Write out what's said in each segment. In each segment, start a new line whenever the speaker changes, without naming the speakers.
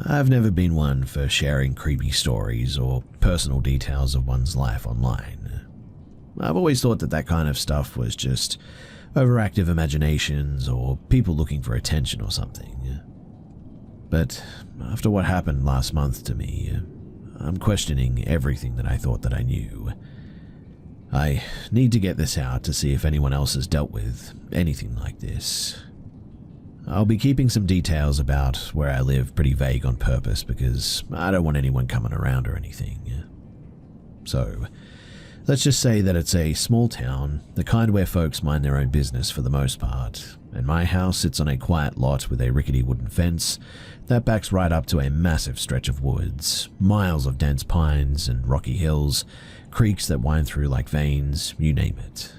I've never been one for sharing creepy stories or personal details of one's life online. I've always thought that kind of stuff was just overactive imaginations or people looking for attention or something. But after what happened last month to me, I'm questioning everything that I thought that I knew. I need to get this out to see if anyone else has dealt with anything like this. I'll be keeping some details about where I live pretty vague on purpose because I don't want anyone coming around or anything. So, let's just say that it's a small town, the kind where folks mind their own business for the most part, and my house sits on a quiet lot with a rickety wooden fence that backs right up to a massive stretch of woods, miles of dense pines and rocky hills, creeks that wind through like veins, you name it.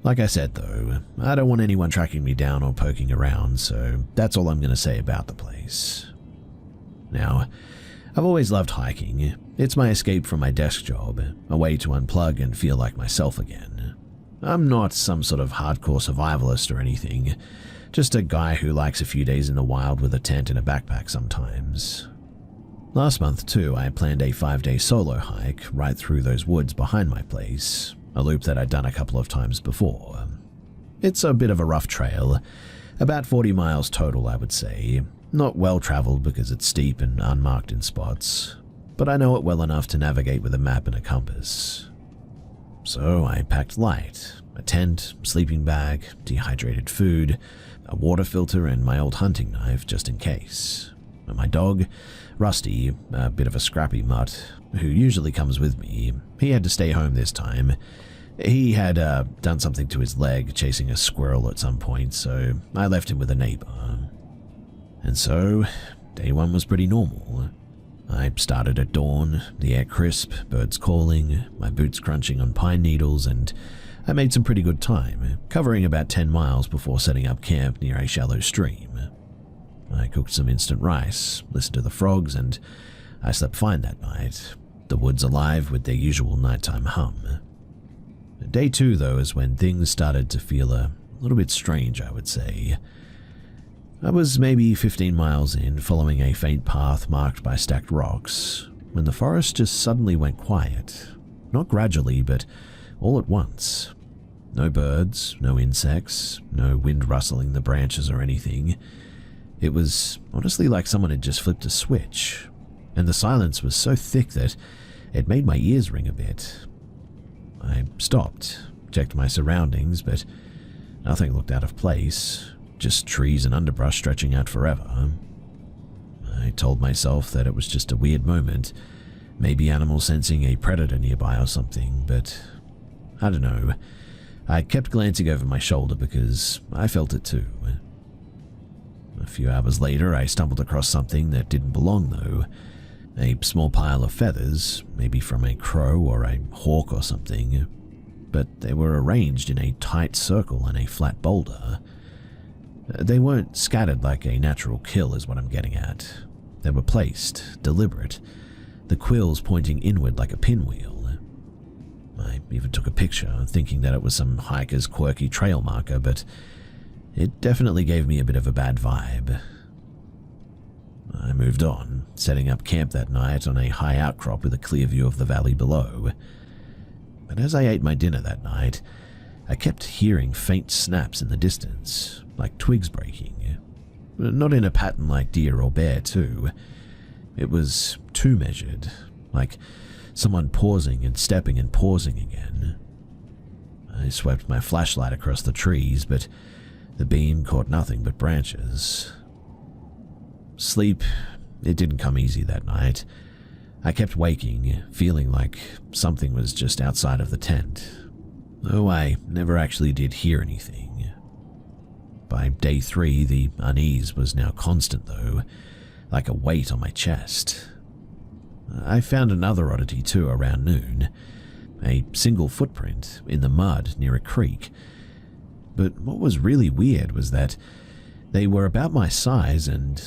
Like I said though, I don't want anyone tracking me down or poking around, so that's all I'm going to say about the place. Now, I've always loved hiking. It's my escape from my desk job, a way to unplug and feel like myself again. I'm not some sort of hardcore survivalist or anything, just a guy who likes a few days in the wild with a tent and a backpack sometimes. Last month too, I planned a 5-day solo hike right through those woods behind my place, a loop that I'd done a couple of times before. It's a bit of a rough trail, about 40 miles total I would say, not well traveled because it's steep and unmarked in spots, but I know it well enough to navigate with a map and a compass. So I packed light, a tent, sleeping bag, dehydrated food, a water filter and my old hunting knife just in case. And my dog, Rusty, a bit of a scrappy mutt, who usually comes with me, he had to stay home this time. He had done something to his leg chasing a squirrel at some point, so I left him with a neighbor. And so, day one was pretty normal. I started at dawn, the air crisp, birds calling, my boots crunching on pine needles, and I made some pretty good time, covering about 10 miles before setting up camp near a shallow stream. I cooked some instant rice, listened to the frogs, and I slept fine that night, the woods alive with their usual nighttime hum. Day two, though, is when things started to feel a little bit strange, I would say. I was maybe 15 miles in, following a faint path marked by stacked rocks, when the forest just suddenly went quiet. Not gradually, but all at once. No birds, no insects, no wind rustling the branches or anything. It was honestly like someone had just flipped a switch, and the silence was so thick that it made my ears ring a bit. I stopped, checked my surroundings, but nothing looked out of place. Just trees and underbrush stretching out forever. I told myself that it was just a weird moment, maybe animals sensing a predator nearby or something, but I don't know. I kept glancing over my shoulder because I felt it too. A few hours later, I stumbled across something that didn't belong though. A small pile of feathers, maybe from a crow or a hawk or something, but they were arranged in a tight circle on a flat boulder. They weren't scattered like a natural kill is what I'm getting at. They were placed, deliberate, the quills pointing inward like a pinwheel. I even took a picture, thinking that it was some hiker's quirky trail marker, but it definitely gave me a bit of a bad vibe. I moved on, setting up camp that night on a high outcrop with a clear view of the valley below. But as I ate my dinner that night, I kept hearing faint snaps in the distance, like twigs breaking. Not in a pattern like deer or bear, too. It was too measured, like someone pausing and stepping and pausing again. I swept my flashlight across the trees, but the beam caught nothing but branches. Sleep, it didn't come easy that night. I kept waking, feeling like something was just outside of the tent, though I never actually did hear anything. By day 3, the unease was now constant though, like a weight on my chest. I found another oddity too around noon, a single footprint in the mud near a creek. But what was really weird was that they were about my size and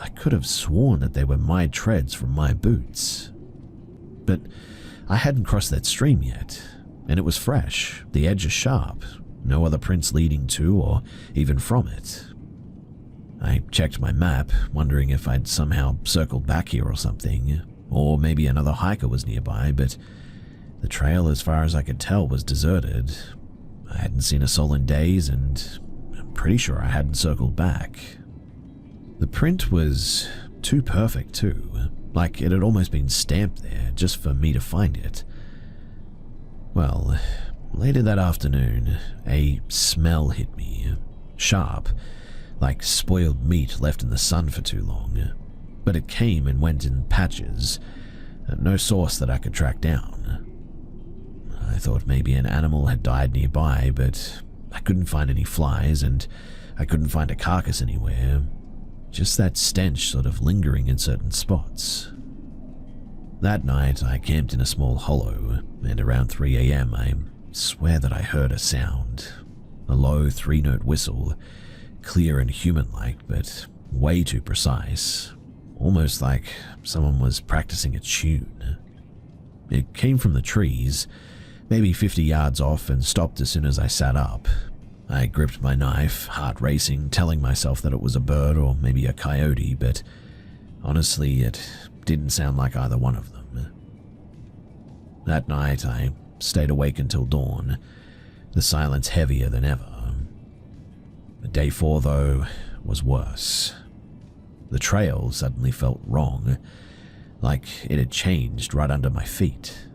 I could have sworn that they were my treads from my boots. But I hadn't crossed that stream yet, and it was fresh, the edges sharp, no other prints leading to or even from it. I checked my map, wondering if I'd somehow circled back here or something, or maybe another hiker was nearby, but the trail, as far as I could tell, was deserted. I hadn't seen a soul in days, and I'm pretty sure I hadn't circled back. The print was too perfect, too, like it had almost been stamped there just for me to find it. Well, later that afternoon, a smell hit me, sharp, like spoiled meat left in the sun for too long, but it came and went in patches, no source that I could track down. I thought maybe an animal had died nearby, but I couldn't find any flies, and I couldn't find a carcass anywhere, just that stench sort of lingering in certain spots. That night, I camped in a small hollow, and around 3 a.m. I swear that I heard a sound, a low 3-note whistle, clear and human-like, but way too precise, almost like someone was practicing a tune. It came from the trees, maybe 50 yards off, and stopped as soon as I sat up. I gripped my knife, heart racing, telling myself that it was a bird or maybe a coyote, but honestly, it didn't sound like either one of them. That night, I stayed awake until dawn, the silence heavier than ever. Day 4, though, was worse. The trail suddenly felt wrong, like it had changed right under my feet.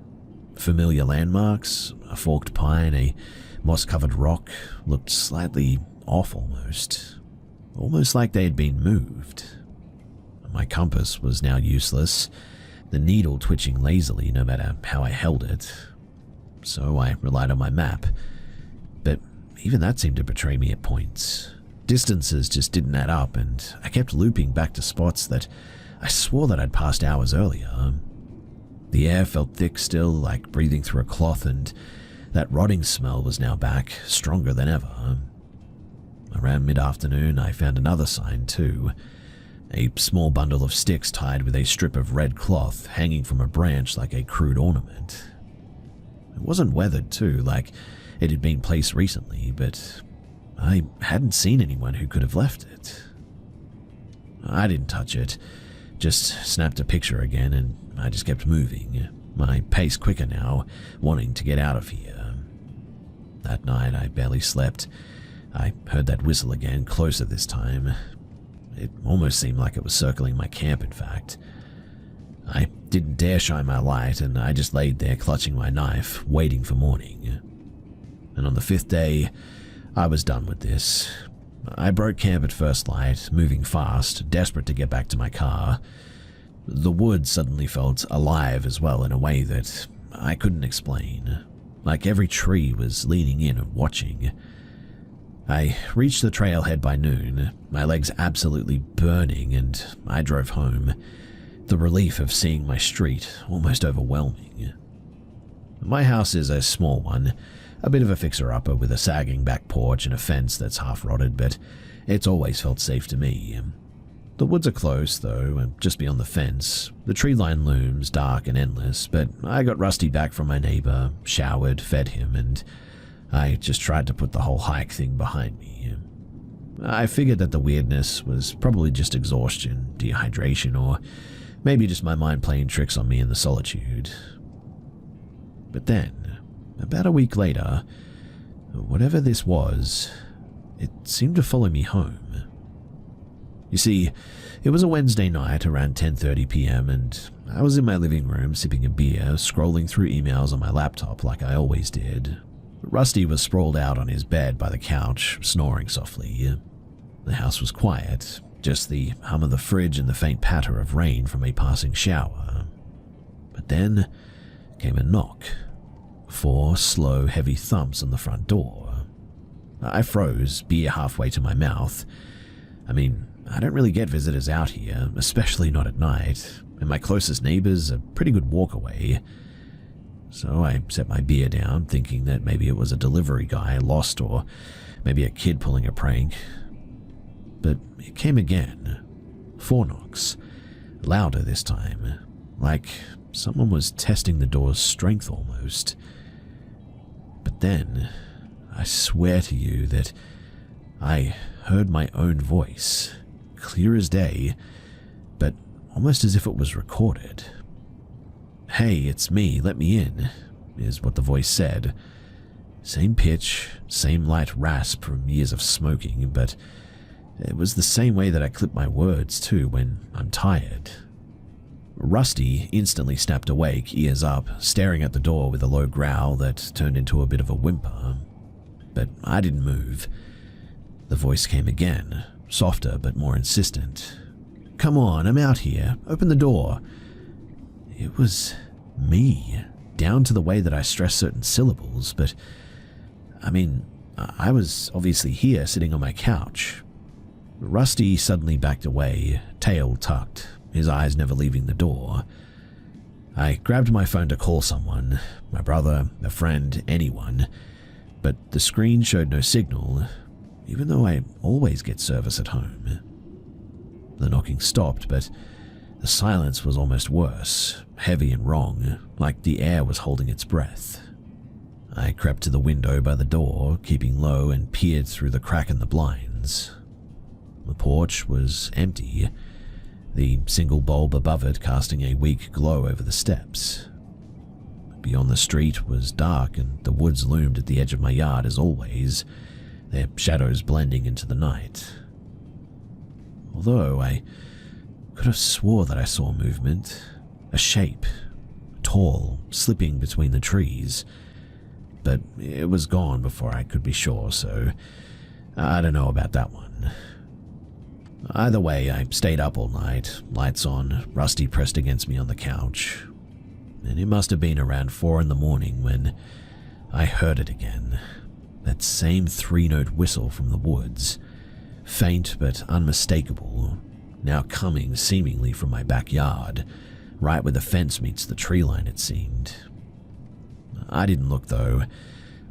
Familiar landmarks, a forked pine, a moss-covered rock, looked slightly off almost like they had been moved. My compass was now useless, the needle twitching lazily no matter how I held it. So I relied on my map, but even that seemed to betray me at points. Distances just didn't add up, and I kept looping back to spots that I swore that I'd passed hours earlier. The air felt thick still, like breathing through a cloth, and that rotting smell was now back, stronger than ever. Around mid-afternoon, I found another sign too. A small bundle of sticks tied with a strip of red cloth hanging from a branch like a crude ornament. It wasn't weathered too, like it had been placed recently, but I hadn't seen anyone who could have left it. I didn't touch it, just snapped a picture again, and I just kept moving, my pace quicker now, wanting to get out of here. That night I barely slept. I heard that whistle again, closer this time. It almost seemed like it was circling my camp, in fact. I didn't dare shine my light, and I just laid there clutching my knife, waiting for morning. And on the 5th day, I was done with this. I broke camp at first light, moving fast, desperate to get back to my car. The woods suddenly felt alive as well in a way that I couldn't explain, like every tree was leaning in and watching. I reached the trailhead by noon, my legs absolutely burning, and I drove home, the relief of seeing my street almost overwhelming. My house is a small one, a bit of a fixer-upper with a sagging back porch and a fence that's half-rotted, but it's always felt safe to me. The woods are close, though, and just beyond the fence. The tree line looms, dark and endless, but I got Rusty back from my neighbor, showered, fed him, and I just tried to put the whole hike thing behind me. I figured that the weirdness was probably just exhaustion, dehydration, or maybe just my mind playing tricks on me in the solitude. But then, about a week later, whatever this was, it seemed to follow me home. You see, it was a Wednesday night around 10:30 p.m. and I was in my living room sipping a beer, scrolling through emails on my laptop like I always did. Rusty was sprawled out on his bed by the couch, snoring softly. The house was quiet, just the hum of the fridge and the faint patter of rain from a passing shower. But then came a knock. 4 slow, heavy thumps on the front door. I froze, beer halfway to my mouth. I mean, I don't really get visitors out here, especially not at night, and my closest neighbor's a pretty good walk away. So I set my beer down, thinking that maybe it was a delivery guy lost or maybe a kid pulling a prank. But it came again. 4 knocks, louder this time, like someone was testing the door's strength almost. But then, I swear to you that I heard my own voice, clear as day, but almost as if it was recorded. "Hey, it's me, let me in," is what the voice said. Same pitch, same light rasp from years of smoking, but it was the same way that I clip my words too when I'm tired. Rusty instantly snapped awake, ears up, staring at the door with a low growl that turned into a bit of a whimper. But I didn't move. The voice came again, softer but more insistent. "Come on, I'm out here. Open the door." It was me, down to the way that I stressed certain syllables, but I mean, I was obviously here sitting on my couch. Rusty suddenly backed away, tail tucked, his eyes never leaving the door. I grabbed my phone to call someone, my brother, a friend, anyone, but the screen showed no signal, even though I always get service at home. The knocking stopped, but the silence was almost worse, heavy and wrong, like the air was holding its breath. I crept to the window by the door, keeping low, and peered through the crack in the blinds. The porch was empty, the single bulb above it casting a weak glow over the steps. Beyond the street was dark, and the woods loomed at the edge of my yard as always, their shadows blending into the night. Although I could have swore that I saw movement, a shape, tall, slipping between the trees, but it was gone before I could be sure, so I don't know about that one. Either way, I stayed up all night, lights on, Rusty pressed against me on the couch, and it must have been around 4 a.m. when I heard it again, that same 3-note whistle from the woods, faint but unmistakable, now coming seemingly from my backyard, right where the fence meets the tree line it seemed. I didn't look though.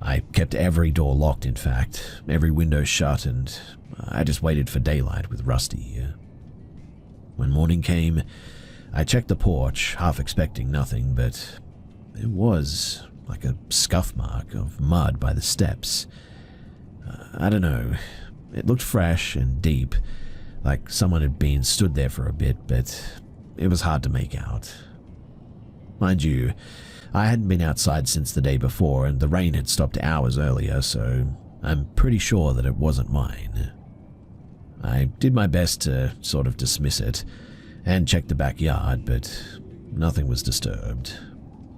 I kept every door locked, in fact, every window shut, and I just waited for daylight with Rusty. When morning came, I checked the porch, half expecting nothing, but it was like a scuff mark of mud by the steps. I don't know, it looked fresh and deep, like someone had been stood there for a bit, but it was hard to make out. Mind you, I hadn't been outside since the day before, and the rain had stopped hours earlier, so I'm pretty sure that it wasn't mine. I did my best to sort of dismiss it, and check the backyard, but nothing was disturbed.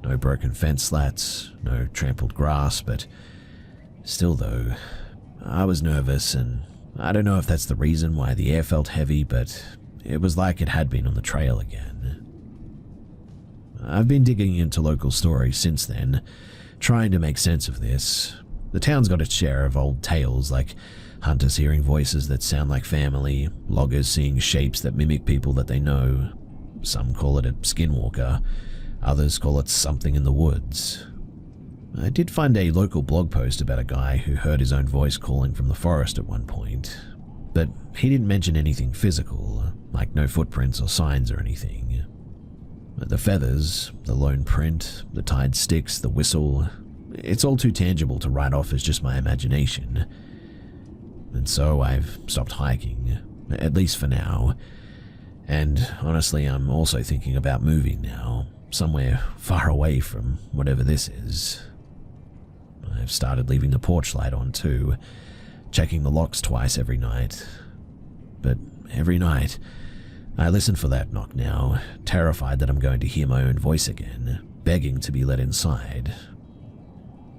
No broken fence slats, no trampled grass, but still though, I was nervous, and I don't know if that's the reason why the air felt heavy, but it was like it had been on the trail again. I've been digging into local stories since then, trying to make sense of this. The town's got its share of old tales, like hunters hearing voices that sound like family, loggers seeing shapes that mimic people that they know. Some call it a skinwalker, others call it something in the woods. I did find a local blog post about a guy who heard his own voice calling from the forest at one point, but he didn't mention anything physical, like no footprints or signs or anything. The feathers, the lone print, the tied sticks, the whistle, it's all too tangible to write off as just my imagination. And so I've stopped hiking, at least for now. And honestly, I'm also thinking about moving now, somewhere far away from whatever this is. I've started leaving the porch light on too, checking the locks twice every night. But every night, I listen for that knock now, terrified that I'm going to hear my own voice again, begging to be let inside.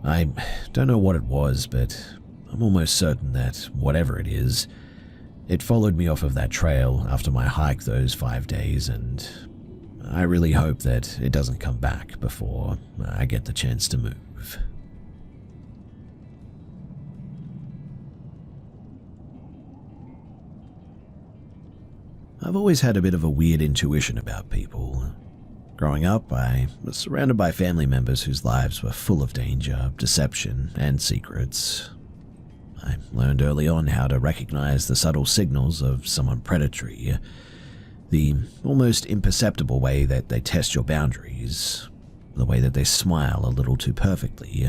I don't know what it was, but I'm almost certain that whatever it is, it followed me off of that trail after my hike those 5 days, and I really hope that it doesn't come back before I get the chance to move. I've always had a bit of a weird intuition about people. Growing up, I was surrounded by family members whose lives were full of danger, deception, and secrets. I learned early on how to recognize the subtle signals of someone predatory, the almost imperceptible way that they test your boundaries, the way that they smile a little too perfectly,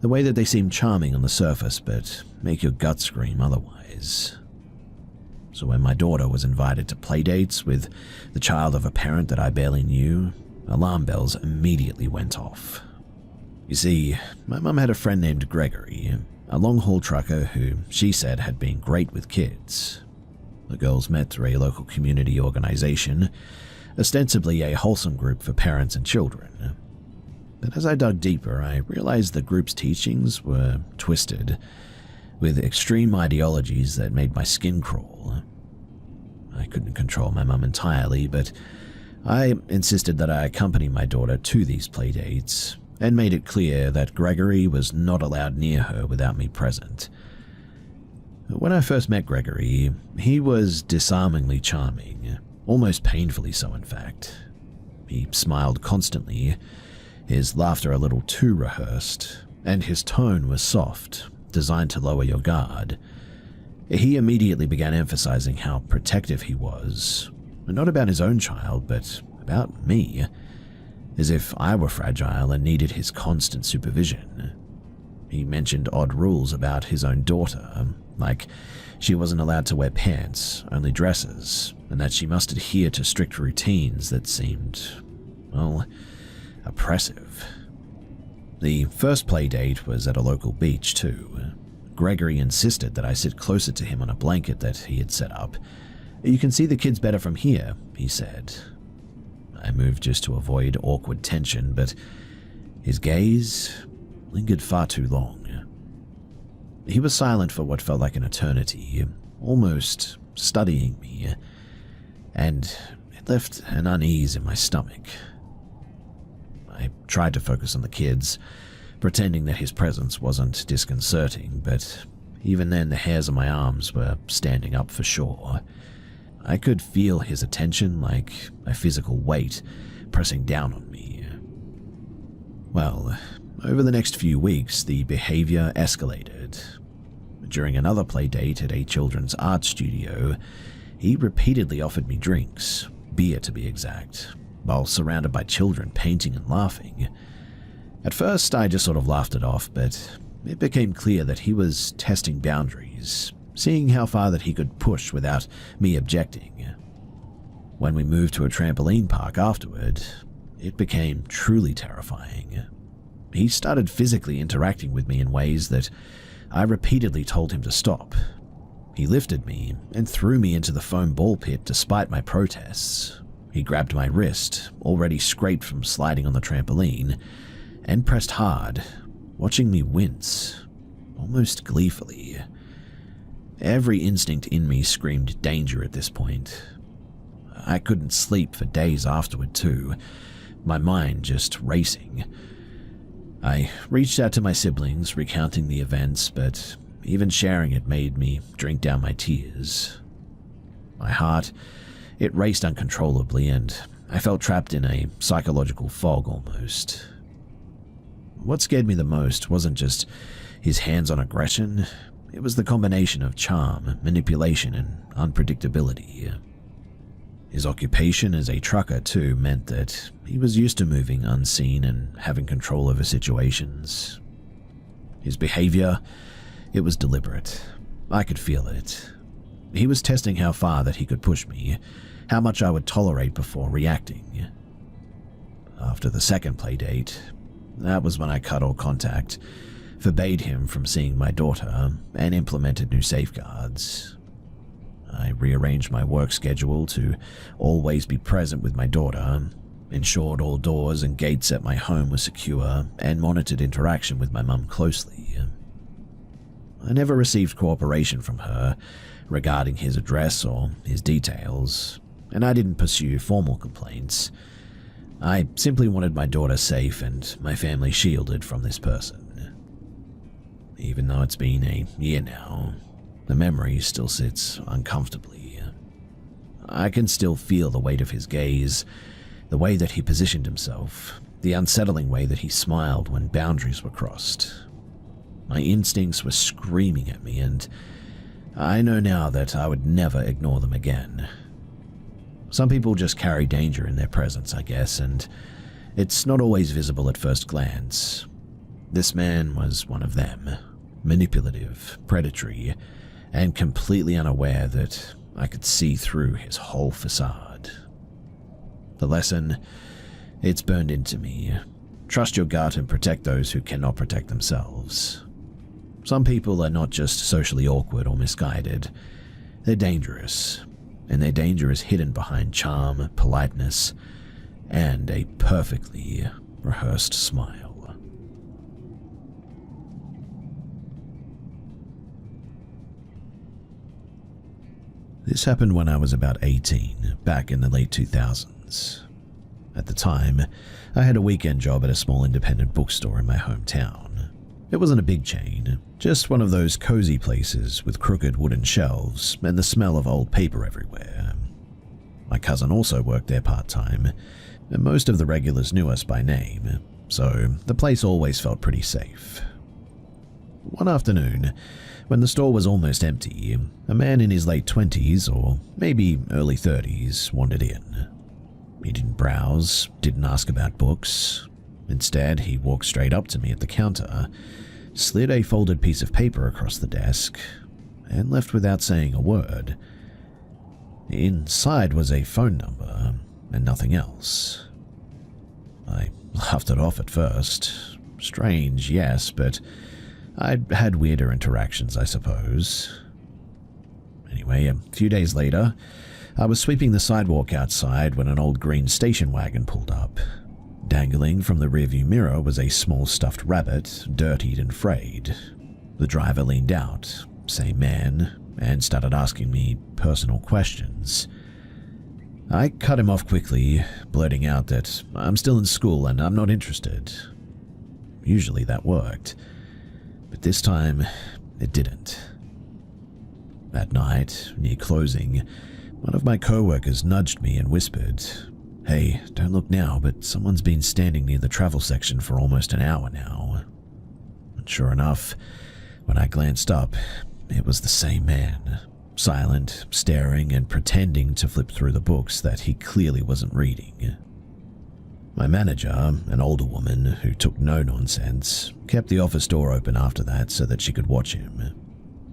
the way that they seem charming on the surface but make your gut scream otherwise. so when my daughter was invited to playdates with the child of a parent that I barely knew, alarm bells immediately went off. You see, my mum had a friend named Gregory, a long-haul trucker who she said had been great with kids. The girls met through a local community organization, ostensibly a wholesome group for parents and children. But as I dug deeper, I realized the group's teachings were twisted, with extreme ideologies that made my skin crawl. I couldn't control my mum entirely, but I insisted that I accompany my daughter to these playdates, and made it clear that Gregory was not allowed near her without me present. When I first met Gregory, he was disarmingly charming, almost painfully so in fact. He smiled constantly, his laughter a little too rehearsed, and his tone was soft, designed to lower your guard. He immediately began emphasizing how protective he was, not about his own child, but about me, as if I were fragile and needed his constant supervision. He mentioned odd rules about his own daughter, like she wasn't allowed to wear pants, only dresses, and that she must adhere to strict routines that seemed, well, oppressive. The first play date was at a local beach too. Gregory insisted that I sit closer to him on a blanket that he had set up. "You can see the kids better from here," he said. I moved just to avoid awkward tension, but his gaze lingered far too long. He was silent for what felt like an eternity, almost studying me, and it left an unease in my stomach. I tried to focus on the kids, pretending that his presence wasn't disconcerting, but even then the hairs on my arms were standing up for sure. I could feel his attention like a physical weight pressing down on me. Well, over the next few weeks, the behavior escalated. During another play date at a children's art studio, he repeatedly offered me drinks, beer to be exact, while surrounded by children painting and laughing. At first, I just sort of laughed it off, but it became clear that he was testing boundaries, seeing how far that he could push without me objecting. When we moved to a trampoline park afterward, it became truly terrifying. He started physically interacting with me in ways that I repeatedly told him to stop. He lifted me and threw me into the foam ball pit despite my protests. He grabbed my wrist, already scraped from sliding on the trampoline, and pressed hard, watching me wince, almost gleefully. Every instinct in me screamed danger at this point. I couldn't sleep for days afterward too, my mind just racing. I reached out to my siblings, recounting the events, but even sharing it made me drink down my tears. My heart, it raced uncontrollably, and I felt trapped in a psychological fog almost. What scared me the most wasn't just his hands-on aggression, it was the combination of charm, manipulation, and unpredictability. His occupation as a trucker, too, meant that he was used to moving unseen and having control over situations. His behavior, it was deliberate. I could feel it. He was testing how far that he could push me, how much I would tolerate before reacting. After the second play date, that was when I cut all contact, forbade him from seeing my daughter, and implemented new safeguards. I rearranged my work schedule to always be present with my daughter, ensured all doors and gates at my home were secure, and monitored interaction with my mum closely. I never received cooperation from her regarding his address or his details, and I didn't pursue formal complaints. I simply wanted my daughter safe and my family shielded from this person. Even though it's been a year now, the memory still sits uncomfortably. I can still feel the weight of his gaze, the way that he positioned himself, the unsettling way that he smiled when boundaries were crossed. My instincts were screaming at me, and I know now that I would never ignore them again. Some people just carry danger in their presence, I guess, and it's not always visible at first glance. This man was one of them, manipulative, predatory, and completely unaware that I could see through his whole facade. The lesson, it's burned into me. Trust your gut and protect those who cannot protect themselves. Some people are not just socially awkward or misguided. They're dangerous, and their danger is hidden behind charm, politeness, and a perfectly rehearsed smile. This happened when I was about 18, back in the late 2000s. At the time, I had a weekend job at a small independent bookstore in my hometown. It wasn't a big chain, just one of those cozy places with crooked wooden shelves and the smell of old paper everywhere. My cousin also worked there part-time, and most of the regulars knew us by name, so the place always felt pretty safe. One afternoon, when the store was almost empty, a man in his late 20s or maybe early 30s wandered in. He didn't browse, didn't ask about books. Instead, he walked straight up to me at the counter, slid a folded piece of paper across the desk, and left without saying a word. Inside was a phone number and nothing else. I laughed it off at first. Strange, yes, but I'd had weirder interactions, I suppose. Anyway, a few days later, I was sweeping the sidewalk outside when an old green station wagon pulled up. Dangling from the rearview mirror was a small stuffed rabbit, dirtied and frayed. The driver leaned out, same man, and started asking me personal questions. I cut him off quickly, blurting out that I'm still in school and I'm not interested. Usually that worked, but this time it didn't. That night, near closing, one of my co-workers nudged me and whispered, "Hey, don't look now, but someone's been standing near the travel section for almost an hour now." And sure enough, when I glanced up, it was the same man, silent, staring and pretending to flip through the books that he clearly wasn't reading. My manager, an older woman who took no nonsense, kept the office door open after that so that she could watch him.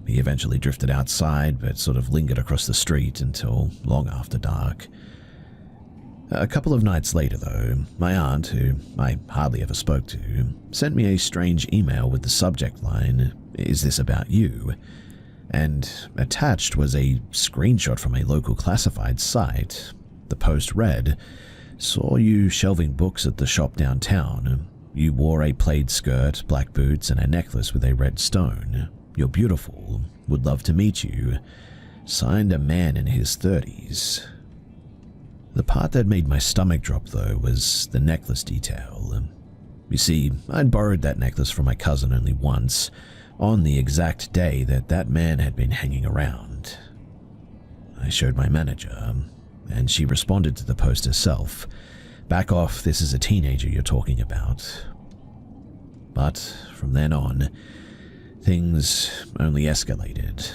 He eventually drifted outside, but sort of lingered across the street until long after dark. A couple of nights later, though, my aunt, who I hardly ever spoke to, sent me a strange email with the subject line, "Is this about you?" And attached was a screenshot from a local classified site. The post read, "Saw you shelving books at the shop downtown. You wore a plaid skirt, black boots, and a necklace with a red stone. You're beautiful. Would love to meet you. Signed a man in his 30s. The part that made my stomach drop, though, was the necklace detail. You see, I'd borrowed that necklace from my cousin only once, on the exact day that that man had been hanging around. I showed my manager, and she responded to the post herself. "Back off, this is a teenager you're talking about." But from then on, things only escalated.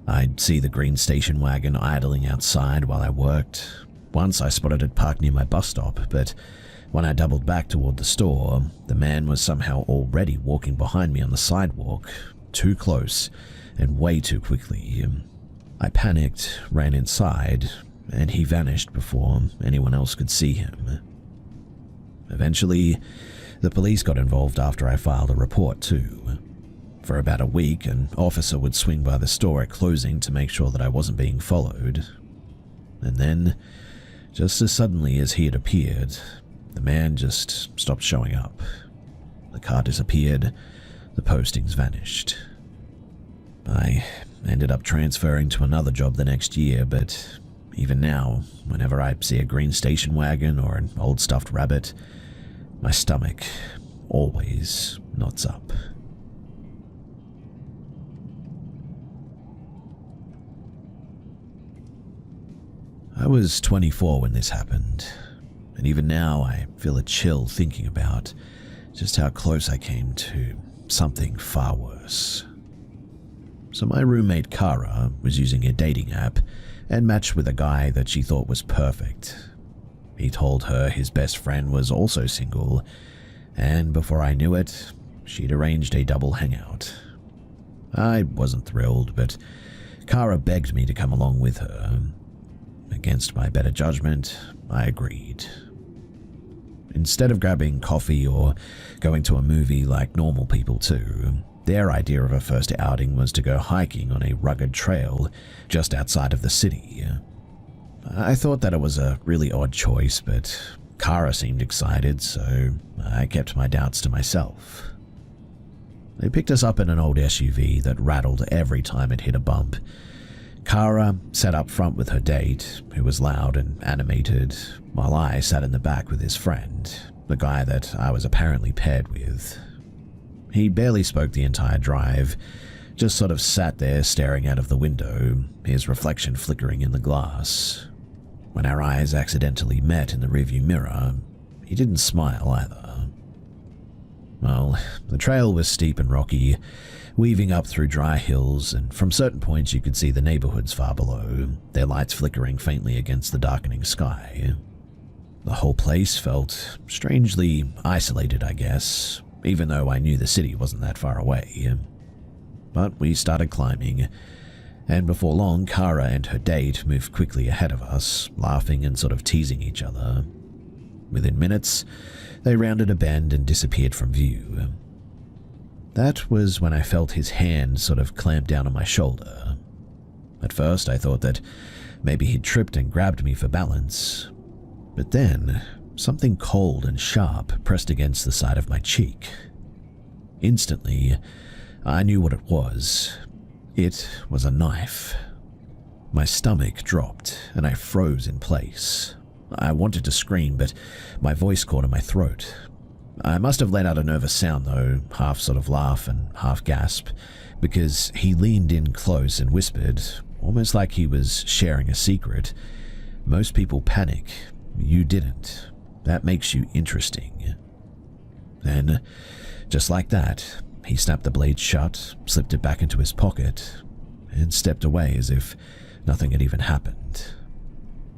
I'd see the green station wagon idling outside while I worked. Once I spotted it parked near my bus stop, but when I doubled back toward the store, the man was somehow already walking behind me on the sidewalk, too close and way too quickly. I panicked, ran inside, and he vanished before anyone else could see him. Eventually, the police got involved after I filed a report too. For about a week, an officer would swing by the store at closing to make sure that I wasn't being followed. And then, just as suddenly as he had appeared, the man just stopped showing up. The car disappeared, the postings vanished. I ended up transferring to another job the next year, but even now, whenever I see a green station wagon or an old stuffed rabbit, my stomach always knots up. I was 24 when this happened, and even now I feel a chill thinking about just how close I came to something far worse. So my roommate Kara was using a dating app and matched with a guy that she thought was perfect. He told her his best friend was also single, and before I knew it, she'd arranged a double hangout. I wasn't thrilled, but Kara begged me to come along with her. Against my better judgment, I agreed. Instead of grabbing coffee or going to a movie like normal people too, their idea of a first outing was to go hiking on a rugged trail just outside of the city. I thought that it was a really odd choice, but Kara seemed excited, so I kept my doubts to myself. They picked us up in an old SUV that rattled every time it hit a bump. Kara sat up front with her date, who was loud and animated, while I sat in the back with his friend, the guy that I was apparently paired with. He barely spoke the entire drive, just sort of sat there staring out of the window, his reflection flickering in the glass. When our eyes accidentally met in the rearview mirror, he didn't smile either. Well, the trail was steep and rocky, weaving up through dry hills, and from certain points you could see the neighborhoods far below, their lights flickering faintly against the darkening sky. The whole place felt strangely isolated, I guess, even though I knew the city wasn't that far away. But we started climbing, and before long, Kara and her date moved quickly ahead of us, laughing and sort of teasing each other. Within minutes, they rounded a bend and disappeared from view. That was when I felt his hand sort of clamp down on my shoulder. At first, I thought that maybe he'd tripped and grabbed me for balance. But then, something cold and sharp pressed against the side of my cheek. Instantly, I knew what it was. It was a knife. My stomach dropped, and I froze in place. I wanted to scream, but my voice caught in my throat. I must have let out a nervous sound, though, half sort of laugh and half gasp, because he leaned in close and whispered, almost like he was sharing a secret, "Most people panic. You didn't. That makes you interesting." Then, just like that, he snapped the blade shut, slipped it back into his pocket, and stepped away as if nothing had even happened.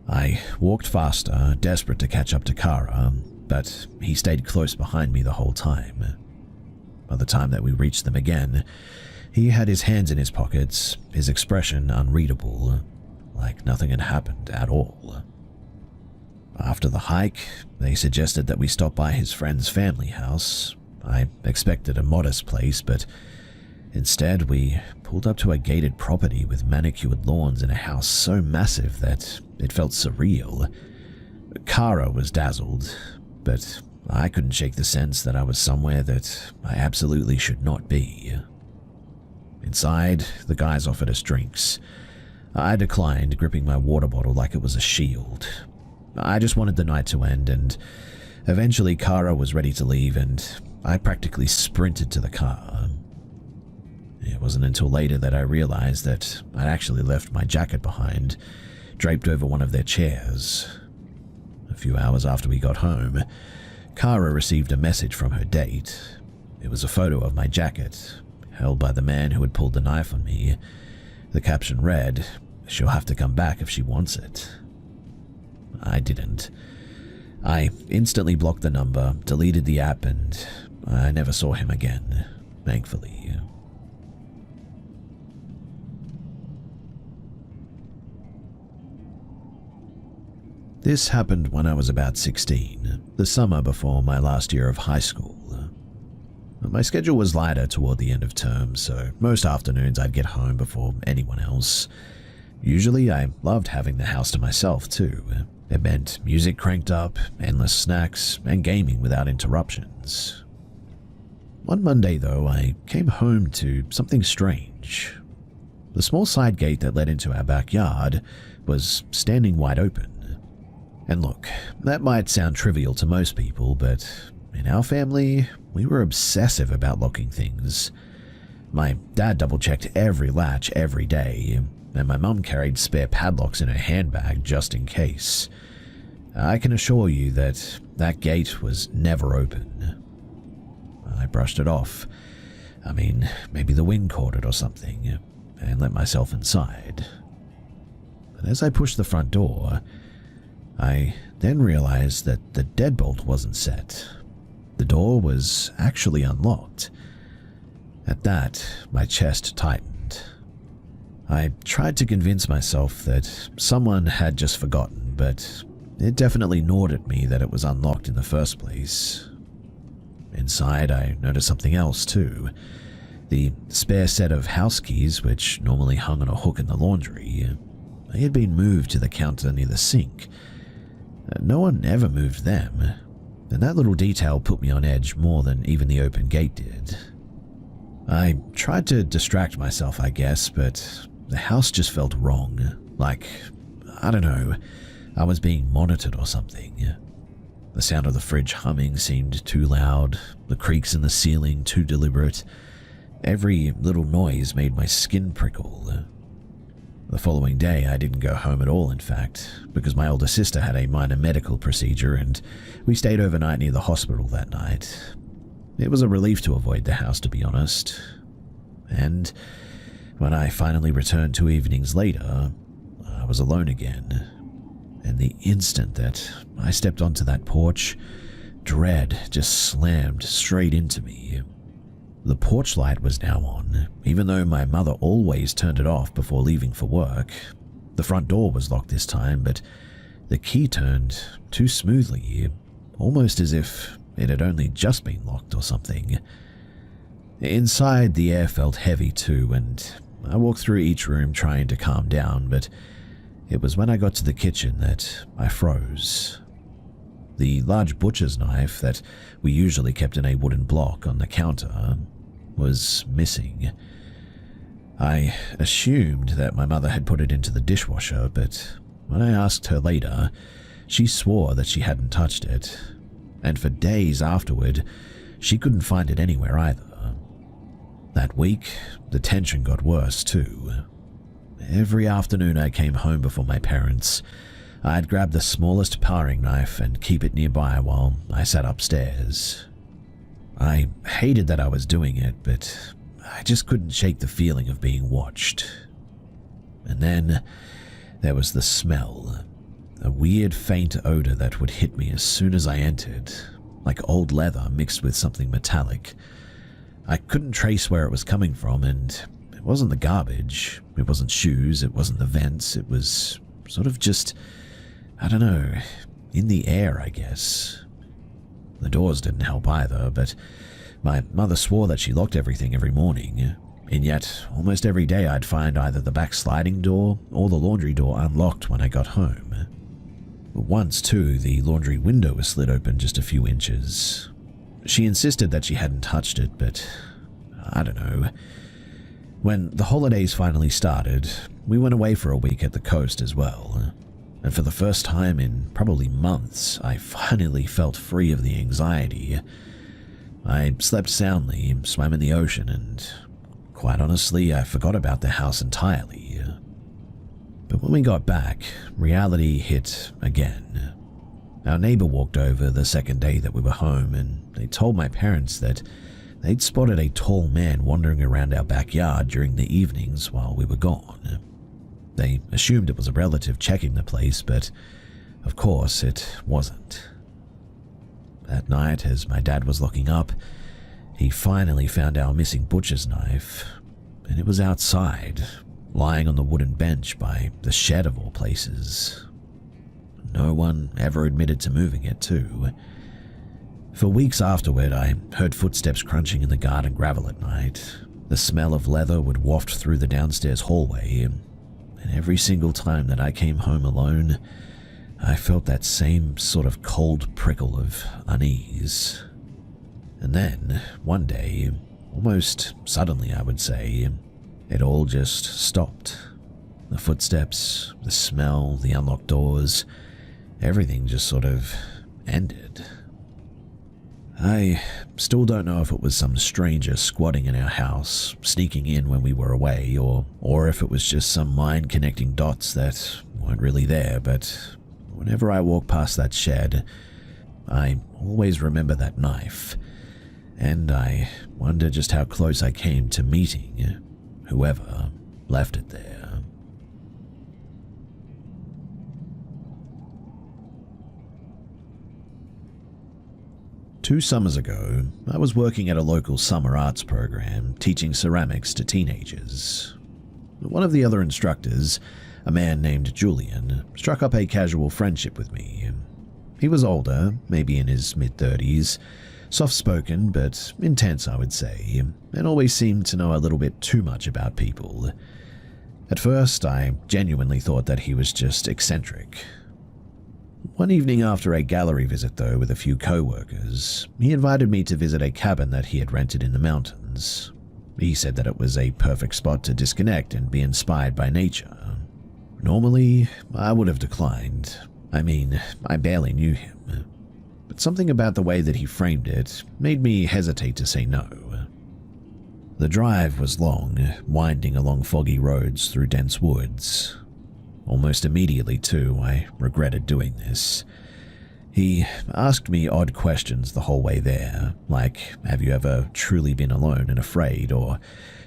I walked faster, desperate to catch up to Kara, but he stayed close behind me the whole time. By the time that we reached them again, he had his hands in his pockets, his expression unreadable, like nothing had happened at all. After the hike, they suggested that we stop by his friend's family house. I expected a modest place, but instead we pulled up to a gated property with manicured lawns in a house so massive that it felt surreal. Kara was dazzled, but I couldn't shake the sense that I was somewhere that I absolutely should not be. Inside, the guys offered us drinks. I declined, gripping my water bottle like it was a shield. I just wanted the night to end, and eventually Kara was ready to leave, and I practically sprinted to the car. It wasn't until later that I realized that I'd actually left my jacket behind, draped over one of their chairs. A few hours after we got home, Kara received a message from her date. It was a photo of my jacket, held by the man who had pulled the knife on me. The caption read, "She'll have to come back if she wants it." I didn't. I instantly blocked the number, deleted the app, and I never saw him again, thankfully. This happened when I was about 16, the summer before my last year of high school. My schedule was lighter toward the end of term, so most afternoons I'd get home before anyone else. Usually I loved having the house to myself too. It meant music cranked up, endless snacks, and gaming without interruptions. One Monday, though, I came home to something strange. The small side gate that led into our backyard was standing wide open. And look, that might sound trivial to most people, but in our family, we were obsessive about locking things. My dad double-checked every latch every day, and my mum carried spare padlocks in her handbag just in case. I can assure you that that gate was never open. I brushed it off. I mean, maybe the wind caught it or something, and let myself inside. But as I pushed the front door, I then realized that the deadbolt wasn't set. The door was actually unlocked. At that, my chest tightened. I tried to convince myself that someone had just forgotten, but it definitely gnawed at me that it was unlocked in the first place. Inside, I noticed something else too. The spare set of house keys, which normally hung on a hook in the laundry, they had been moved to the counter near the sink. No one ever moved them, and that little detail put me on edge more than even the open gate did. I tried to distract myself, I guess, but the house just felt wrong. Like, I don't know, I was being monitored or something. The sound of the fridge humming seemed too loud, the creaks in the ceiling too deliberate. Every little noise made my skin prickle. The following day, I didn't go home at all, in fact, because my older sister had a minor medical procedure and we stayed overnight near the hospital that night. It was a relief to avoid the house, to be honest. And when I finally returned 2 evenings later, I was alone again. And the instant that I stepped onto that porch, dread just slammed straight into me. The porch light was now on, even though my mother always turned it off before leaving for work. The front door was locked this time, but the key turned too smoothly, almost as if it had only just been locked or something. Inside, the air felt heavy too, and I walked through each room trying to calm down, but it was when I got to the kitchen that I froze. The large butcher's knife that we usually kept in a wooden block on the counter was missing. I assumed that my mother had put it into the dishwasher, but when I asked her later, she swore that she hadn't touched it, and for days afterward, she couldn't find it anywhere either. That week, the tension got worse too. Every afternoon I came home before my parents, I'd grab the smallest paring knife and keep it nearby while I sat upstairs. I hated that I was doing it, but I just couldn't shake the feeling of being watched. And then there was the smell, a weird faint odor that would hit me as soon as I entered, like old leather mixed with something metallic. I couldn't trace where it was coming from, and it wasn't the garbage, it wasn't shoes, it wasn't the vents, it was sort of just, I don't know, in the air, I guess. The doors didn't help either, but my mother swore that she locked everything every morning, and yet almost every day I'd find either the back sliding door or the laundry door unlocked when I got home. Once, too, the laundry window was slid open just a few inches. She insisted that she hadn't touched it, but I don't know. When the holidays finally started, we went away for a week at the coast as well. And for the first time in probably months, I finally felt free of the anxiety. I slept soundly, swam in the ocean, and quite honestly, I forgot about the house entirely. But when we got back, reality hit again. Our neighbor walked over the second day that we were home, and they told my parents that they'd spotted a tall man wandering around our backyard during the evenings while we were gone. They assumed it was a relative checking the place, but of course it wasn't. That night, as my dad was locking up, he finally found our missing butcher's knife, and it was outside, lying on the wooden bench by the shed of all places. No one ever admitted to moving it, too. For weeks afterward, I heard footsteps crunching in the garden gravel at night. The smell of leather would waft through the downstairs hallway, and every single time that I came home alone, I felt that same sort of cold prickle of unease. And then, one day, almost suddenly I would say, it all just stopped. The footsteps, the smell, the unlocked doors, everything just sort of ended. I still don't know if it was some stranger squatting in our house, sneaking in when we were away, or if it was just some mind connecting dots that weren't really there, but whenever I walk past that shed, I always remember that knife, and I wonder just how close I came to meeting whoever left it there. Two summers ago, I was working at a local summer arts program teaching ceramics to teenagers. One of the other instructors, a man named Julian, struck up a casual friendship with me. He was older, maybe in his mid-30s, soft-spoken but intense, I would say, and always seemed to know a little bit too much about people. At first, I genuinely thought that he was just eccentric. One evening after a gallery visit, though, with a few co-workers, he invited me to visit a cabin that he had rented in the mountains. He said that it was a perfect spot to disconnect and be inspired by nature. Normally, I would have declined. I mean, I barely knew him. But something about the way that he framed it made me hesitate to say no. The drive was long, winding along foggy roads through dense woods. Almost immediately, too, I regretted doing this. He asked me odd questions the whole way there, like, have you ever truly been alone and afraid, or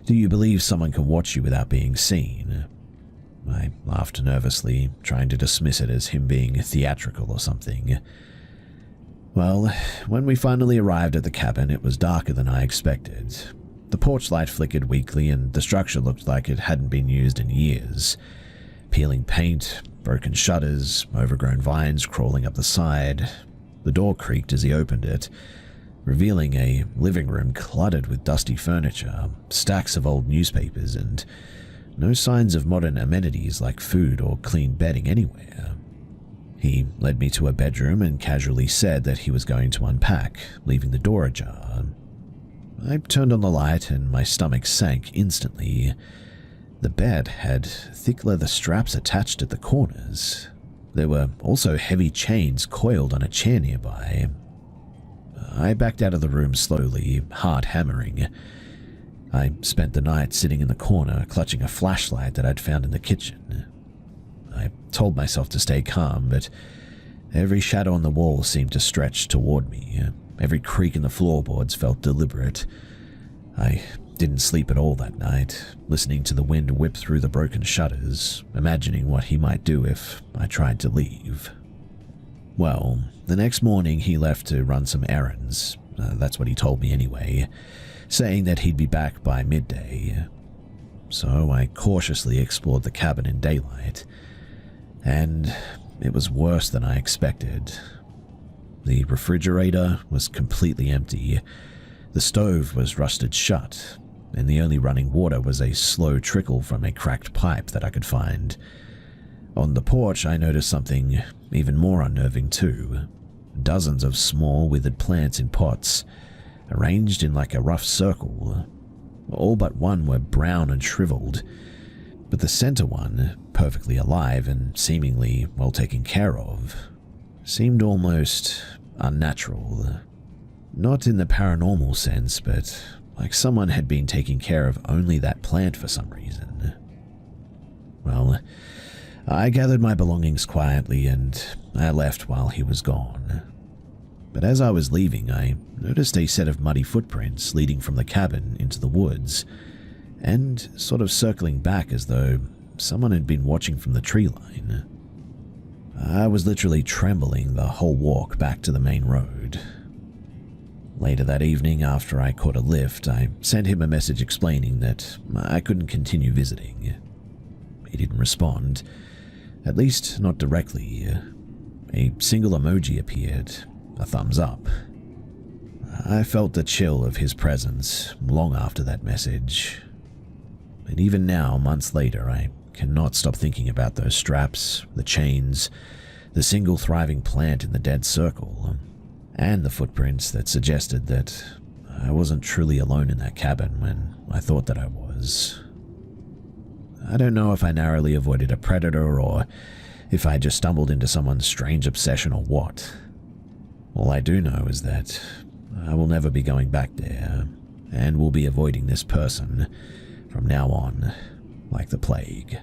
do you believe someone can watch you without being seen? I laughed nervously, trying to dismiss it as him being theatrical or something. Well, when we finally arrived at the cabin, it was darker than I expected. The porch light flickered weakly, and the structure looked like it hadn't been used in years. Peeling paint, broken shutters, overgrown vines crawling up the side. The door creaked as he opened it, revealing a living room cluttered with dusty furniture, stacks of old newspapers, and no signs of modern amenities like food or clean bedding anywhere. He led me to a bedroom and casually said that he was going to unpack, leaving the door ajar. I turned on the light and my stomach sank instantly. The bed had thick leather straps attached at the corners. There were also heavy chains coiled on a chair nearby. I backed out of the room slowly, heart hammering. I spent the night sitting in the corner, clutching a flashlight that I'd found in the kitchen. I told myself to stay calm, but every shadow on the wall seemed to stretch toward me. Every creak in the floorboards felt deliberate. I didn't sleep at all that night, listening to the wind whip through the broken shutters, imagining what he might do if I tried to leave. Well, the next morning he left to run some errands. That's what he told me anyway, saying that he'd be back by midday. So I cautiously explored the cabin in daylight, and it was worse than I expected. The refrigerator was completely empty. The stove was rusted shut, and the only running water was a slow trickle from a cracked pipe that I could find. On the porch, I noticed something even more unnerving too. Dozens of small, withered plants in pots, arranged in like a rough circle. All but one were brown and shriveled, but the center one, perfectly alive and seemingly well taken care of, seemed almost unnatural. Not in the paranormal sense, but like someone had been taking care of only that plant for some reason. Well, I gathered my belongings quietly and I left while he was gone. But as I was leaving, I noticed a set of muddy footprints leading from the cabin into the woods, and sort of circling back as though someone had been watching from the tree line. I was literally trembling the whole walk back to the main road. Later that evening, after I caught a lift, I sent him a message explaining that I couldn't continue visiting. He didn't respond, at least not directly. A single emoji appeared, a thumbs up. I felt the chill of his presence long after that message. And even now, months later, I cannot stop thinking about those straps, the chains, the single thriving plant in the dead circle, and the footprints that suggested that I wasn't truly alone in that cabin when I thought that I was. I don't know if I narrowly avoided a predator or if I just stumbled into someone's strange obsession or what. All I do know is that I will never be going back there, and will be avoiding this person from now on like the plague.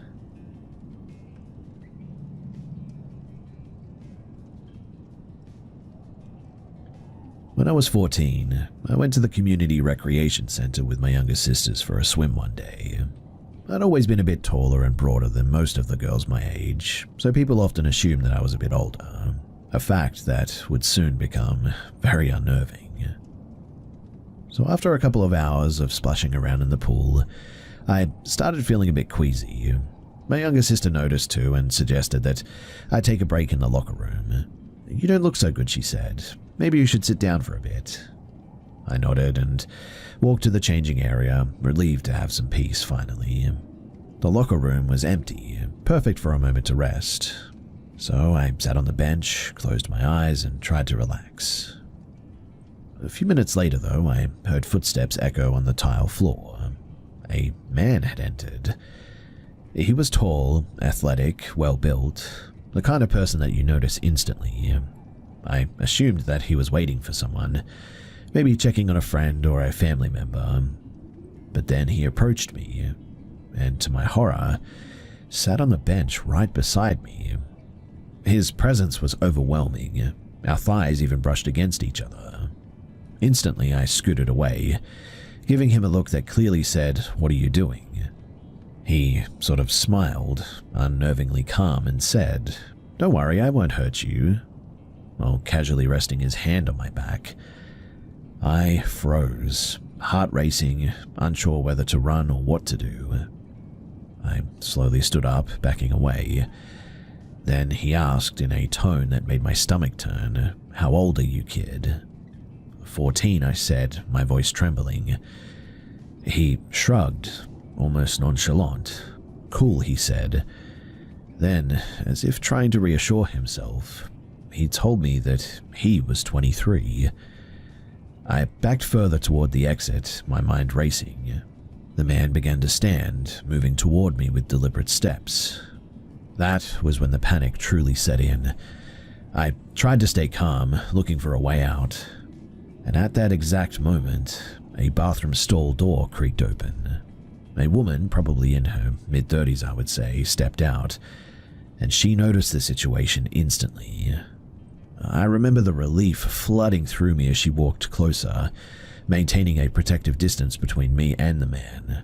When I was 14, I went to the community recreation center with my younger sisters for a swim one day. I'd always been a bit taller and broader than most of the girls my age, so people often assumed that I was a bit older, a fact that would soon become very unnerving. So after a couple of hours of splashing around in the pool, I started feeling a bit queasy. My younger sister noticed too and suggested that I take a break in the locker room. "You don't look so good," she said. "Maybe you should sit down for a bit." I nodded and walked to the changing area, relieved to have some peace finally. The locker room was empty, perfect for a moment to rest. So I sat on the bench, closed my eyes, and tried to relax. A few minutes later, though, I heard footsteps echo on the tile floor. A man had entered. He was tall, athletic, well-built, the kind of person that you notice instantly. I assumed that he was waiting for someone, maybe checking on a friend or a family member. But then he approached me, and to my horror, sat on the bench right beside me. His presence was overwhelming. Our thighs even brushed against each other. Instantly, I scooted away, giving him a look that clearly said, "What are you doing?" He sort of smiled, unnervingly calm, and said, "Don't worry, I won't hurt you," while casually resting his hand on my back. I froze, heart racing, unsure whether to run or what to do. I slowly stood up, backing away. Then he asked in a tone that made my stomach turn, "How old are you, kid?" 14, I said, my voice trembling. He shrugged, almost nonchalant. "Cool," he said. Then, as if trying to reassure himself, he told me that he was 23. I backed further toward the exit, my mind racing. The man began to stand, moving toward me with deliberate steps. That was when the panic truly set in. I tried to stay calm, looking for a way out. And at that exact moment, a bathroom stall door creaked open. A woman, probably in her mid-30s I would say, stepped out, and she noticed the situation instantly. I remember the relief flooding through me as she walked closer, maintaining a protective distance between me and the man.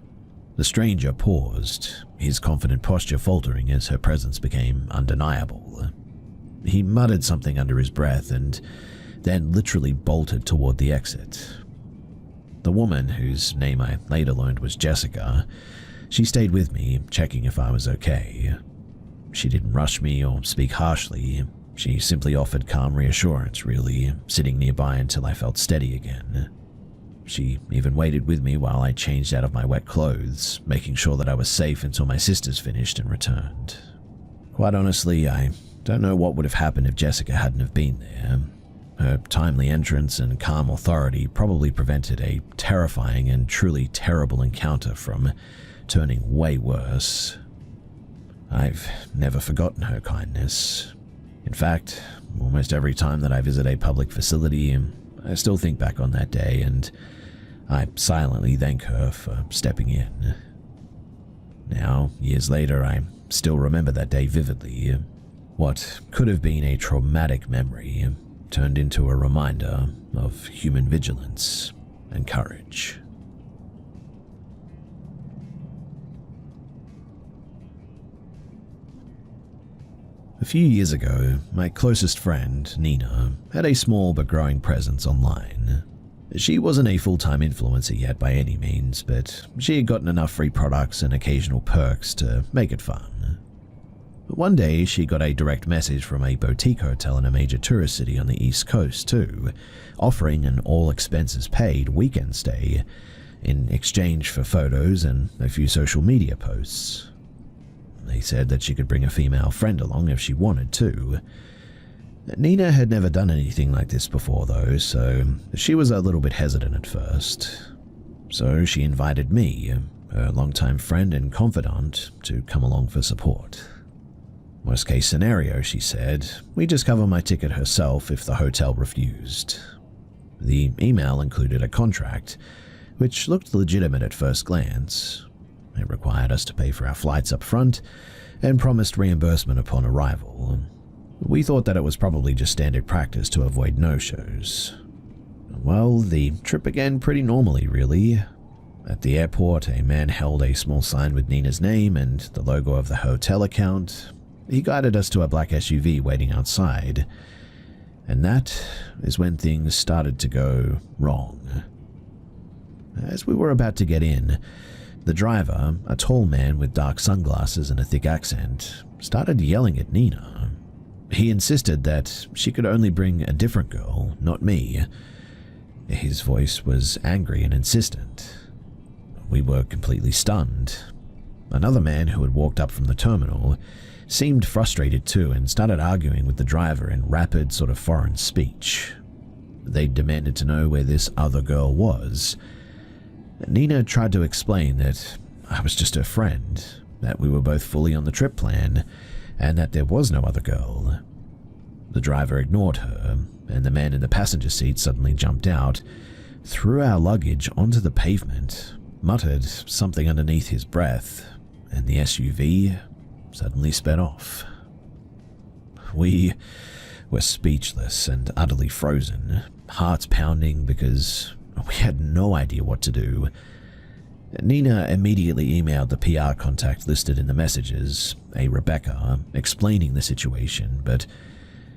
The stranger paused, his confident posture faltering as her presence became undeniable. He muttered something under his breath and then literally bolted toward the exit. The woman, whose name I later learned was Jessica, she stayed with me, checking if I was okay. She didn't rush me or speak harshly. She simply offered calm reassurance, really, sitting nearby until I felt steady again. She even waited with me while I changed out of my wet clothes, making sure that I was safe until my sisters finished and returned. Quite honestly, I don't know what would have happened if Jessica hadn't have been there. Her timely entrance and calm authority probably prevented a terrifying and truly terrible encounter from turning way worse. I've never forgotten her kindness. In fact, almost every time that I visit a public facility, I still think back on that day and I silently thank her for stepping in. Now, years later, I still remember that day vividly. What could have been a traumatic memory turned into a reminder of human vigilance and courage. A few years ago, my closest friend, Nina, had a small but growing presence online. She wasn't a full-time influencer yet by any means, but she had gotten enough free products and occasional perks to make it fun. One day, she got a direct message from a boutique hotel in a major tourist city on the East Coast too, offering an all-expenses-paid weekend stay in exchange for photos and a few social media posts. They said that she could bring a female friend along if she wanted to. Nina had never done anything like this before though, so she was a little bit hesitant at first. So she invited me, her longtime friend and confidant, to come along for support. Worst case scenario, she said, we just cover my ticket herself if the hotel refused. The email included a contract, which looked legitimate at first glance. It required us to pay for our flights up front and promised reimbursement upon arrival. We thought that it was probably just standard practice to avoid no-shows. Well, the trip began pretty normally, really. At the airport, a man held a small sign with Nina's name and the logo of the hotel account. He guided us to a black SUV waiting outside. And that is when things started to go wrong. As we were about to get in, The driver, a tall man with dark sunglasses and a thick accent, started yelling at Nina. He insisted that she could only bring a different girl, not me. His voice was angry and insistent. We were completely stunned. Another man who had walked up from the terminal seemed frustrated too and started arguing with the driver in rapid, sort of foreign speech. They demanded to know where this other girl was. Nina tried to explain that I was just her friend, that we were both fully on the trip plan, and that there was no other girl. The driver ignored her, and the man in the passenger seat suddenly jumped out, threw our luggage onto the pavement, muttered something underneath his breath, and the SUV suddenly sped off. We were speechless and utterly frozen, hearts pounding because we had no idea what to do. Nina immediately emailed the PR contact listed in the messages, a Rebecca, explaining the situation, but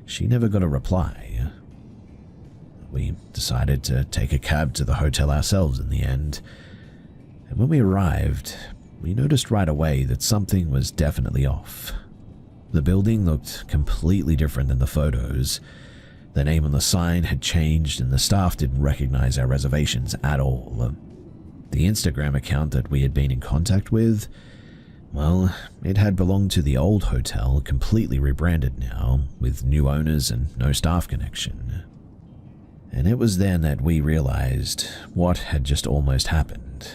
she never got a reply. We decided to take a cab to the hotel ourselves in the end, and when we arrived, we noticed right away that something was definitely off. The building looked completely different than the photos. The name on the sign had changed and the staff didn't recognize our reservations at all. The Instagram account that we had been in contact with, well, it had belonged to the old hotel, completely rebranded now, with new owners and no staff connection. And it was then that we realized what had just almost happened.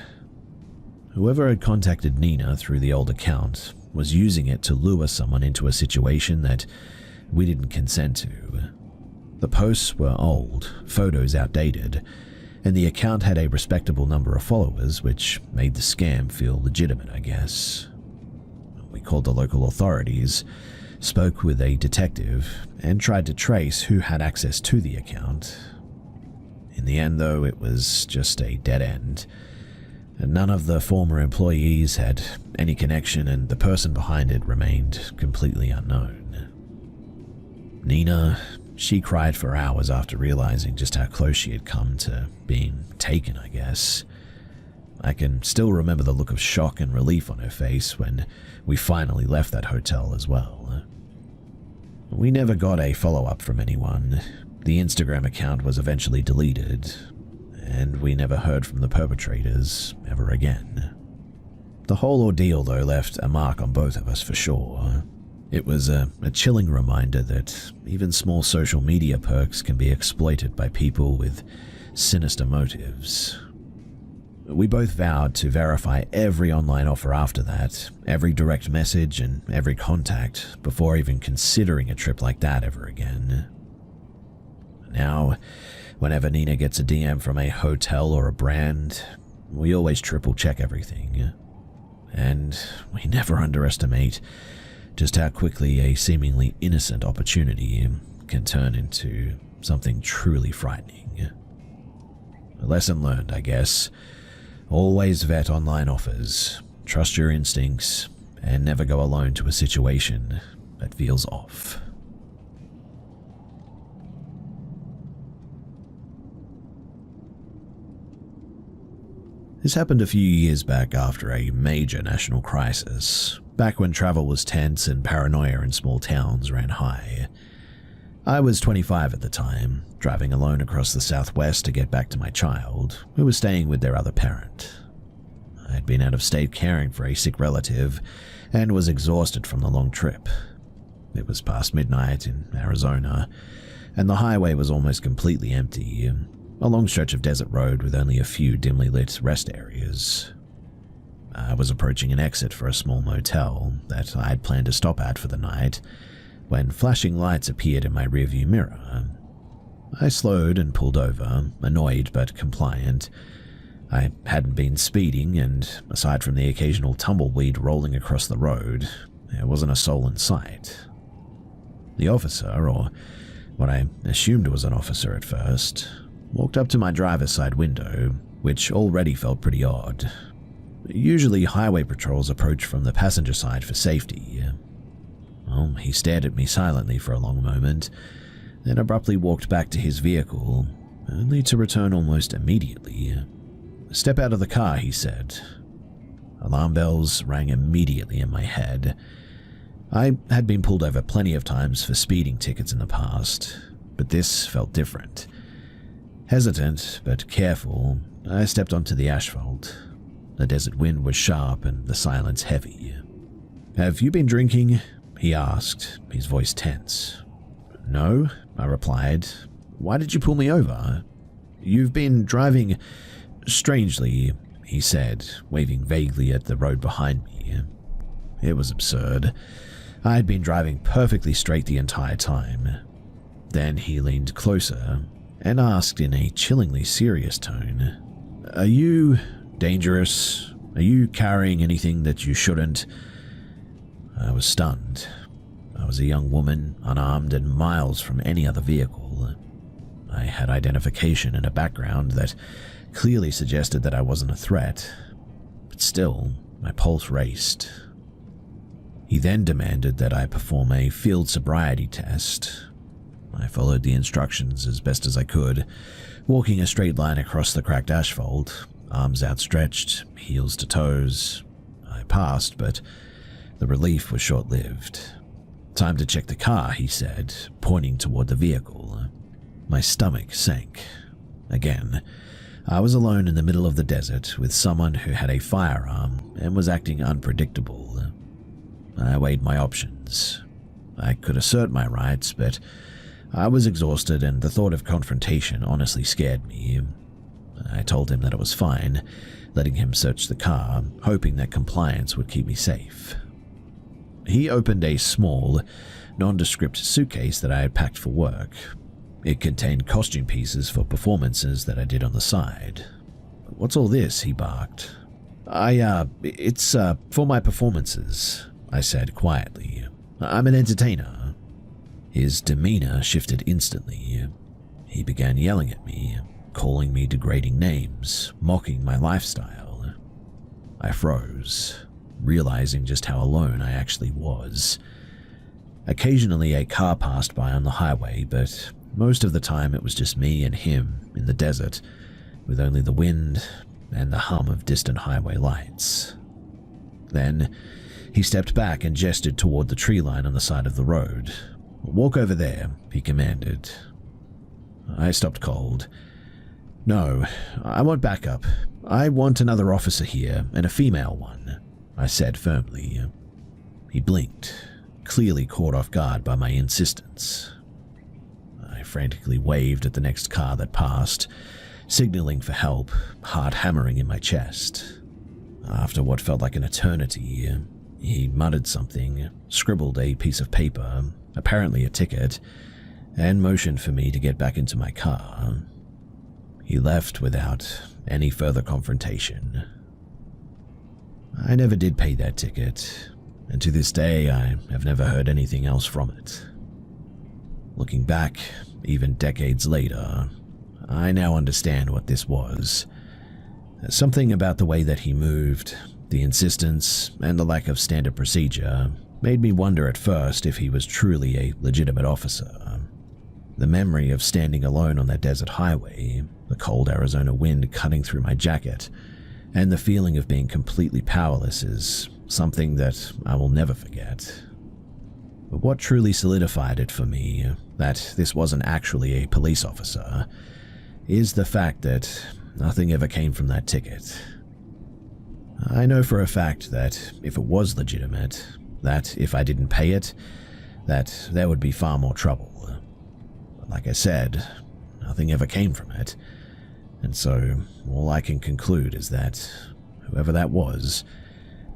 Whoever had contacted Nina through the old account was using it to lure someone into a situation that we didn't consent to. The posts were old, photos outdated, and the account had a respectable number of followers, which made the scam feel legitimate, I guess. We called the local authorities, spoke with a detective, and tried to trace who had access to the account. In the end, though, it was just a dead end. None of the former employees had any connection, and the person behind it remained completely unknown. Nina, she cried for hours after realizing just how close she had come to being taken, I guess. I can still remember the look of shock and relief on her face when we finally left that hotel as well. We never got a follow-up from anyone. The Instagram account was eventually deleted, and we never heard from the perpetrators ever again. The whole ordeal, though, left a mark on both of us for sure. It was a chilling reminder that even small social media perks can be exploited by people with sinister motives. We both vowed to verify every online offer after that, every direct message and every contact, before even considering a trip like that ever again. Now, whenever Nina gets a DM from a hotel or a brand, we always triple check everything. And we never underestimate just how quickly a seemingly innocent opportunity can turn into something truly frightening. A lesson learned, I guess. Always vet online offers, trust your instincts, and never go alone to a situation that feels off. This happened a few years back after a major national crisis, back when travel was tense and paranoia in small towns ran high. I was 25 at the time, driving alone across the southwest to get back to my child, who was staying with their other parent. I had been out of state caring for a sick relative and was exhausted from the long trip. It was past midnight in Arizona, and the highway was almost completely empty, a long stretch of desert road with only a few dimly lit rest areas. I was approaching an exit for a small motel that I had planned to stop at for the night when flashing lights appeared in my rearview mirror. I slowed and pulled over, annoyed but compliant. I hadn't been speeding, and aside from the occasional tumbleweed rolling across the road, there wasn't a soul in sight. The officer, or what I assumed was an officer at first, walked up to my driver's side window, which already felt pretty odd. Usually highway patrols approach from the passenger side for safety. Well, he stared at me silently for a long moment, then abruptly walked back to his vehicle, only to return almost immediately. "Step out of the car," he said. Alarm bells rang immediately in my head. I had been pulled over plenty of times for speeding tickets in the past, but this felt different. Hesitant but careful, I stepped onto the asphalt. The desert wind was sharp and the silence heavy. "Have you been drinking?" he asked, his voice tense. "No," I replied. "Why did you pull me over?" "You've been driving strangely," he said, waving vaguely at the road behind me. It was absurd. I had been driving perfectly straight the entire time. Then he leaned closer and asked in a chillingly serious tone, "Are you dangerous? Are you carrying anything that you shouldn't?" I was stunned. I was a young woman, unarmed and miles from any other vehicle. I had identification and a background that clearly suggested that I wasn't a threat, but still, my pulse raced. He then demanded that I perform a field sobriety test. I followed the instructions as best as I could, walking a straight line across the cracked asphalt, arms outstretched, heels to toes. I passed, but the relief was short-lived. "Time to check the car," he said, pointing toward the vehicle. My stomach sank. Again, I was alone in the middle of the desert with someone who had a firearm and was acting unpredictable. I weighed my options. I could assert my rights, but I was exhausted and the thought of confrontation honestly scared me. I told him that it was fine, letting him search the car, hoping that compliance would keep me safe. He opened a small, nondescript suitcase that I had packed for work. It contained costume pieces for performances that I did on the side. "What's all this?" he barked. It's for my performances," I said quietly. "I'm an entertainer." His demeanor shifted instantly. He began yelling at me, calling me degrading names, mocking my lifestyle. I froze, realizing just how alone I actually was. Occasionally a car passed by on the highway, but most of the time it was just me and him in the desert, with only the wind and the hum of distant highway lights. Then he stepped back and gestured toward the tree line on the side of the road. "Walk over there," he commanded. I stopped cold. "No, I want backup. I want another officer here, and a female one," I said firmly. He blinked, clearly caught off guard by my insistence. I frantically waved at the next car that passed, signaling for help, heart hammering in my chest. After what felt like an eternity, he muttered something, scribbled a piece of paper, apparently a ticket, and motioned for me to get back into my car. He left without any further confrontation. I never did pay that ticket, and to this day I have never heard anything else from it. Looking back, even decades later, I now understand what this was. Something about the way that he moved, the insistence, and the lack of standard procedure made me wonder at first if he was truly a legitimate officer. The memory of standing alone on that desert highway, the cold Arizona wind cutting through my jacket, and the feeling of being completely powerless is something that I will never forget. But what truly solidified it for me, that this wasn't actually a police officer, is the fact that nothing ever came from that ticket. I know for a fact that if it was legitimate, that if I didn't pay it, that there would be far more trouble. But like I said, nothing ever came from it, and so all I can conclude is that whoever that was,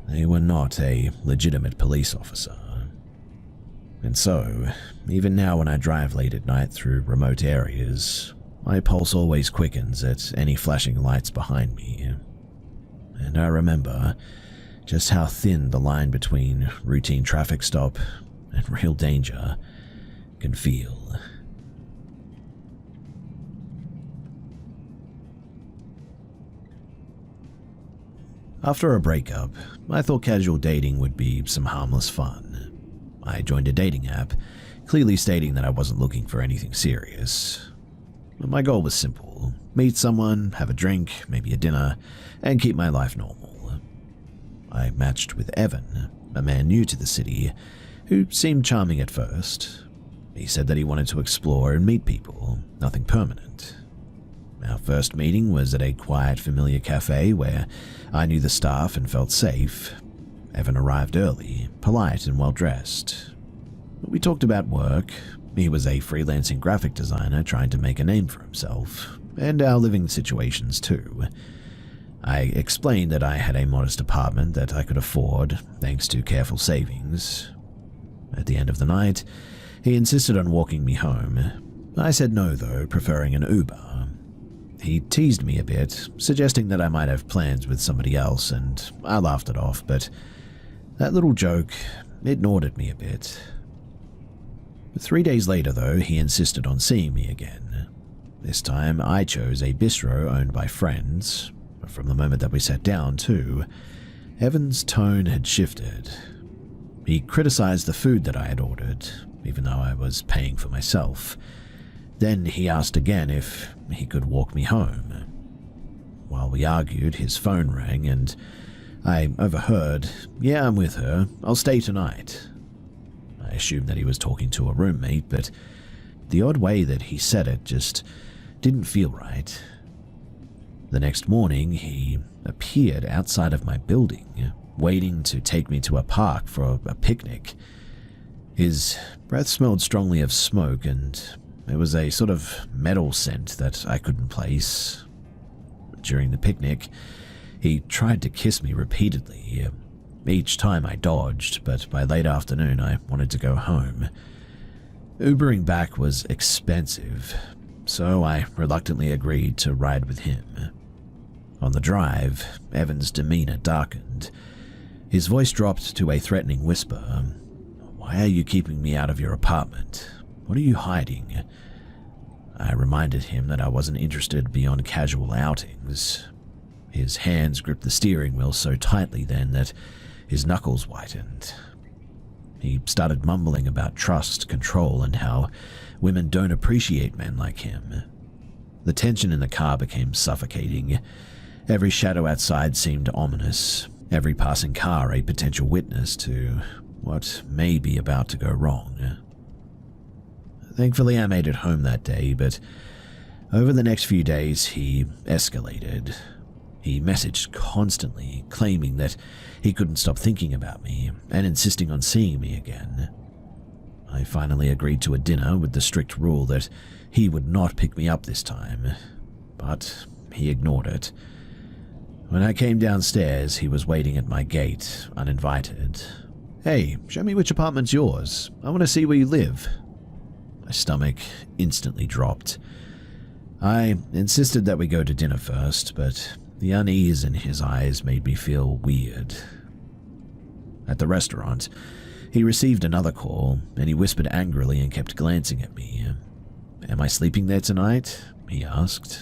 they were not a legitimate police officer. And so, even now when I drive late at night through remote areas, my pulse always quickens at any flashing lights behind me. And I remember just how thin the line between routine traffic stop and real danger can feel. After a breakup, I thought casual dating would be some harmless fun. I joined a dating app, clearly stating that I wasn't looking for anything serious. My goal was simple: meet someone, have a drink, maybe a dinner, and keep my life normal. I matched with Evan, a man new to the city, who seemed charming at first. He said that he wanted to explore and meet people, nothing permanent. Our first meeting was at a quiet, familiar cafe where I knew the staff and felt safe. Evan arrived early, polite and well-dressed. We talked about work. He was a freelancing graphic designer trying to make a name for himself, and our living situations too. I explained that I had a modest apartment that I could afford, thanks to careful savings. At the end of the night, he insisted on walking me home. I said no, though, preferring an Uber. He teased me a bit, suggesting that I might have plans with somebody else, and I laughed it off, but that little joke, it gnawed at me a bit. 3 days later, though, he insisted on seeing me again. This time, I chose a bistro owned by friends. From the moment that we sat down, too, Evan's tone had shifted. He criticized the food that I had ordered, even though I was paying for myself. Then he asked again if he could walk me home. While we argued, his phone rang, and I overheard, "Yeah, I'm with her. I'll stay tonight." I assumed that he was talking to a roommate, but the odd way that he said it just didn't feel right. The next morning, he appeared outside of my building, waiting to take me to a park for a picnic. His breath smelled strongly of smoke, and there was a sort of metal scent that I couldn't place. During the picnic, he tried to kiss me repeatedly. Each time I dodged, but by late afternoon I wanted to go home. Ubering back was expensive, so I reluctantly agreed to ride with him. On the drive, Evan's demeanor darkened. His voice dropped to a threatening whisper. "Why are you keeping me out of your apartment? What are you hiding?" I reminded him that I wasn't interested beyond casual outings. His hands gripped the steering wheel so tightly then that his knuckles whitened. He started mumbling about trust, control, and how women don't appreciate men like him. The tension in the car became suffocating. Every shadow outside seemed ominous, every passing car a potential witness to what may be about to go wrong. Thankfully, I made it home that day, but over the next few days, he escalated. He messaged constantly, claiming that he couldn't stop thinking about me and insisting on seeing me again. I finally agreed to a dinner with the strict rule that he would not pick me up this time, but he ignored it. When I came downstairs, he was waiting at my gate, uninvited. "Hey, show me which apartment's yours. I want to see where you live." My stomach instantly dropped. I insisted that we go to dinner first, but the unease in his eyes made me feel weird. At the restaurant, he received another call, and he whispered angrily and kept glancing at me. "Am I sleeping there tonight?" he asked.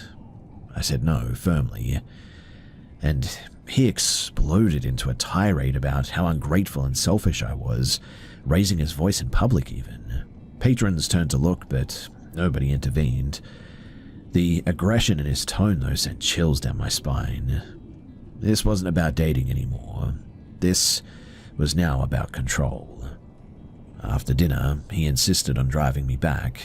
I said no, firmly. And he exploded into a tirade about how ungrateful and selfish I was, raising his voice in public even. Patrons turned to look, but nobody intervened. The aggression in his tone, though, sent chills down my spine. This wasn't about dating anymore. This was now about control. After dinner, he insisted on driving me back.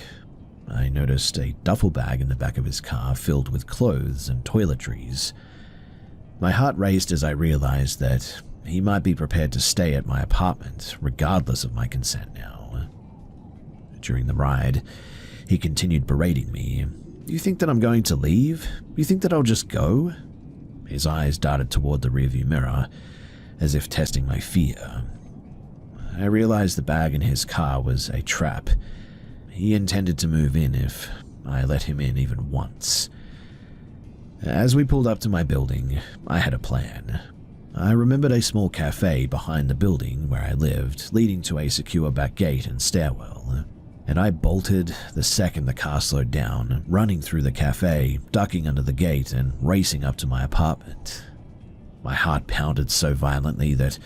I noticed a duffel bag in the back of his car filled with clothes and toiletries. My heart raced as I realized that he might be prepared to stay at my apartment, regardless of my consent now. During the ride, he continued berating me. "You think that I'm going to leave? You think that I'll just go?" His eyes darted toward the rearview mirror, as if testing my fear. I realized the bag in his car was a trap. He intended to move in if I let him in even once. As we pulled up to my building, I had a plan. I remembered a small cafe behind the building where I lived, leading to a secure back gate and stairwell. And I bolted the second the car slowed down, running through the cafe, ducking under the gate, and racing up to my apartment. My heart pounded so violently that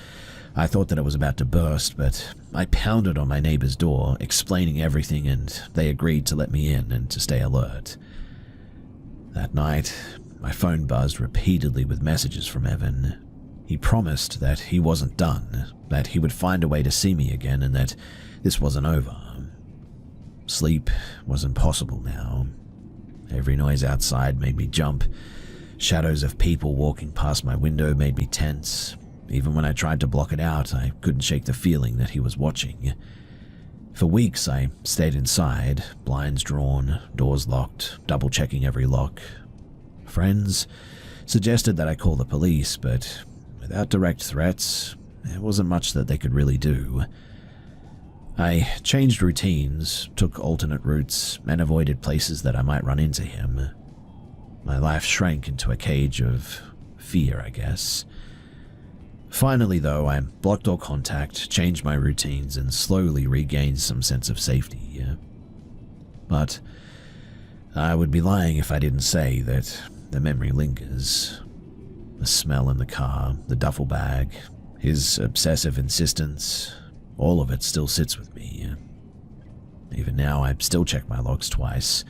I thought that it was about to burst, but I pounded on my neighbor's door, explaining everything, and they agreed to let me in and to stay alert. That night, my phone buzzed repeatedly with messages from Evan. He promised that he wasn't done, that he would find a way to see me again, and that this wasn't over. Sleep was impossible now. Every noise outside made me jump. Shadows of people walking past my window made me tense. Even when I tried to block it out, I couldn't shake the feeling that he was watching. For weeks, I stayed inside, blinds drawn, doors locked, double-checking every lock. Friends suggested that I call the police, but without direct threats, there wasn't much that they could really do. I changed routines, took alternate routes, and avoided places that I might run into him. My life shrank into a cage of fear, I guess. Finally, though, I blocked all contact, changed my routines, and slowly regained some sense of safety. But I would be lying if I didn't say that the memory lingers. The smell in the car, the duffel bag, his obsessive insistence, all of it still sits with me. Even now, I still check my logs twice,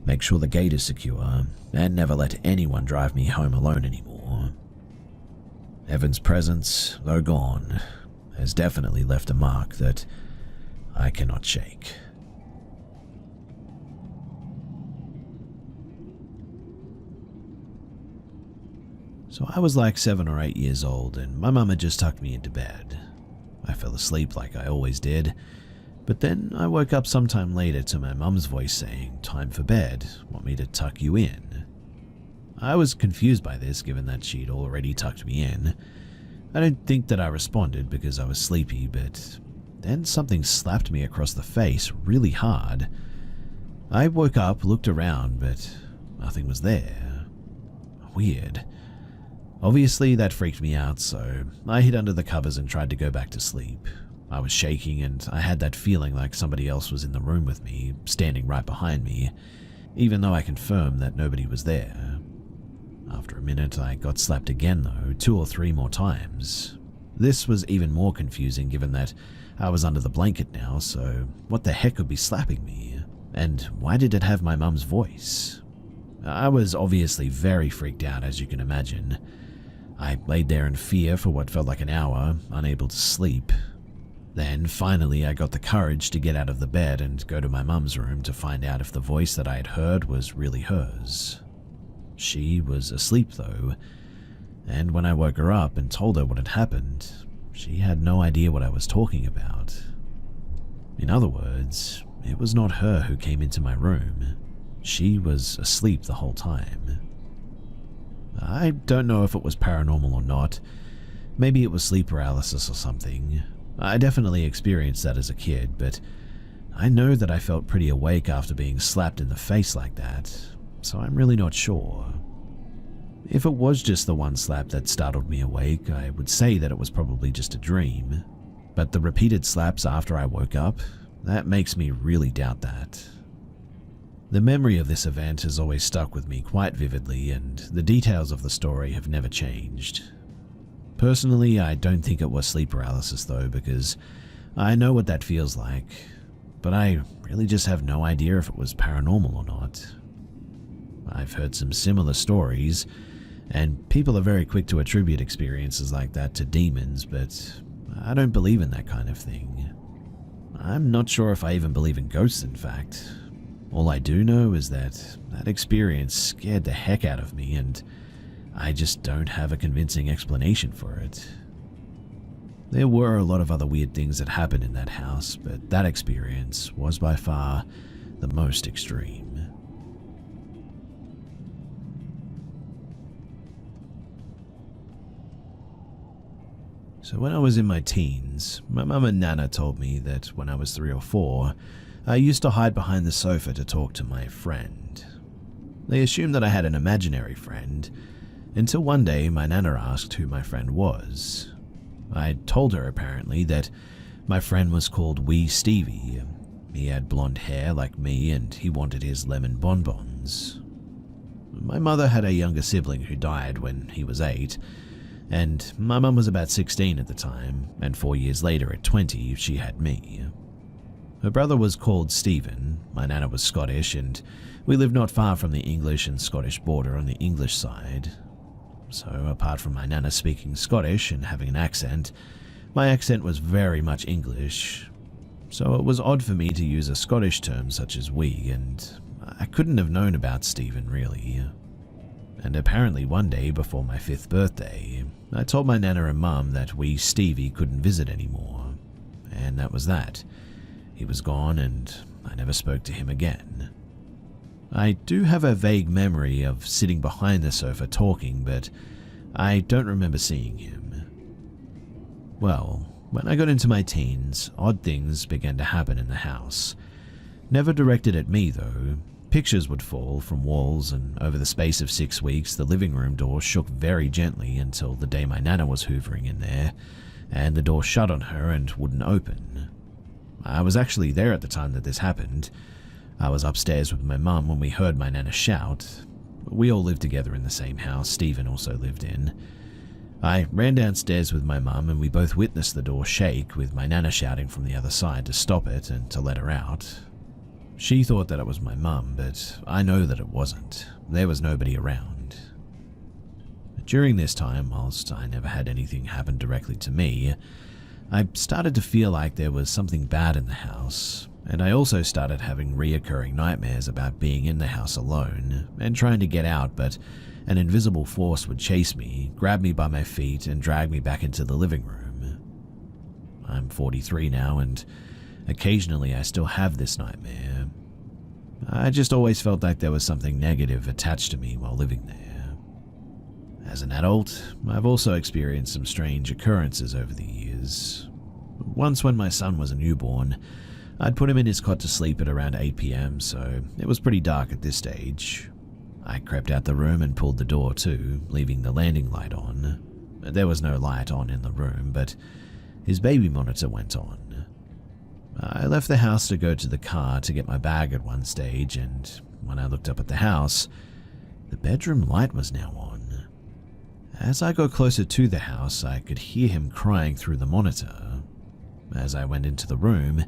make sure the gate is secure, and never let anyone drive me home alone anymore. Evan's presence, though gone, has definitely left a mark that I cannot shake. So I was like 7 or 8 years old, and my mum had just tucked me into bed. I fell asleep like I always did, but then I woke up sometime later to my mum's voice saying, "Time for bed, want me to tuck you in?" I was confused by this, given that she'd already tucked me in. I don't think that I responded because I was sleepy, but then something slapped me across the face really hard. I woke up, looked around, but nothing was there. Weird. Obviously, that freaked me out, so I hid under the covers and tried to go back to sleep. I was shaking, and I had that feeling like somebody else was in the room with me, standing right behind me, even though I confirmed that nobody was there. After a minute, I got slapped again, though, 2 or 3 more times. This was even more confusing given that I was under the blanket now, so what the heck could be slapping me? And why did it have my mum's voice? I was obviously very freaked out, as you can imagine. I laid there in fear for what felt like an hour, unable to sleep. Then, finally, I got the courage to get out of the bed and go to my mum's room to find out if the voice that I had heard was really hers. She was asleep, though, and when I woke her up and told her what had happened, she had no idea what I was talking about. In other words, it was not her who came into my room. She was asleep the whole time. I don't know if it was paranormal or not. Maybe it was sleep paralysis or something. I definitely experienced that as a kid, but I know that I felt pretty awake after being slapped in the face like that, so I'm really not sure. If it was just the one slap that startled me awake, I would say that it was probably just a dream. But the repeated slaps after I woke up, that makes me really doubt that. The memory of this event has always stuck with me quite vividly, and the details of the story have never changed. Personally, I don't think it was sleep paralysis though, because I know what that feels like, but I really just have no idea if it was paranormal or not. I've heard some similar stories, and people are very quick to attribute experiences like that to demons, but I don't believe in that kind of thing. I'm not sure if I even believe in ghosts, in fact. All I do know is that that experience scared the heck out of me, and I just don't have a convincing explanation for it. There were a lot of other weird things that happened in that house, but that experience was by far the most extreme. So when I was in my teens, my mum and Nana told me that when I was 3 or 4, I used to hide behind the sofa to talk to my friend. They assumed that I had an imaginary friend, until one day my Nana asked who my friend was. I told her apparently that my friend was called Wee Stevie. He had blonde hair like me and he wanted his lemon bonbons. My mother had a younger sibling who died when he was 8, and my mum was about 16 at the time, and 4 years later at 20 she had me. Her brother was called Stephen, my Nana was Scottish, and we lived not far from the English and Scottish border on the English side. So apart from my nana speaking Scottish and having an accent, my accent was very much English. So it was odd for me to use a Scottish term such as we, and I couldn't have known about Stephen really. And apparently one day before my 5th birthday, I told my nana and mum that wee Stevie couldn't visit anymore. And that was that. He was gone and I never spoke to him again. I do have a vague memory of sitting behind the sofa talking, but I don't remember seeing him. Well, when I got into my teens, odd things began to happen in the house. Never directed at me though. Pictures would fall from walls, and over the space of 6 weeks the living room door shook very gently until the day my nana was hoovering in there, and the door shut on her and wouldn't open. I was actually there at the time that this happened. I was upstairs with my mum when we heard my nana shout. We all lived together in the same house Stephen also lived in. I ran downstairs with my mum and we both witnessed the door shake, with my nana shouting from the other side to stop it and to let her out. She thought that it was my mum, but I know that it wasn't. There was nobody around. During this time, whilst I never had anything happen directly to me, I started to feel like there was something bad in the house, and I also started having reoccurring nightmares about being in the house alone and trying to get out, but an invisible force would chase me, grab me by my feet, and drag me back into the living room. I'm 43 now, and occasionally I still have this nightmare. I just always felt like there was something negative attached to me while living there. As an adult, I've also experienced some strange occurrences over the years. Once when my son was a newborn, I'd put him in his cot to sleep at around 8 p.m, so it was pretty dark at this stage. I crept out the room and pulled the door to, leaving the landing light on. There was no light on in the room, but his baby monitor went on. I left the house to go to the car to get my bag at one stage, and when I looked up at the house, the bedroom light was now on. As I got closer to the house, I could hear him crying through the monitor. As I went into the room,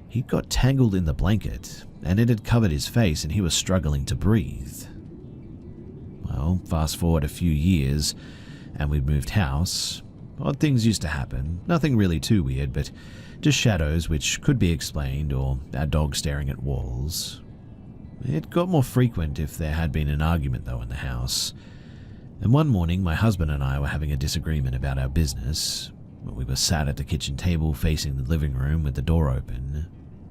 he got tangled in the blanket, and it had covered his face and he was struggling to breathe. Well, fast forward a few years, and we'd moved house. Odd things used to happen, nothing really too weird, but just shadows which could be explained, or our dog staring at walls. It got more frequent if there had been an argument though in the house. And one morning my husband and I were having a disagreement about our business. We were sat at the kitchen table facing the living room with the door open.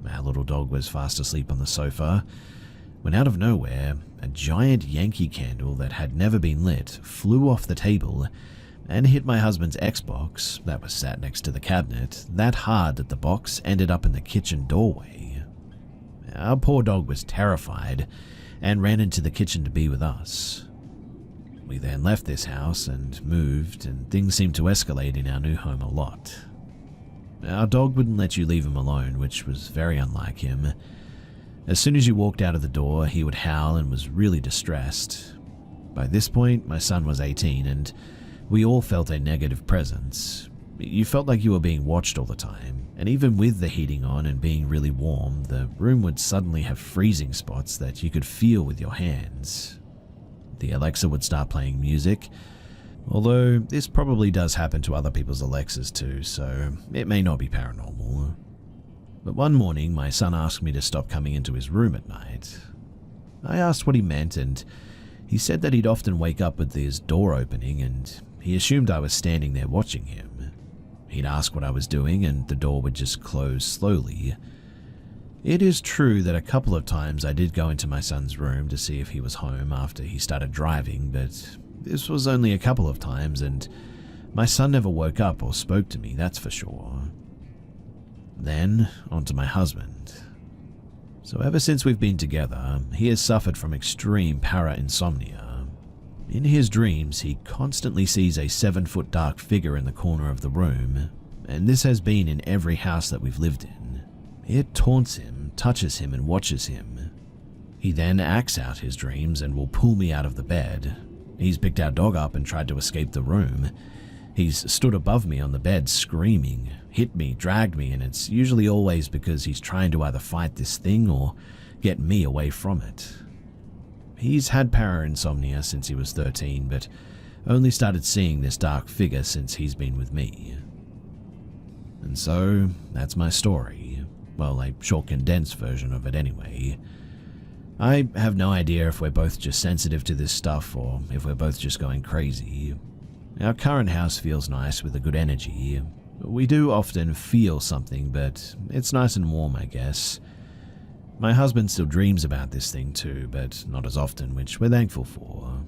Our little dog was fast asleep on the sofa, when out of nowhere, a giant Yankee candle that had never been lit flew off the table and hit my husband's Xbox that was sat next to the cabinet that hard that the box ended up in the kitchen doorway. Our poor dog was terrified and ran into the kitchen to be with us. We then left this house and moved, and things seemed to escalate in our new home a lot. Our dog wouldn't let you leave him alone, which was very unlike him. As soon as you walked out of the door, he would howl and was really distressed. By this point, my son was 18, and we all felt a negative presence. You felt like you were being watched all the time, and even with the heating on and being really warm, the room would suddenly have freezing spots that you could feel with your hands. The Alexa would start playing music, although this probably does happen to other people's Alexas too, so it may not be paranormal. But one morning, my son asked me to stop coming into his room at night. I asked what he meant, and he said that he'd often wake up with his door opening, and he assumed I was standing there watching him. He'd ask what I was doing, and the door would just close slowly. It is true that a couple of times I did go into my son's room to see if he was home after he started driving, but this was only a couple of times, and my son never woke up or spoke to me, that's for sure. Then, on to my husband. So ever since we've been together, he has suffered from extreme para-insomnia. In his dreams, he constantly sees a 7-foot dark figure in the corner of the room, and this has been in every house that we've lived in. It taunts him, touches him, and watches him. He then acts out his dreams and will pull me out of the bed. He's picked our dog up and tried to escape the room. He's stood above me on the bed screaming, hit me, dragged me, and it's usually always because he's trying to either fight this thing or get me away from it. He's had para-insomnia since he was 13, but only started seeing this dark figure since he's been with me. And so, that's my story. Well, a short condensed version of it anyway. I have no idea if we're both just sensitive to this stuff or if we're both just going crazy. Our current house feels nice with a good energy. We do often feel something, but it's nice and warm, I guess. My husband still dreams about this thing too, but not as often, which we're thankful for.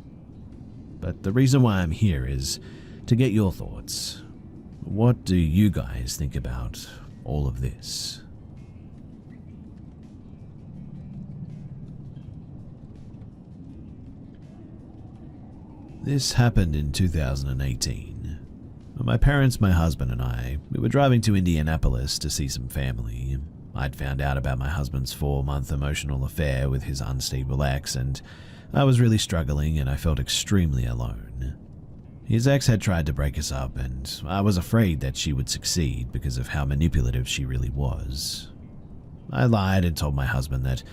But the reason why I'm here is to get your thoughts. What do you guys think about all of this? This happened in 2018. My parents, my husband and I, we were driving to Indianapolis to see some family. I'd found out about my husband's 4-month emotional affair with his unstable ex, and I was really struggling and I felt extremely alone. His ex had tried to break us up, and I was afraid that she would succeed because of how manipulative she really was. I lied and told my husband that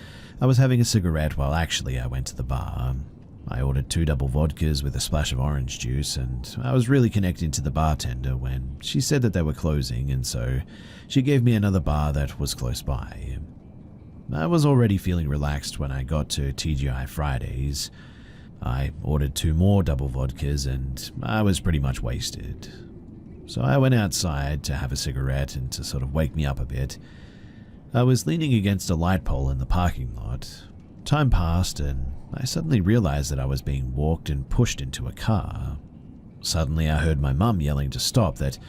I was having a cigarette while actually I went to the bar. I ordered 2 double vodkas with a splash of orange juice, and I was really connecting to the bartender when she said that they were closing, and so she gave me another bar that was close by. I was already feeling relaxed when I got to TGI Fridays. I ordered 2 more double vodkas, and I was pretty much wasted. So I went outside to have a cigarette and to sort of wake me up a bit. I was leaning against a light pole in the parking lot. Time passed, and I suddenly realized that I was being walked and pushed into a car. Suddenly I heard my mum yelling to stop, that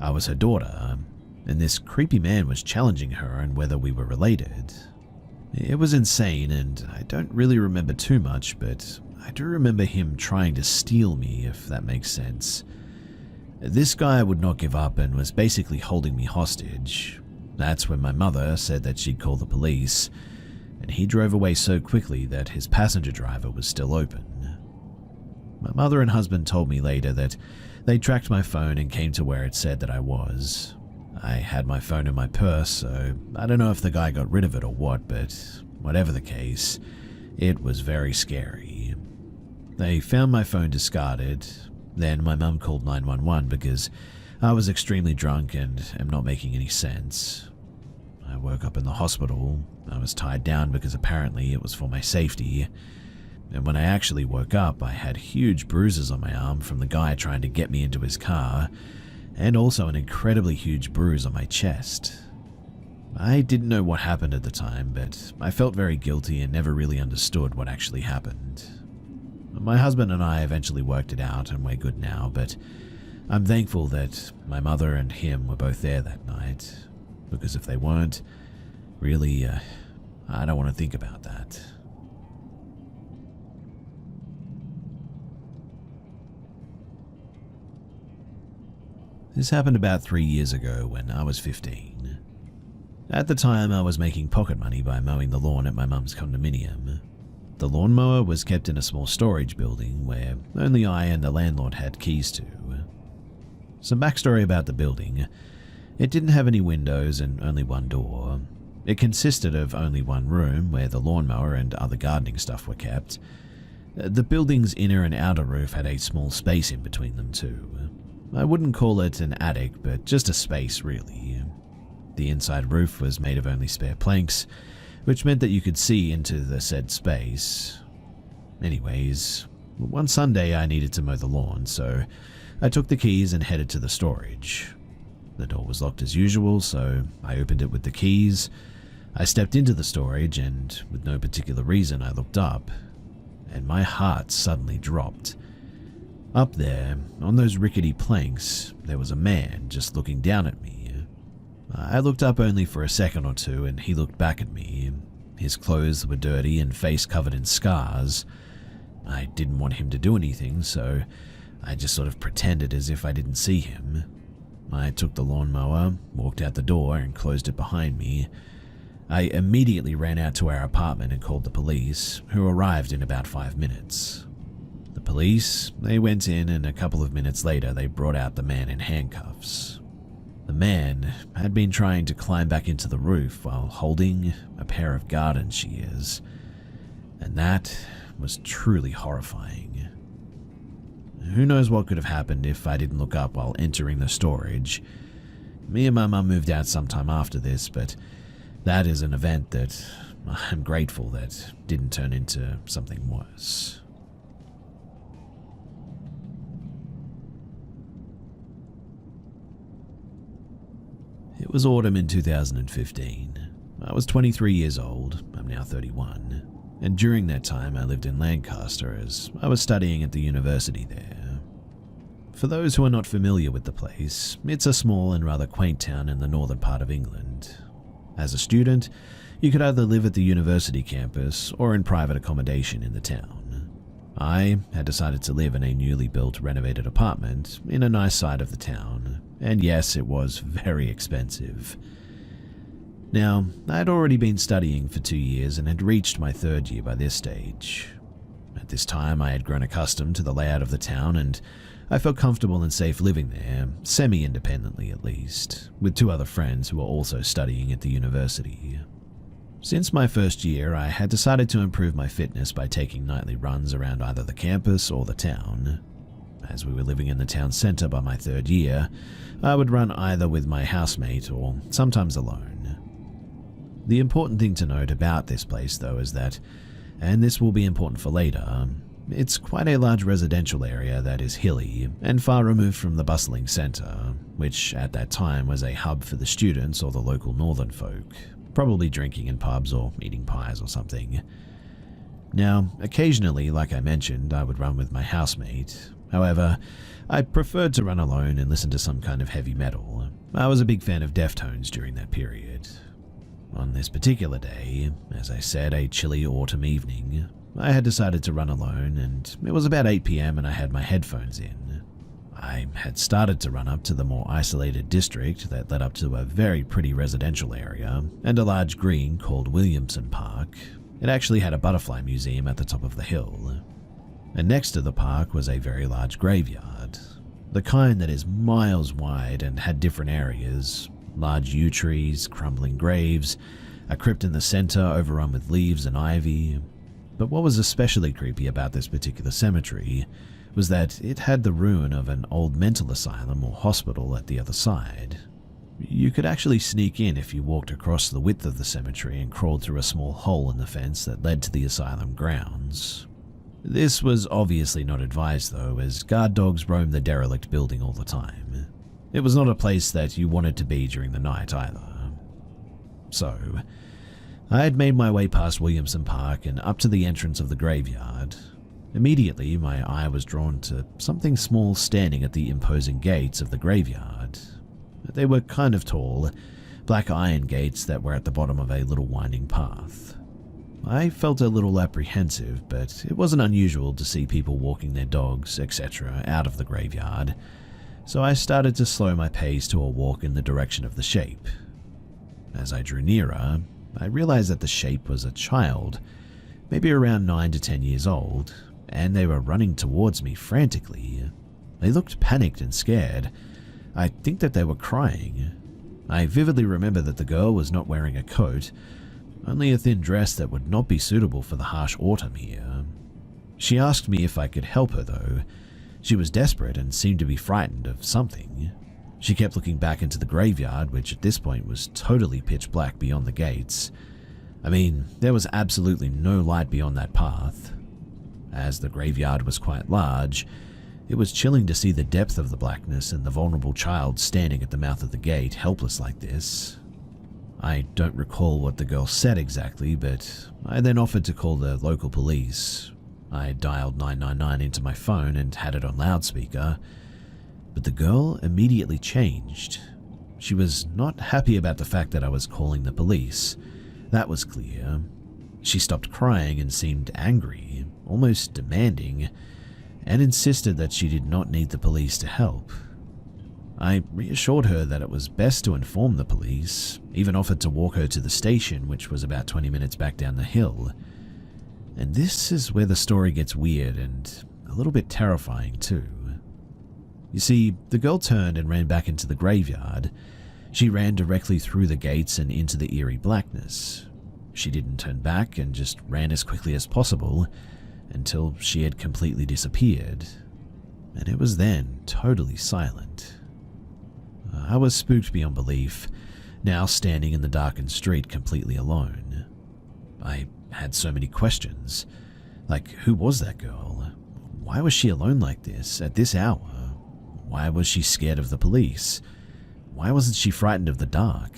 I was her daughter, and this creepy man was challenging her on whether we were related. It was insane, and I don't really remember too much, but I do remember him trying to steal me, if that makes sense. This guy would not give up and was basically holding me hostage. That's when my mother said that she'd call the police, and he drove away so quickly that his passenger driver was still open. My mother and husband told me later that they tracked my phone and came to where it said that I was. I had my phone in my purse, so I don't know if the guy got rid of it or what, but whatever the case, it was very scary. They found my phone discarded. Then my mum called 911 because I was extremely drunk and am not making any sense. I woke up in the hospital. I was tied down because apparently it was for my safety. And when I actually woke up, I had huge bruises on my arm from the guy trying to get me into his car, and also an incredibly huge bruise on my chest. I didn't know what happened at the time, but I felt very guilty and never really understood what actually happened. My husband and I eventually worked it out and we're good now, but I'm thankful that my mother and him were both there that night, because if they weren't, really, I don't want to think about that. This happened about 3 years ago when I was 15. At the time, I was making pocket money by mowing the lawn at my mum's condominium. The lawnmower was kept in a small storage building where only I and the landlord had keys to. Some backstory about the building. It didn't have any windows and only one door. It consisted of only one room where the lawnmower and other gardening stuff were kept. The building's inner and outer roof had a small space in between them too. I wouldn't call it an attic, but just a space really. The inside roof was made of only spare planks, which meant that you could see into the said space. Anyways, one Sunday I needed to mow the lawn, so I took the keys and headed to the storage. The door was locked as usual, so I opened it with the keys. I stepped into the storage, and with no particular reason I looked up, and my heart suddenly dropped. Up there, on those rickety planks, there was a man just looking down at me. I looked up only for a second or two, and he looked back at me. His clothes were dirty and face covered in scars. I didn't want him to do anything, so I just sort of pretended as if I didn't see him. I took the lawnmower, walked out the door, and closed it behind me. I immediately ran out to our apartment and called the police, who arrived in about 5 minutes. The police, they went in, and a couple of minutes later they brought out the man in handcuffs. The man had been trying to climb back into the roof while holding a pair of garden shears, and that was truly horrifying. Who knows what could have happened if I didn't look up while entering the storage. Me and my mum moved out sometime after this, but that is an event that I'm grateful that didn't turn into something worse. It was autumn in 2015. I was 23 years old, I'm now 31, and during that time I lived in Lancaster as I was studying at the university there. For those who are not familiar with the place, it's a small and rather quaint town in the northern part of England. As a student, you could either live at the university campus or in private accommodation in the town. I had decided to live in a newly built renovated apartment in a nice side of the town, and yes, it was very expensive. Now, I had already been studying for 2 years and had reached my third year by this stage. At this time, I had grown accustomed to the layout of the town and I felt comfortable and safe living there, semi-independently at least, with 2 other friends who were also studying at the university. Since my first year, I had decided to improve my fitness by taking nightly runs around either the campus or the town. As we were living in the town centre by my third year, I would run either with my housemate or sometimes alone. The important thing to note about this place though is that, and this will be important for later, it's quite a large residential area that is hilly and far removed from the bustling centre, which at that time was a hub for the students or the local northern folk, probably drinking in pubs or eating pies or something. Now, occasionally, like I mentioned, I would run with my housemate. However, I preferred to run alone and listen to some kind of heavy metal. I was a big fan of Deftones during that period. On this particular day, as I said, a chilly autumn evening, I had decided to run alone, and it was about 8 PM and I had my headphones in. I had started to run up to the more isolated district that led up to a very pretty residential area and a large green called Williamson Park. It actually had a butterfly museum at the top of the hill. And next to the park was a very large graveyard, the kind that is miles wide and had different areas, large yew trees, crumbling graves, a crypt in the center overrun with leaves and ivy. But what was especially creepy about this particular cemetery was that it had the ruin of an old mental asylum or hospital at the other side. You could actually sneak in if you walked across the width of the cemetery and crawled through a small hole in the fence that led to the asylum grounds. This was obviously not advised though, as guard dogs roamed the derelict building all the time. It was not a place that you wanted to be during the night either. So, I had made my way past Williamson Park and up to the entrance of the graveyard. Immediately, my eye was drawn to something small standing at the imposing gates of the graveyard. They were kind of tall, black iron gates that were at the bottom of a little winding path. I felt a little apprehensive, but it wasn't unusual to see people walking their dogs, etc., out of the graveyard, so I started to slow my pace to a walk in the direction of the shape. As I drew nearer, I realized that the shape was a child, maybe around 9 to 10 years old, and they were running towards me frantically. They looked panicked and scared. I think that they were crying. I vividly remember that the girl was not wearing a coat, only a thin dress that would not be suitable for the harsh autumn here. She asked me if I could help her though. She was desperate and seemed to be frightened of something. She kept looking back into the graveyard, which at this point was totally pitch black beyond the gates. I mean, there was absolutely no light beyond that path. As the graveyard was quite large, it was chilling to see the depth of the blackness and the vulnerable child standing at the mouth of the gate, helpless like this. I don't recall what the girl said exactly, but I then offered to call the local police. I dialed 999 into my phone and had it on loudspeaker, but the girl immediately changed. She was not happy about the fact that I was calling the police. That was clear. She stopped crying and seemed angry, almost demanding, and insisted that she did not need the police to help. I reassured her that it was best to inform the police, even offered to walk her to the station, which was about 20 minutes back down the hill. And this is where the story gets weird and a little bit terrifying too. You see, the girl turned and ran back into the graveyard. She ran directly through the gates and into the eerie blackness. She didn't turn back and just ran as quickly as possible until she had completely disappeared. and it was then totally silent. I was spooked beyond belief, now standing in the darkened street completely alone. I had so many questions. Like, who was that girl? Why was she alone like this, at this hour? Why was she scared of the police? Why wasn't she frightened of the dark?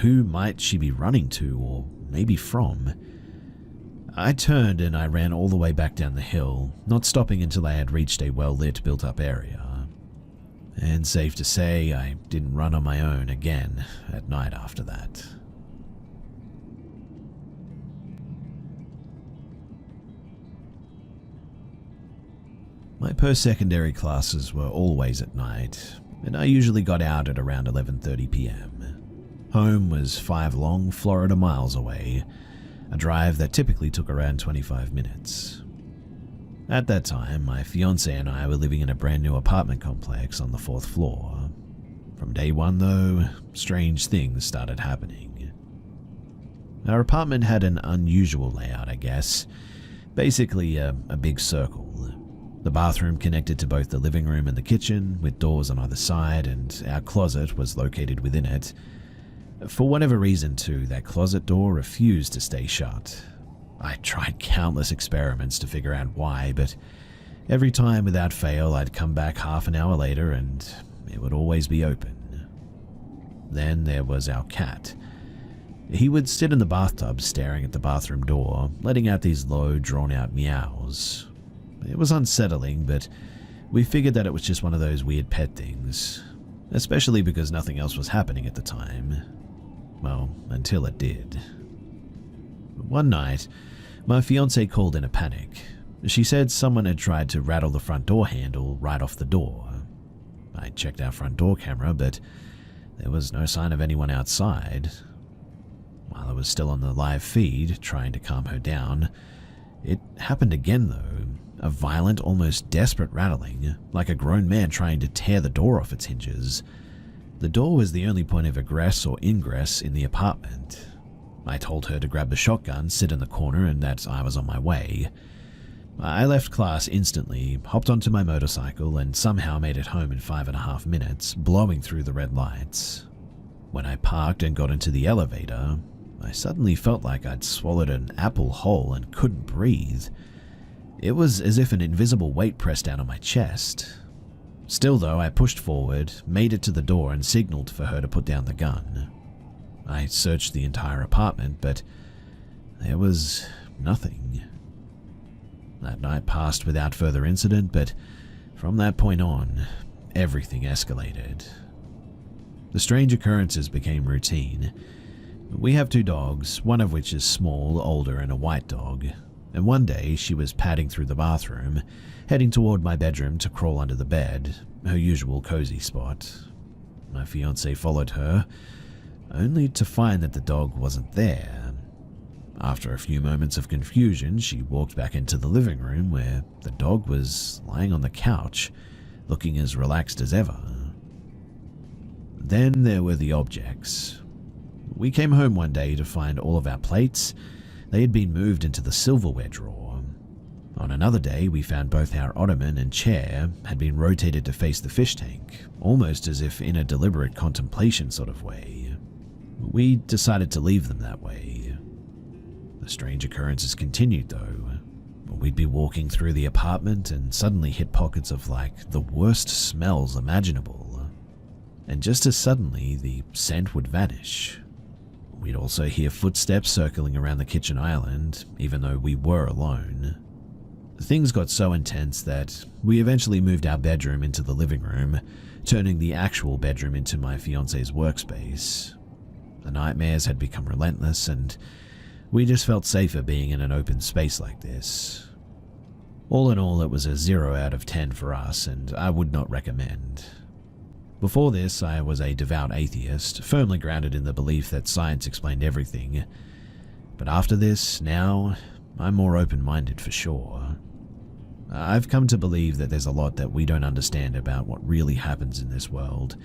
Who might she be running to, or maybe from? I turned and I ran all the way back down the hill, not stopping until I had reached a well-lit, built-up area. And safe to say, I didn't run on my own again at night after that. My post-secondary classes were always at night, and I usually got out at around 11:30 p.m. Home was 5 long Florida miles away, a drive that typically took around 25 minutes. At that time, my fiancé and I were living in a brand new apartment complex on the 4th floor. From day one, though, strange things started happening. Our apartment had an unusual layout, I guess. Basically, a big circle. The bathroom connected to both the living room and the kitchen, with doors on either side, and our closet was located within it. For whatever reason, too, that closet door refused to stay shut. I tried countless experiments to figure out why, but every time without fail I'd come back half an hour later and it would always be open. Then there was our cat. He would sit in the bathtub staring at the bathroom door, letting out these low, drawn-out meows. It was unsettling, but we figured that it was just one of those weird pet things, especially because nothing else was happening at the time. Well, until it did. One night, my fiancée called in a panic. She said someone had tried to rattle the front door handle right off the door. I checked our front door camera, but there was no sign of anyone outside. While I was still on the live feed, trying to calm her down, it happened again though, a violent, almost desperate rattling, like a grown man trying to tear the door off its hinges. The door was the only point of egress or ingress in the apartment. I told her to grab the shotgun, sit in the corner, and that I was on my way. I left class instantly, hopped onto my motorcycle, and somehow made it home in 5.5 minutes, blowing through the red lights. When I parked and got into the elevator, I suddenly felt like I'd swallowed an apple whole and couldn't breathe. It was as if an invisible weight pressed down on my chest. Still though, I pushed forward, made it to the door, and signaled for her to put down the gun. I searched the entire apartment, but there was nothing. That night passed without further incident, but from that point on, everything escalated. The strange occurrences became routine. We have 2 dogs, one of which is small, older, and a white dog, and one day she was padding through the bathroom, heading toward my bedroom to crawl under the bed, her usual cozy spot. My fiancé followed her, only to find that the dog wasn't there. After a few moments of confusion, she walked back into the living room where the dog was lying on the couch, looking as relaxed as ever. Then there were the objects. We came home one day to find all of our plates. They had been moved into the silverware drawer. On another day, we found both our ottoman and chair had been rotated to face the fish tank, almost as if in a deliberate contemplation sort of way. We decided to leave them that way. The strange occurrences continued though. We'd be walking through the apartment and suddenly hit pockets of like the worst smells imaginable. And just as suddenly, the scent would vanish. We'd also hear footsteps circling around the kitchen island, even though we were alone. Things got so intense that we eventually moved our bedroom into the living room, turning the actual bedroom into my fiancé's workspace. The nightmares had become relentless, and we just felt safer being in an open space like this. All in all, it was a 0 out of 10 for us, and I would not recommend. Before this, I was a devout atheist, firmly grounded in the belief that science explained everything. But after this, now, I'm more open-minded for sure. I've come to believe that there's a lot that we don't understand about what really happens in this world,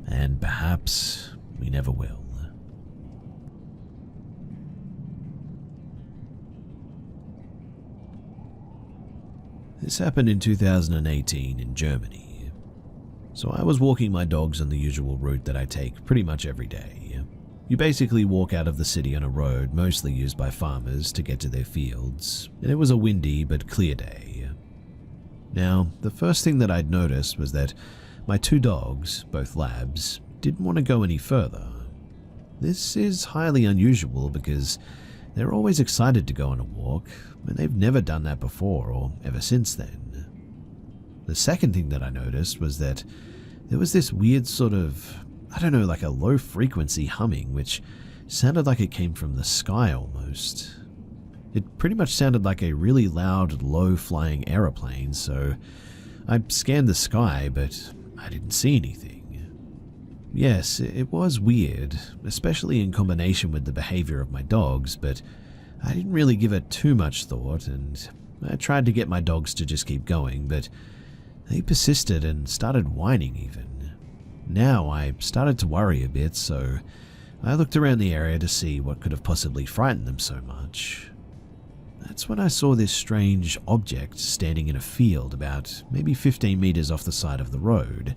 and perhaps we never will. This happened in 2018 in Germany. So I was walking my dogs on the usual route that I take pretty much every day. You basically walk out of the city on a road mostly used by farmers to get to their fields, and it was a windy but clear day. Now, the first thing that I'd noticed was that my two dogs, both labs, didn't want to go any further. This is highly unusual because they're always excited to go on a walk, and they've never done that before or ever since then. The second thing that I noticed was that there was this weird sort of, like a low frequency humming, which sounded like it came from the sky almost. It pretty much sounded like a really loud, low flying aeroplane, so I scanned the sky, but I didn't see anything. Yes, it was weird, especially in combination with the behavior of my dogs, but I didn't really give it too much thought, and I tried to get my dogs to just keep going, but they persisted and started whining even. Now I started to worry a bit, so I looked around the area to see what could have possibly frightened them so much. That's when I saw this strange object standing in a field about maybe 15 meters off the side of the road.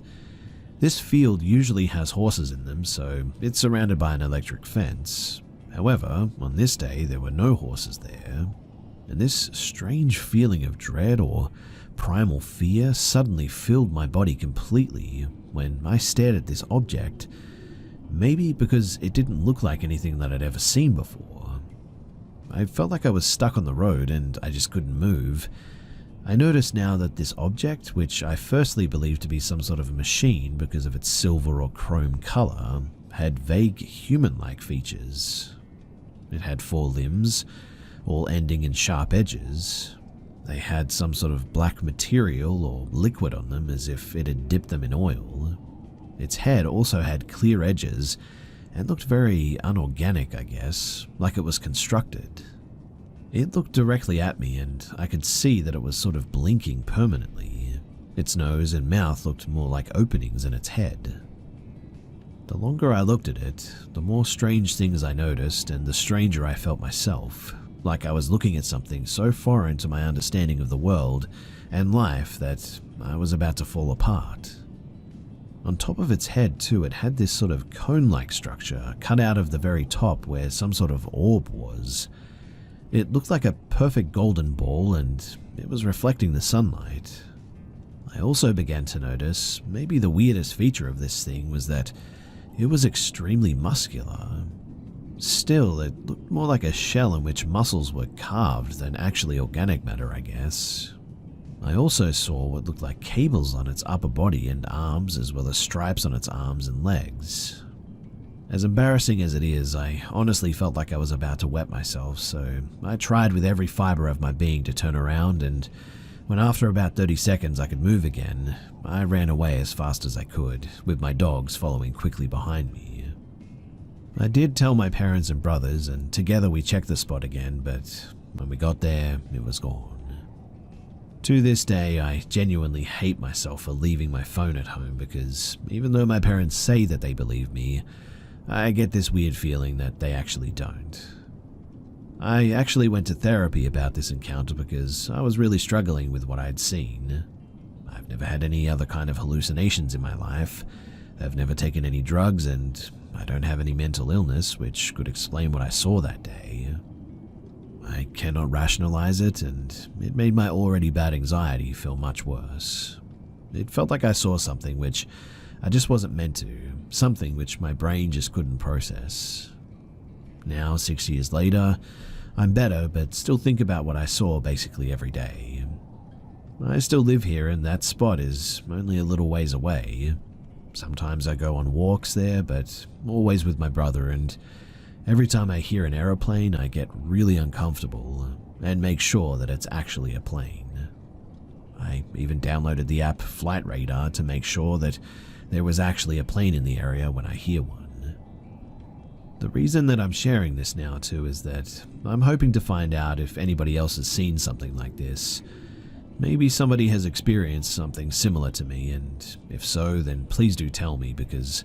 This field usually has horses in them, so it's surrounded by an electric fence. However, on this day there were no horses there, and this strange feeling of dread or primal fear suddenly filled my body completely when I stared at this object, maybe because it didn't look like anything that I'd ever seen before. I felt like I was stuck on the road and I just couldn't move. I noticed now that this object, which I firstly believed to be some sort of a machine because of its silver or chrome color, had vague human-like features. It had 4 limbs, all ending in sharp edges. They had some sort of black material or liquid on them as if it had dipped them in oil. Its head also had clear edges and looked very unorganic, I guess, like it was constructed. It looked directly at me and I could see that it was sort of blinking permanently. Its nose and mouth looked more like openings in its head. The longer I looked at it, the more strange things I noticed and the stranger I felt myself, like I was looking at something so foreign to my understanding of the world and life that I was about to fall apart. On top of its head too, it had this sort of cone-like structure cut out of the very top where some sort of orb was. It looked like a perfect golden ball and it was reflecting the sunlight. I also began to notice maybe the weirdest feature of this thing was that it was extremely muscular. Still, it looked more like a shell in which muscles were carved than actually organic matter, I guess. I also saw what looked like cables on its upper body and arms, as well as stripes on its arms and legs. As embarrassing as it is, I honestly felt like I was about to wet myself, so I tried with every fiber of my being to turn around, and when after about 30 seconds I could move again, I ran away as fast as I could, with my dogs following quickly behind me. I did tell my parents and brothers, and together we checked the spot again, but when we got there, it was gone. To this day, I genuinely hate myself for leaving my phone at home because even though my parents say that they believe me, I get this weird feeling that they actually don't. I actually went to therapy about this encounter because I was really struggling with what I'd seen. I've never had any other kind of hallucinations in my life. I've never taken any drugs and I don't have any mental illness, which could explain what I saw that day. I cannot rationalize it, and it made my already bad anxiety feel much worse. It felt like I saw something which I just wasn't meant to, something which my brain just couldn't process. Now, 6 years later, I'm better, but still think about what I saw basically every day. I still live here, and that spot is only a little ways away. Sometimes I go on walks there, but always with my brother, and every time I hear an aeroplane, I get really uncomfortable and make sure that it's actually a plane. I even downloaded the app Flight Radar to make sure that there was actually a plane in the area when I hear one. The reason that I'm sharing this now too is that I'm hoping to find out if anybody else has seen something like this. Maybe somebody has experienced something similar to me, and if so, then please do tell me because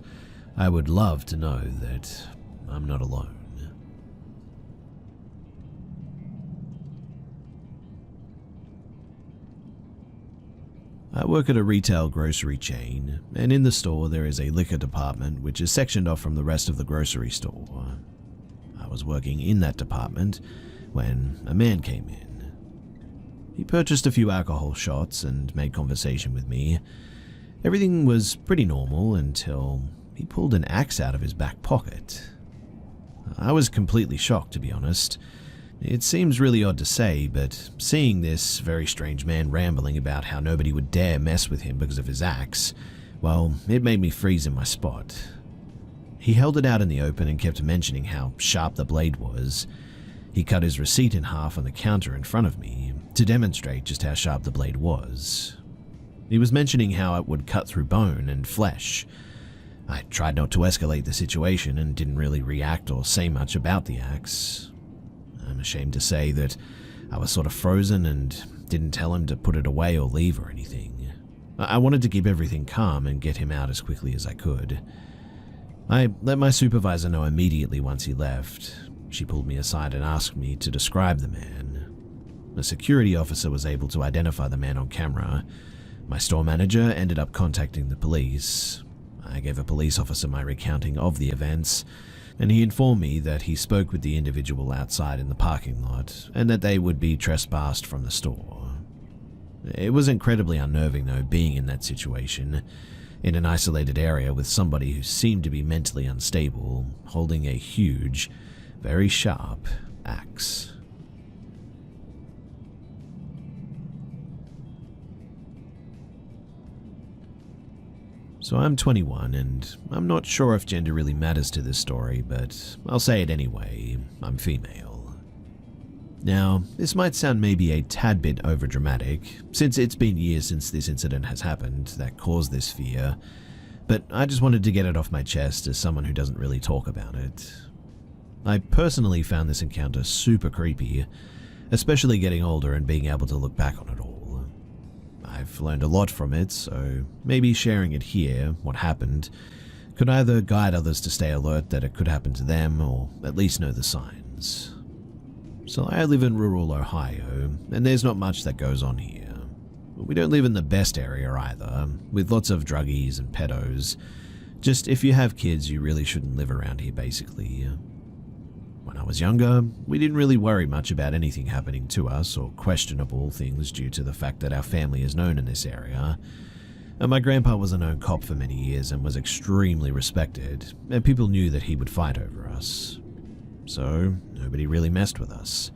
I would love to know that I'm not alone. I work at a retail grocery chain, and in the store there is a liquor department which is sectioned off from the rest of the grocery store. I was working in that department when a man came in. He purchased a few alcohol shots and made conversation with me. Everything was pretty normal until he pulled an axe out of his back pocket. I was completely shocked, to be honest. It seems really odd to say, but seeing this very strange man rambling about how nobody would dare mess with him because of his axe, well, it made me freeze in my spot. He held it out in the open and kept mentioning how sharp the blade was. He cut his receipt in half on the counter in front of me to demonstrate just how sharp the blade was. He was mentioning how it would cut through bone and flesh. I tried not to escalate the situation and didn't really react or say much about the axe. I'm ashamed to say that I was sort of frozen and didn't tell him to put it away or leave or anything. I wanted to keep everything calm and get him out as quickly as I could. I let my supervisor know immediately once he left. She pulled me aside and asked me to describe the man. A security officer was able to identify the man on camera. My store manager ended up contacting the police. I gave a police officer my recounting of the events, and he informed me that he spoke with the individual outside in the parking lot and that they would be trespassed from the store. It was incredibly unnerving, though, being in that situation, in an isolated area with somebody who seemed to be mentally unstable, holding a huge, very sharp axe. So I'm 21, and I'm not sure if gender really matters to this story, but I'll say it anyway, I'm female. Now, this might sound maybe a tad bit overdramatic, since it's been years since this incident has happened that caused this fear, but I just wanted to get it off my chest as someone who doesn't really talk about it. I personally found this encounter super creepy, especially getting older and being able to look back on it all. I've learned a lot from it, so maybe sharing it here, what happened, could either guide others to stay alert that it could happen to them, or at least know the signs. So I live in rural Ohio, and there's not much that goes on here. We don't live in the best area either, with lots of druggies and pedos. Just if you have kids, you really shouldn't live around here, basically. When I was younger, we didn't really worry much about anything happening to us or questionable things due to the fact that our family is known in this area. And my grandpa was a known cop for many years and was extremely respected, and people knew that he would fight over us. So nobody really messed with us.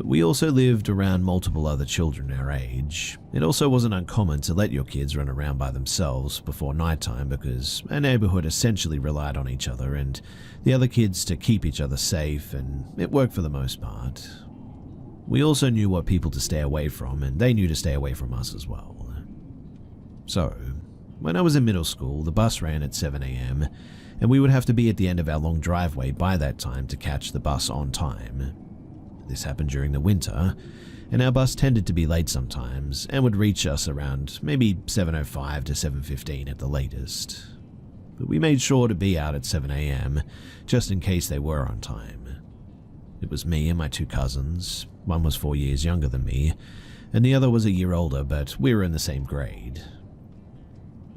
We also lived around multiple other children our age. It also wasn't uncommon to let your kids run around by themselves before nighttime because our neighborhood essentially relied on each other and the other kids to keep each other safe, and it worked for the most part. We also knew what people to stay away from, and they knew to stay away from us as well. So, when I was in middle school, the bus ran at 7 a.m., and we would have to be at the end of our long driveway by that time to catch the bus on time. This happened during the winter, and our bus tended to be late sometimes and would reach us around maybe 7:05 to 7:15 at the latest. But we made sure to be out at 7 a.m. just in case they were on time. It was me and my two cousins. One was 4 years younger than me, and the other was a year older, but we were in the same grade.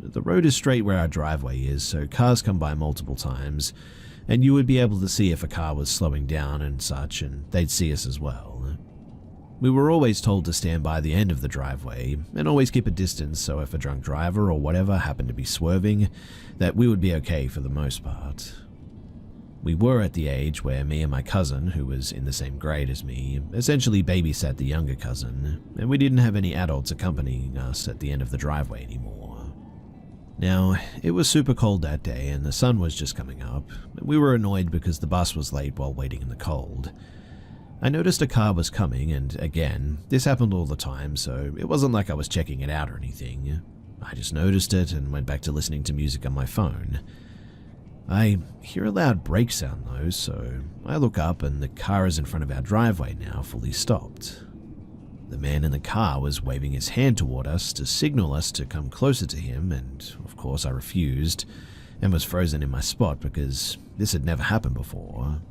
The road is straight where our driveway is, so cars come by multiple times, and you would be able to see if a car was slowing down and such, and they'd see us as well. We were always told to stand by the end of the driveway and always keep a distance, so if a drunk driver or whatever happened to be swerving, that we would be okay for the most part. We were at the age where me and my cousin, who was in the same grade as me, essentially babysat the younger cousin, and we didn't have any adults accompanying us at the end of the driveway anymore. Now, it was super cold that day and the sun was just coming up. We were annoyed because the bus was late while waiting in the cold. I noticed a car was coming, and again, this happened all the time, so it wasn't like I was checking it out or anything. I just noticed it and went back to listening to music on my phone. I hear a loud brake sound though, so I look up and the car is in front of our driveway now, fully stopped. The man in the car was waving his hand toward us to signal us to come closer to him, and of course I refused and was frozen in my spot because this had never happened before.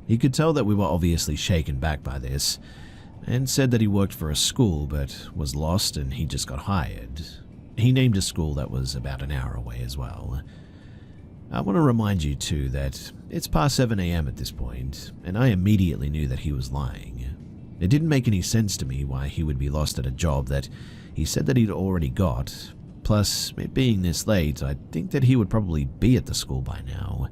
He could tell that we were obviously shaken back by this, and said that he worked for a school but was lost and he just got hired. He named a school that was about an hour away as well. I want to remind you too that it's past 7 a.m. at this point, and I immediately knew that he was lying. It didn't make any sense to me why he would be lost at a job that he said that he'd already got. Plus, it being this late, I'd think that he would probably be at the school by now.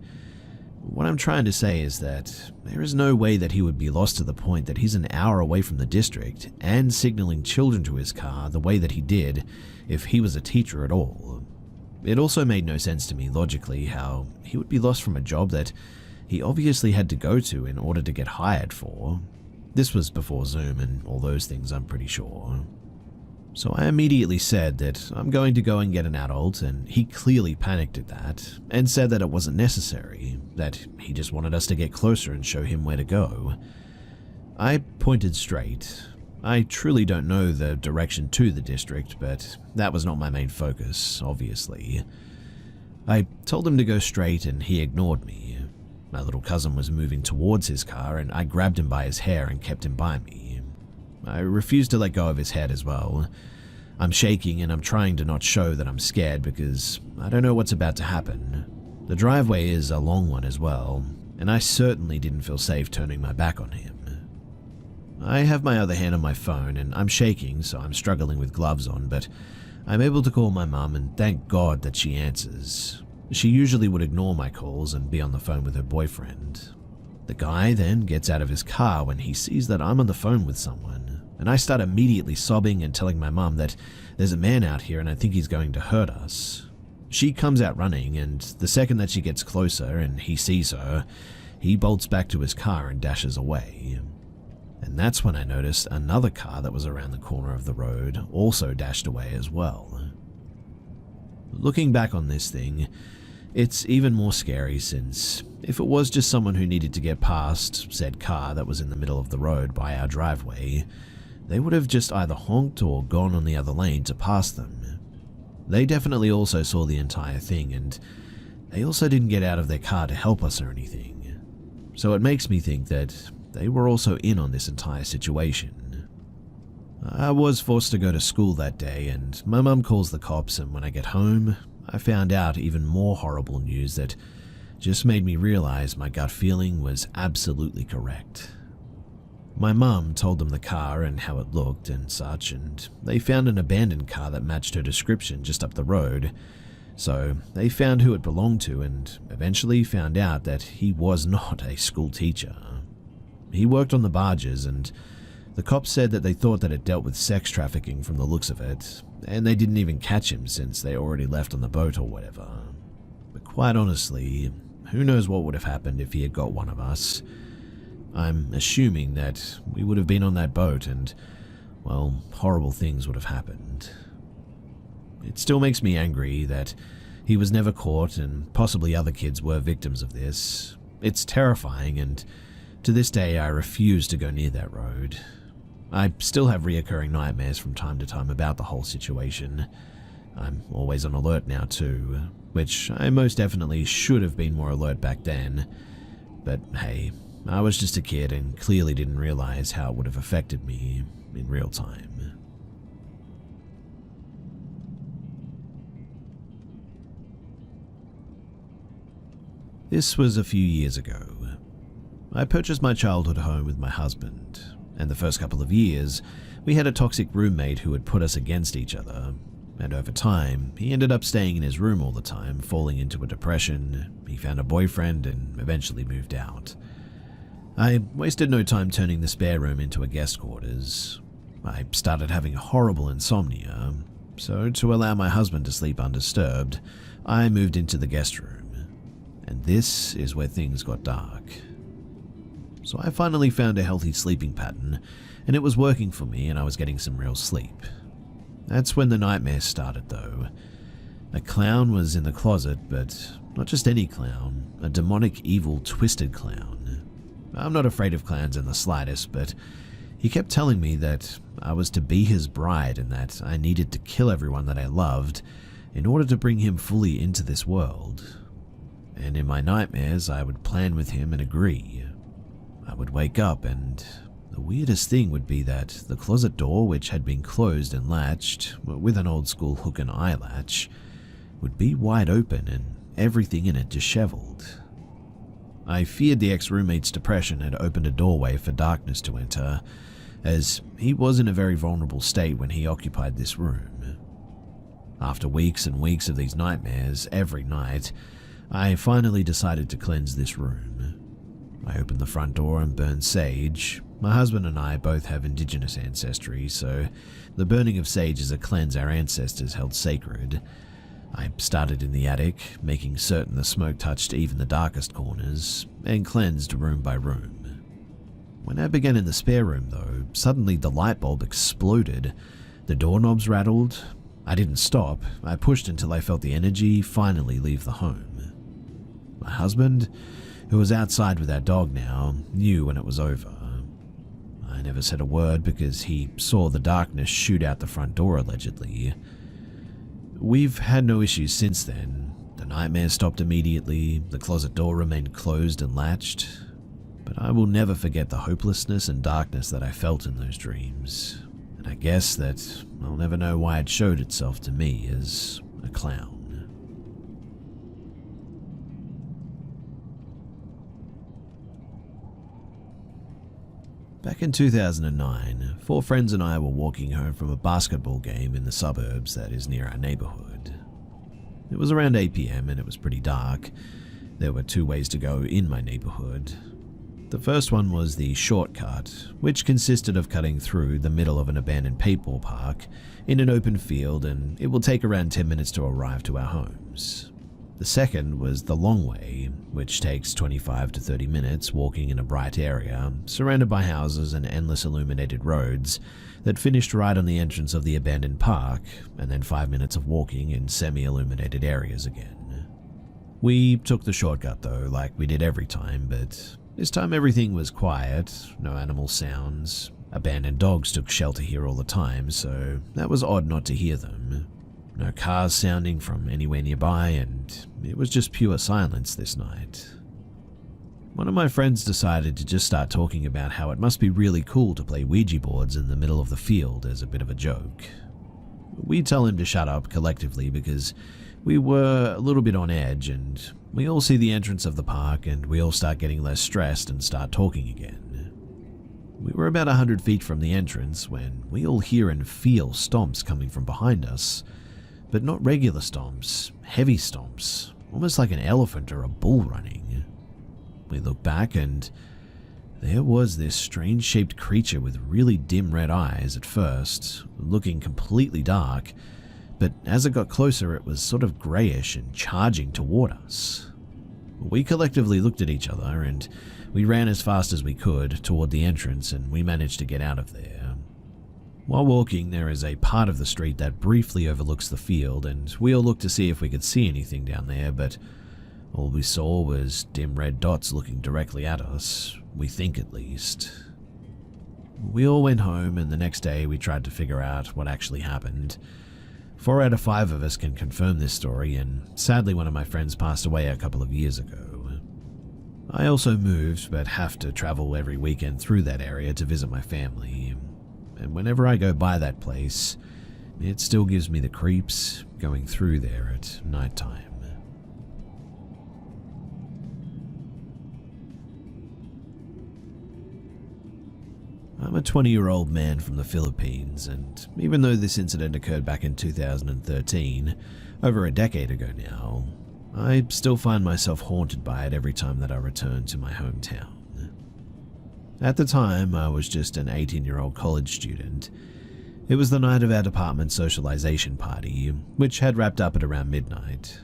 What I'm trying to say is that there is no way that he would be lost to the point that he's an hour away from the district and signaling children to his car the way that he did if he was a teacher at all. It also made no sense to me logically how he would be lost from a job that he obviously had to go to in order to get hired for. This was before Zoom and all those things, I'm pretty sure. So I immediately said that I'm going to go and get an adult, and he clearly panicked at that and said that it wasn't necessary, that he just wanted us to get closer and show him where to go. I pointed straight. I truly don't know the direction to the district, but that was not my main focus, obviously. I told him to go straight and he ignored me. My little cousin was moving towards his car and I grabbed him by his hair and kept him by me. I refused to let go of his head as well. I'm shaking and I'm trying to not show that I'm scared because I don't know what's about to happen. The driveway is a long one as well, and I certainly didn't feel safe turning my back on him. I have my other hand on my phone and I'm shaking, so I'm struggling with gloves on, but I'm able to call my mum and thank God that she answers. She usually would ignore my calls and be on the phone with her boyfriend. The guy then gets out of his car when he sees that I'm on the phone with someone, and I start immediately sobbing and telling my mum that there's a man out here and I think he's going to hurt us. She comes out running, and the second that she gets closer and he sees her, he bolts back to his car and dashes away. And that's when I noticed another car that was around the corner of the road also dashed away as well. Looking back on this thing, it's even more scary since if it was just someone who needed to get past said car that was in the middle of the road by our driveway, they would have just either honked or gone on the other lane to pass them. They definitely also saw the entire thing, and they also didn't get out of their car to help us or anything. So it makes me think that they were also in on this entire situation. I was forced to go to school that day, and my mum calls the cops, and when I get home, I found out even more horrible news that just made me realize my gut feeling was absolutely correct. My mum told them the car and how it looked and such, and they found an abandoned car that matched her description just up the road. So they found who it belonged to and eventually found out that he was not a school teacher. He worked on the barges, and the cops said that they thought that it dealt with sex trafficking from the looks of it, and they didn't even catch him since they already left on the boat or whatever. But quite honestly, who knows what would have happened if he had got one of us. I'm assuming that we would have been on that boat and, well, horrible things would have happened. It still makes me angry that he was never caught and possibly other kids were victims of this. It's terrifying, and to this day I refuse to go near that road. I still have reoccurring nightmares from time to time about the whole situation. I'm always on alert now too, which I most definitely should have been more alert back then. But hey, I was just a kid and clearly didn't realize how it would have affected me in real time. This was a few years ago. I purchased my childhood home with my husband, and the first couple of years, we had a toxic roommate who would put us against each other, and over time, he ended up staying in his room all the time, falling into a depression. He found a boyfriend and eventually moved out. I wasted no time turning the spare room into a guest quarters. I started having horrible insomnia, so to allow my husband to sleep undisturbed, I moved into the guest room. And this is where things got dark. So I finally found a healthy sleeping pattern, and it was working for me and I was getting some real sleep. That's when the nightmares started though. A clown was in the closet, but not just any clown, a demonic, evil, twisted clown. I'm not afraid of clowns in the slightest, but he kept telling me that I was to be his bride and that I needed to kill everyone that I loved in order to bring him fully into this world. And in my nightmares, I would plan with him and agree. I would wake up and The weirdest thing would be that the closet door, which had been closed and latched with an old school hook and eye latch, would be wide open and everything in it disheveled. I feared the ex-roommate's depression had opened a doorway for darkness to enter, as he was in a very vulnerable state when he occupied this room. After weeks and weeks of these nightmares every night, I finally decided to cleanse this room. I opened the front door and burned sage. My husband and I both have indigenous ancestry, so the burning of sage is a cleanse our ancestors held sacred. I started in the attic, making certain the smoke touched even the darkest corners, and cleansed room by room. When I began in the spare room, though, suddenly the light bulb exploded. The doorknobs rattled. I didn't stop. I pushed until I felt the energy finally leave the home. My husband, who was outside with our dog now, knew when it was over. I never said a word because he saw the darkness shoot out the front door allegedly. We've had no issues since then. The nightmare stopped immediately, the closet door remained closed and latched, but I will never forget the hopelessness and darkness that I felt in those dreams, and I guess that I'll never know why it showed itself to me as a clown. Back in 2009, 4 friends and I were walking home from a basketball game in the suburbs that is near our neighborhood. It was around 8 p.m. and it was pretty dark. There were 2 ways to go in my neighborhood. The first one was the shortcut, which consisted of cutting through the middle of an abandoned paintball park in an open field, and it will take around 10 minutes to arrive to our homes. The second was the long way, which takes 25 to 30 minutes walking in a bright area, surrounded by houses and endless illuminated roads that finished right on the entrance of the abandoned park, and then 5 minutes of walking in semi-illuminated areas again. We took the shortcut though, like we did every time, but this time everything was quiet, no animal sounds. Abandoned dogs took shelter here all the time, so that was odd not to hear them. No cars sounding from anywhere nearby, and it was just pure silence this night. One of my friends decided to just start talking about how it must be really cool to play Ouija boards in the middle of the field as a bit of a joke. We tell him to shut up collectively because we were a little bit on edge, and we all see the entrance of the park and we all start getting less stressed and start talking again. We were about 100 feet from the entrance when we all hear and feel stomps coming from behind us. But not regular stomps, heavy stomps, almost like an elephant or a bull running. We looked back and there was this strange-shaped creature with really dim red eyes at first, looking completely dark, but as it got closer it was sort of greyish and charging toward us. We collectively looked at each other and we ran as fast as we could toward the entrance, and we managed to get out of there. While walking, there is a part of the street that briefly overlooks the field, and we all looked to see if we could see anything down there, but all we saw was dim red dots looking directly at us, we think at least. We all went home, and the next day we tried to figure out what actually happened. 4 out of 5 of us can confirm this story, and sadly one of my friends passed away a couple of years ago. I also moved, but have to travel every weekend through that area to visit my family. And whenever I go by that place, it still gives me the creeps going through there at nighttime. I'm a 20-year-old man from the Philippines, and even though this incident occurred back in 2013, over a decade ago now, I still find myself haunted by it every time that I return to my hometown. At the time, I was just an 18-year-old college student. It was the night of our department socialization party, which had wrapped up at around midnight.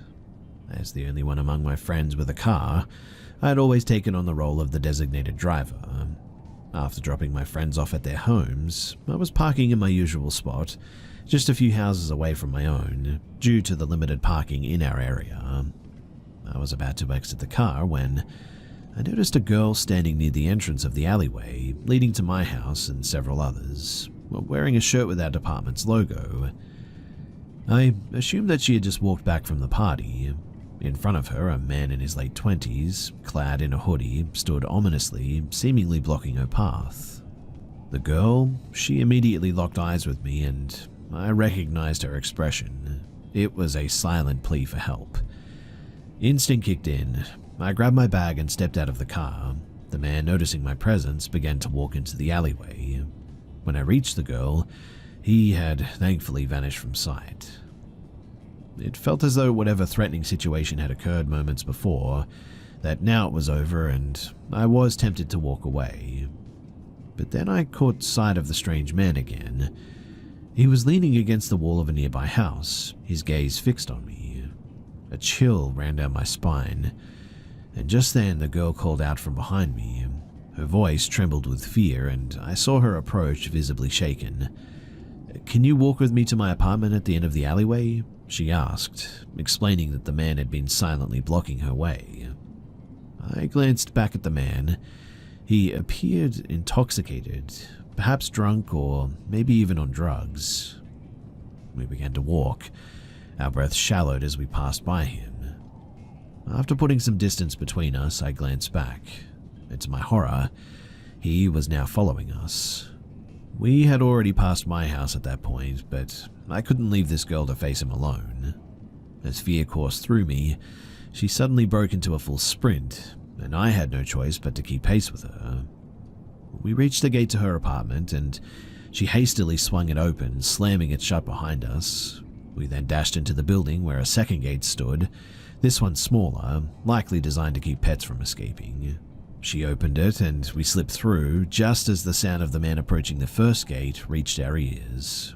As the only one among my friends with a car, I had always taken on the role of the designated driver. After dropping my friends off at their homes, I was parking in my usual spot, just a few houses away from my own, due to the limited parking in our area. I was about to exit the car when I noticed a girl standing near the entrance of the alleyway leading to my house and several others, wearing a shirt with our department's logo. I assumed that she had just walked back from the party. In front of her, a man in his late 20s, clad in a hoodie, stood ominously, seemingly blocking her path. The girl, she immediately locked eyes with me and I recognized her expression. It was a silent plea for help. Instinct kicked in. I grabbed my bag and stepped out of the car. The man, noticing my presence, began to walk into the alleyway. When I reached the girl, he had thankfully vanished from sight. It felt as though whatever threatening situation had occurred moments before, that now it was over and I was tempted to walk away. But then I caught sight of the strange man again. He was leaning against the wall of a nearby house, his gaze fixed on me. A chill ran down my spine, and just then the girl called out from behind me. Her voice trembled with fear, and I saw her approach, visibly shaken. "Can you walk with me to my apartment at the end of the alleyway?" she asked, explaining that the man had been silently blocking her way. I glanced back at the man. He appeared intoxicated, perhaps drunk or maybe even on drugs. We began to walk. Our breaths shallowed as we passed by him. After putting some distance between us, I glanced back. And to my horror, he was now following us. We had already passed my house at that point, but I couldn't leave this girl to face him alone. As fear coursed through me, she suddenly broke into a full sprint, and I had no choice but to keep pace with her. We reached the gate to her apartment, and she hastily swung it open, slamming it shut behind us. We then dashed into the building where a second gate stood, this one smaller, likely designed to keep pets from escaping. She opened it, and we slipped through just as the sound of the man approaching the first gate reached our ears.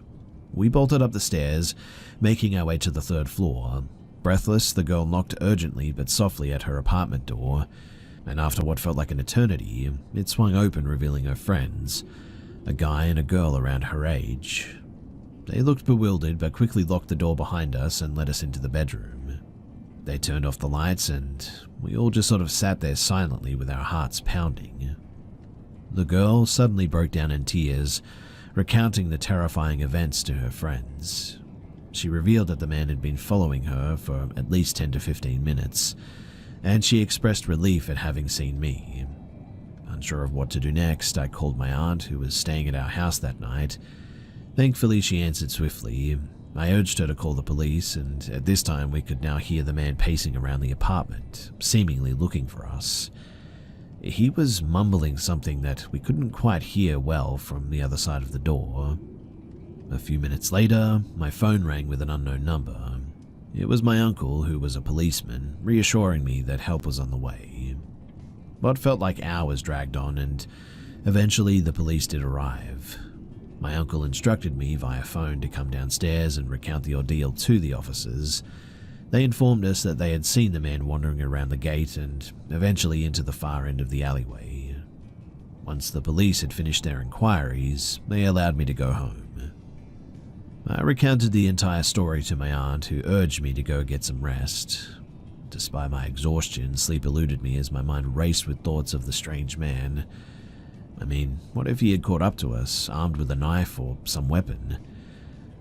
We bolted up the stairs, making our way to the third floor. Breathless, the girl knocked urgently but softly at her apartment door, and after what felt like an eternity, it swung open, revealing her friends, a guy and a girl around her age. They looked bewildered but quickly locked the door behind us and led us into the bedroom. They turned off the lights and we all just sort of sat there silently with our hearts pounding. The girl suddenly broke down in tears, recounting the terrifying events to her friends. She revealed that the man had been following her for at least 10 to 15 minutes, and she expressed relief at having seen me. Unsure of what to do next, I called my aunt, who was staying at our house that night. Thankfully, she answered swiftly. I urged her to call the police, and at this time we could now hear the man pacing around the apartment, seemingly looking for us. He was mumbling something that we couldn't quite hear well from the other side of the door. A few minutes later, my phone rang with an unknown number. It was my uncle, who was a policeman, reassuring me that help was on the way. What felt like hours dragged on, and eventually the police did arrive. My uncle instructed me via phone to come downstairs and recount the ordeal to the officers. They informed us that they had seen the man wandering around the gate and eventually into the far end of the alleyway. Once the police had finished their inquiries, they allowed me to go home. I recounted the entire story to my aunt, who urged me to go get some rest. Despite my exhaustion, sleep eluded me as my mind raced with thoughts of the strange man. I mean, what if he had caught up to us, armed with a knife or some weapon?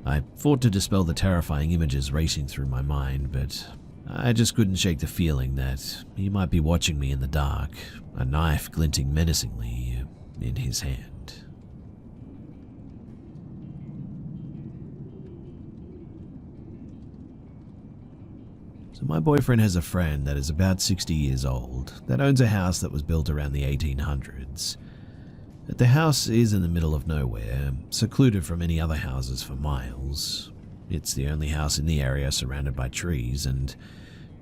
I fought to dispel the terrifying images racing through my mind, but I just couldn't shake the feeling that he might be watching me in the dark, a knife glinting menacingly in his hand. So my boyfriend has a friend that is about 60 years old that owns a house that was built around the 1800s. The house is in the middle of nowhere, secluded from any other houses for miles. It's the only house in the area surrounded by trees, and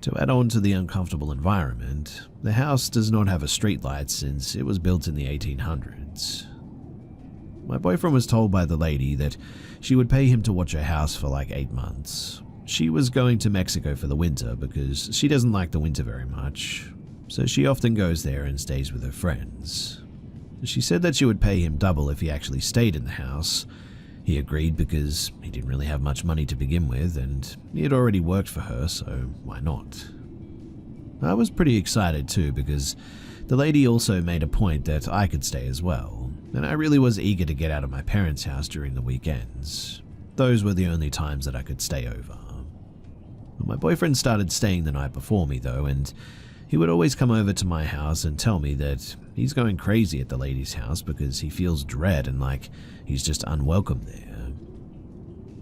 to add on to the uncomfortable environment, the house does not have a streetlight since it was built in the 1800s. My boyfriend was told by the lady that she would pay him to watch her house for like 8 months. She was going to Mexico for the winter because she doesn't like the winter very much, so she often goes there and stays with her friends. She said that she would pay him double if he actually stayed in the house. He agreed because he didn't really have much money to begin with, and he had already worked for her, so why not? I was pretty excited too, because the lady also made a point that I could stay as well, and I really was eager to get out of my parents' house during the weekends. Those were the only times that I could stay over. My boyfriend started staying the night before me though, and He would always come over to my house and tell me that he's going crazy at the lady's house because he feels dread and like he's just unwelcome there.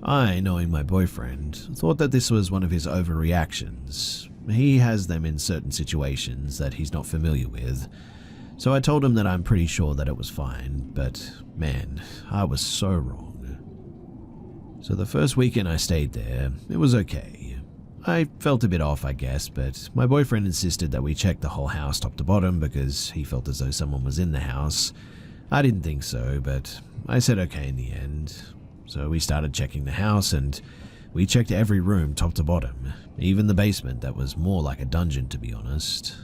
I, knowing my boyfriend, thought that this was one of his overreactions. He has them in certain situations that he's not familiar with. So I told him that I'm pretty sure that it was fine, but man, I was so wrong. So the first weekend I stayed there, it was okay. I felt a bit off, I guess, but my boyfriend insisted that we check the whole house top to bottom because he felt as though someone was in the house. I didn't think so, but I said okay in the end. So we started checking the house and we checked every room top to bottom, even the basement that was more like a dungeon to be honest.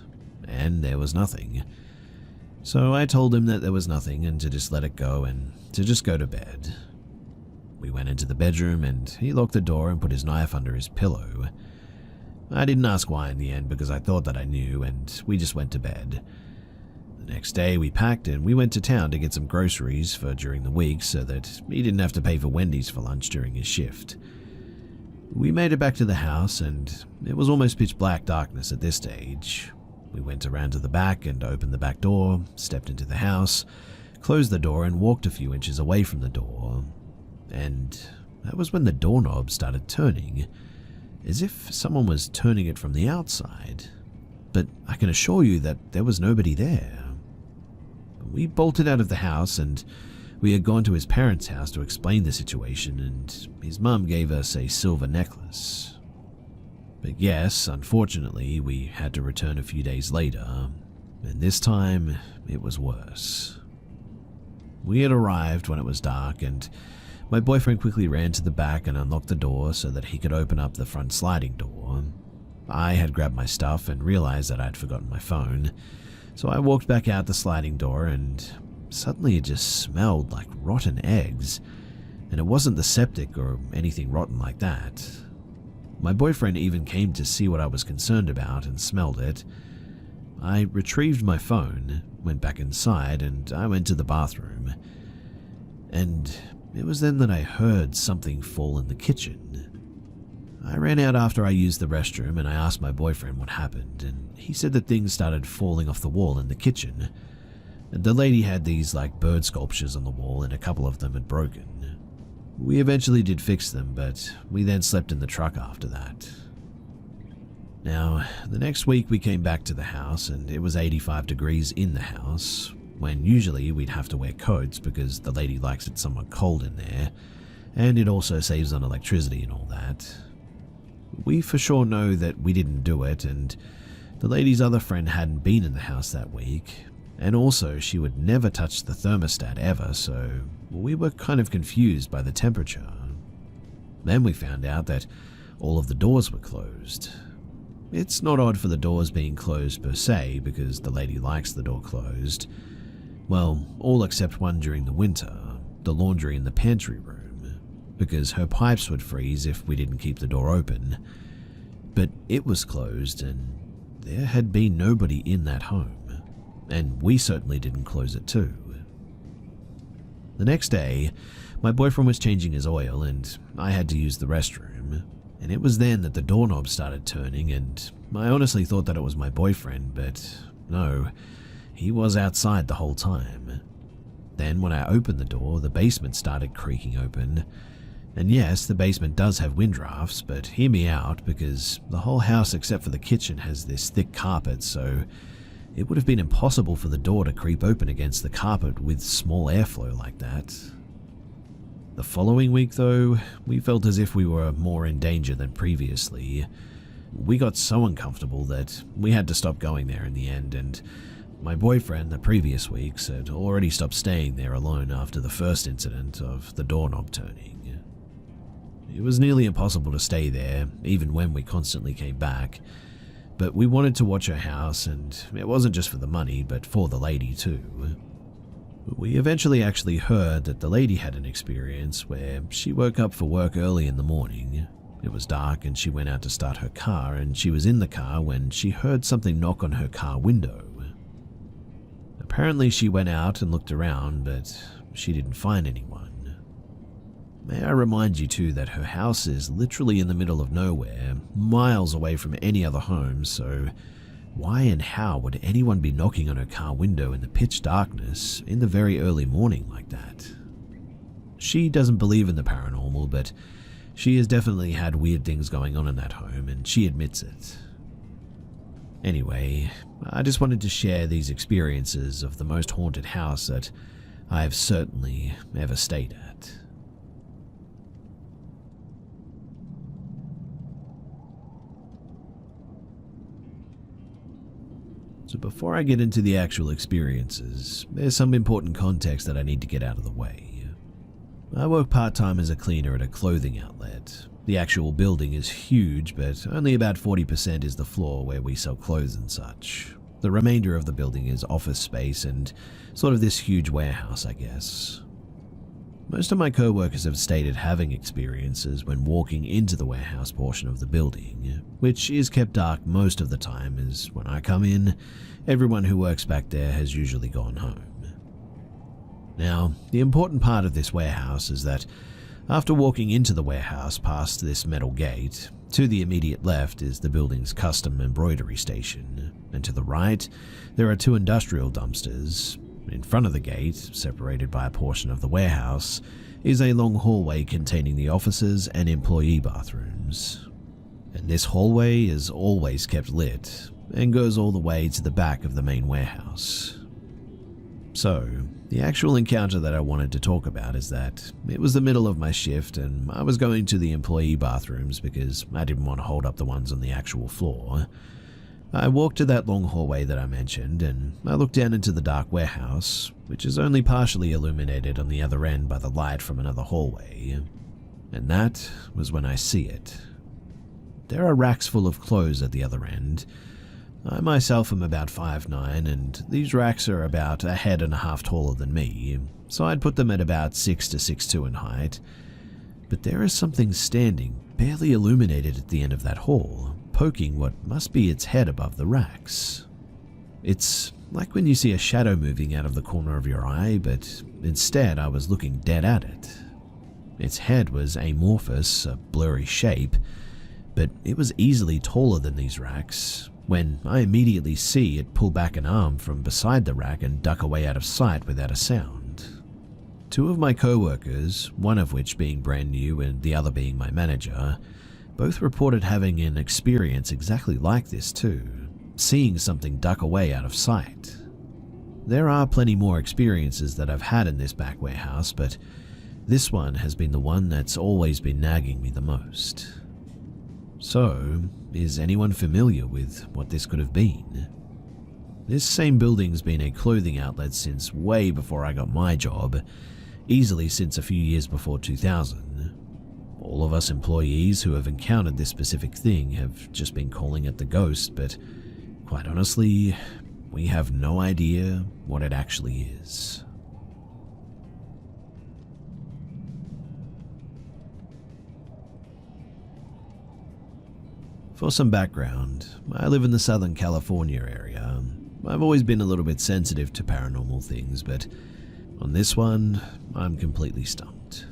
And there was nothing. So I told him that there was nothing and to just let it go and to just go to bed. We went into the bedroom and he locked the door and put his knife under his pillow. I didn't ask why in the end because I thought that I knew and we just went to bed. The next day we packed and we went to town to get some groceries for during the week so that he didn't have to pay for Wendy's for lunch during his shift. We made it back to the house and it was almost pitch black darkness at this stage. We went around to the back and opened the back door, stepped into the house, closed the door and walked a few inches away from the door. And that was when the doorknob started turning, as if someone was turning it from the outside. But I can assure you that there was nobody there. We bolted out of the house and we had gone to his parents' house to explain the situation, and his mum gave us a silver necklace. But yes, unfortunately, we had to return a few days later, and this time it was worse. We had arrived when it was dark, and my boyfriend quickly ran to the back and unlocked the door so that he could open up the front sliding door. I had grabbed my stuff and realized that I'd forgotten my phone, so I walked back out the sliding door and suddenly it just smelled like rotten eggs, and it wasn't the septic or anything rotten like that. My boyfriend even came to see what I was concerned about and smelled it. I retrieved my phone, went back inside, and I went to the bathroom. And it was then that I heard something fall in the kitchen. I ran out after I used the restroom and I asked my boyfriend what happened, and he said that things started falling off the wall in the kitchen. The lady had these like bird sculptures on the wall and a couple of them had broken. We eventually did fix them, but we then slept in the truck after that. Now, the next week we came back to the house and it was 85 degrees in the house, when usually we'd have to wear coats because the lady likes it somewhat cold in there, and it also saves on electricity and all that. We for sure know that we didn't do it, and the lady's other friend hadn't been in the house that week, and also she would never touch the thermostat ever, so we were kind of confused by the temperature. Then we found out that all of the doors were closed. It's not odd for the doors being closed per se, because the lady likes the door closed. Well, all except one during the winter, the laundry in the pantry room, because her pipes would freeze if we didn't keep the door open. But it was closed and there had been nobody in that home, and we certainly didn't close it too. The next day, my boyfriend was changing his oil and I had to use the restroom, and it was then that the doorknob started turning, and I honestly thought that it was my boyfriend, but no, he was outside the whole time. Then when I opened the door, the basement started creaking open. And yes, the basement does have wind drafts, but hear me out, because the whole house except for the kitchen has this thick carpet, so it would have been impossible for the door to creep open against the carpet with small airflow like that. The following week though, we felt as if we were more in danger than previously. We got so uncomfortable that we had to stop going there in the end, and my boyfriend the previous weeks had already stopped staying there alone after the first incident of the doorknob turning. It was nearly impossible to stay there, even when we constantly came back, but we wanted to watch her house, and it wasn't just for the money, but for the lady too. We eventually actually heard that the lady had an experience where she woke up for work early in the morning. It was dark and she went out to start her car, and she was in the car when she heard something knock on her car window. Apparently she went out and looked around, but she didn't find anyone. May I remind you too that her house is literally in the middle of nowhere, miles away from any other home, so Why and how would anyone be knocking on her car window in the pitch darkness in the very early morning like that? She doesn't believe in the paranormal, but she has definitely had weird things going on in that home, and she admits it. Anyway, I just wanted to share these experiences of the most haunted house that I have certainly ever stayed at. So before I get into the actual experiences, there's some important context that I need to get out of the way. I work part-time as a cleaner at a clothing outlet. The actual building is huge, but only about 40% is the floor where we sell clothes and such. The remainder of the building is office space and sort of this huge warehouse, I guess. Most of my co-workers have stated having experiences when walking into the warehouse portion of the building, which is kept dark most of the time, as when I come in, everyone who works back there has usually gone home. Now, the important part of this warehouse is that after walking into the warehouse past this metal gate, to the immediate left is the building's custom embroidery station, and to the right, there are 2 industrial dumpsters. In front of the gate, separated by a portion of the warehouse, is a long hallway containing the offices and employee bathrooms. And this hallway is always kept lit and goes all the way to the back of the main warehouse. So, the actual encounter that I wanted to talk about is that it was the middle of my shift and I was going to the employee bathrooms because I didn't want to hold up the ones on the actual floor. I walked to that long hallway that I mentioned, and I looked down into the dark warehouse, which is only partially illuminated on the other end by the light from another hallway. And that was when I see it. There are racks full of clothes at the other end. I myself am about 5'9", and these racks are about a head and a half taller than me, so I'd put them at about 6 to 6'2" in height. But there is something standing, barely illuminated at the end of that hall, poking what must be its head above the racks. It's like when you see a shadow moving out of the corner of your eye, but instead I was looking dead at it. Its head was amorphous, a blurry shape, but it was easily taller than these racks, when I immediately see it pull back an arm from beside the rack and duck away out of sight without a sound. 2 of my co-workers, one of which being brand new and the other being my manager, both reported having an experience exactly like this too, seeing something duck away out of sight. There are plenty more experiences that I've had in this back warehouse, but this one has been the one that's always been nagging me the most. So, is anyone familiar with what this could have been? This same building's been a clothing outlet since way before I got my job, easily since a few years before 2000. All of us employees who have encountered this specific thing have just been calling it the ghost, but quite honestly, we have no idea what it actually is. For some background, I live in the Southern California area. I've always been a little bit sensitive to paranormal things, but on this one, I'm completely stumped.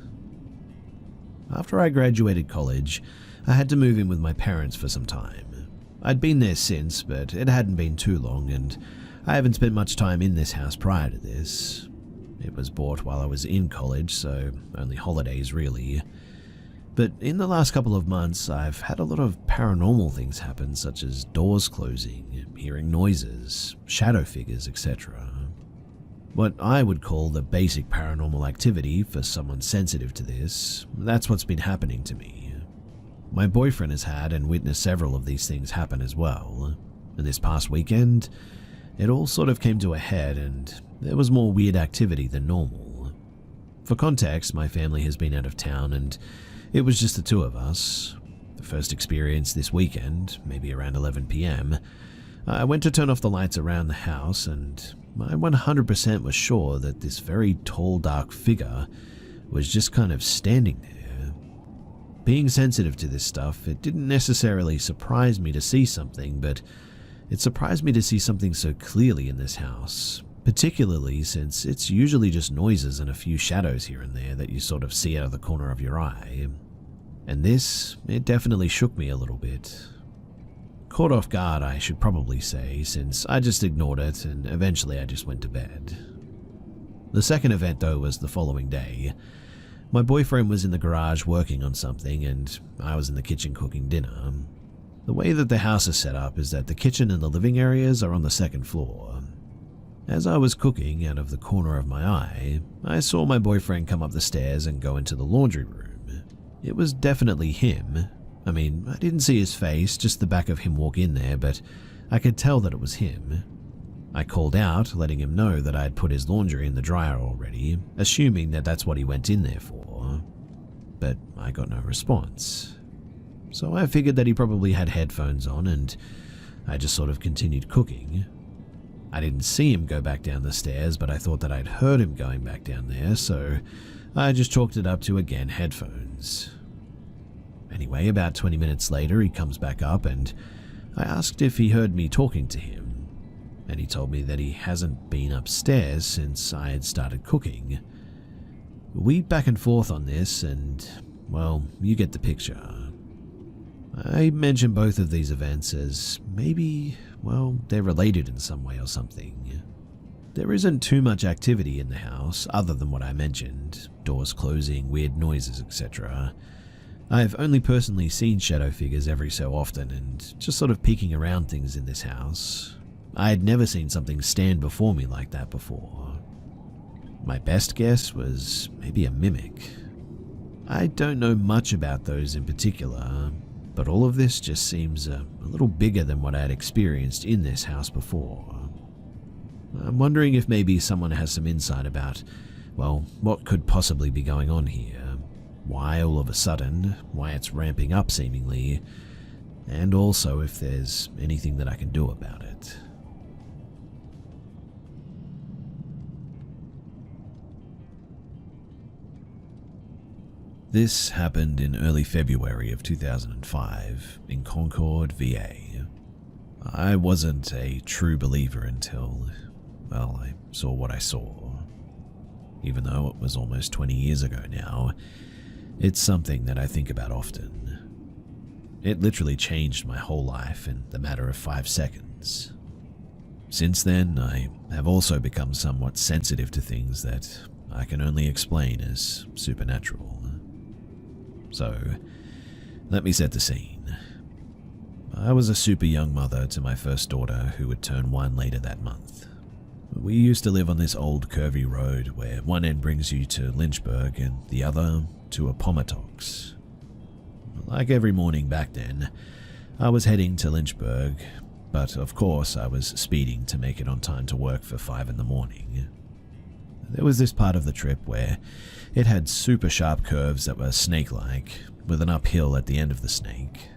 After I graduated college, I had to move in with my parents for some time. I'd been there since, but it hadn't been too long, and I haven't spent much time in this house prior to this. It was bought while I was in college, so only holidays really. But in the last couple of months, I've had a lot of paranormal things happen, such as doors closing, hearing noises, shadow figures, etc. What I would call the basic paranormal activity for someone sensitive to this, that's what's been happening to me. My boyfriend has had and witnessed several of these things happen as well. And this past weekend, it all sort of came to a head and there was more weird activity than normal. For context, my family has been out of town and it was just the 2 of us. The first experience this weekend, maybe around 11 p.m., I went to turn off the lights around the house and I 100% was sure that this very tall, dark figure was just kind of standing there. Being sensitive to this stuff, it didn't necessarily surprise me to see something, but it surprised me to see something so clearly in this house, particularly since it's usually just noises and a few shadows here and there that you sort of see out of the corner of your eye. And this, it definitely shook me a little bit. Caught off guard, I should probably say, since I just ignored it and eventually I just went to bed. The second event, though, was the following day. My boyfriend was in the garage working on something and I was in the kitchen cooking dinner. The way that the house is set up is that the kitchen and the living areas are on the second floor. As I was cooking, out of the corner of my eye, I saw my boyfriend come up the stairs and go into the laundry room. It was definitely him. I mean, I didn't see his face, just the back of him walk in there, but I could tell that it was him. I called out, letting him know that I had put his laundry in the dryer already, assuming that that's what he went in there for. But I got no response. So I figured that he probably had headphones on and I just sort of continued cooking. I didn't see him go back down the stairs, but I thought that I'd heard him going back down there, so I just chalked it up to, again, headphones. Anyway, about 20 minutes later, he comes back up and I asked if he heard me talking to him, and he told me that he hasn't been upstairs since I had started cooking. We back and forth on this and, well, you get the picture. I mentioned both of these events as maybe, well, they're related in some way or something. There isn't too much activity in the house other than what I mentioned, doors closing, weird noises, etc. I've only personally seen shadow figures every so often and just sort of peeking around things in this house. I had never seen something stand before me like that before. My best guess was maybe a mimic. I don't know much about those in particular, but all of this just seems a little bigger than what I had experienced in this house before. I'm wondering if maybe someone has some insight about, well, what could possibly be going on here, why all of a sudden, why it's ramping up seemingly, and also if there's anything that I can do about it. This happened in early February of 2005 in Concord, VA. I wasn't a true believer until, well, I saw what I saw. Even though it was almost 20 years ago now, it's something that I think about often. It literally changed my whole life in the matter of 5 seconds. Since then, I have also become somewhat sensitive to things that I can only explain as supernatural. So, let me set the scene. I was a super young mother to my first daughter who would turn 1 later that month. We used to live on this old curvy road where one end brings you to Lynchburg and the other to Appomattox. Like every morning back then, I was heading to Lynchburg, but of course I was speeding to make it on time to work for 5 in the morning. There was this part of the trip where it had super sharp curves that were snake-like, with an uphill at the end of the snake.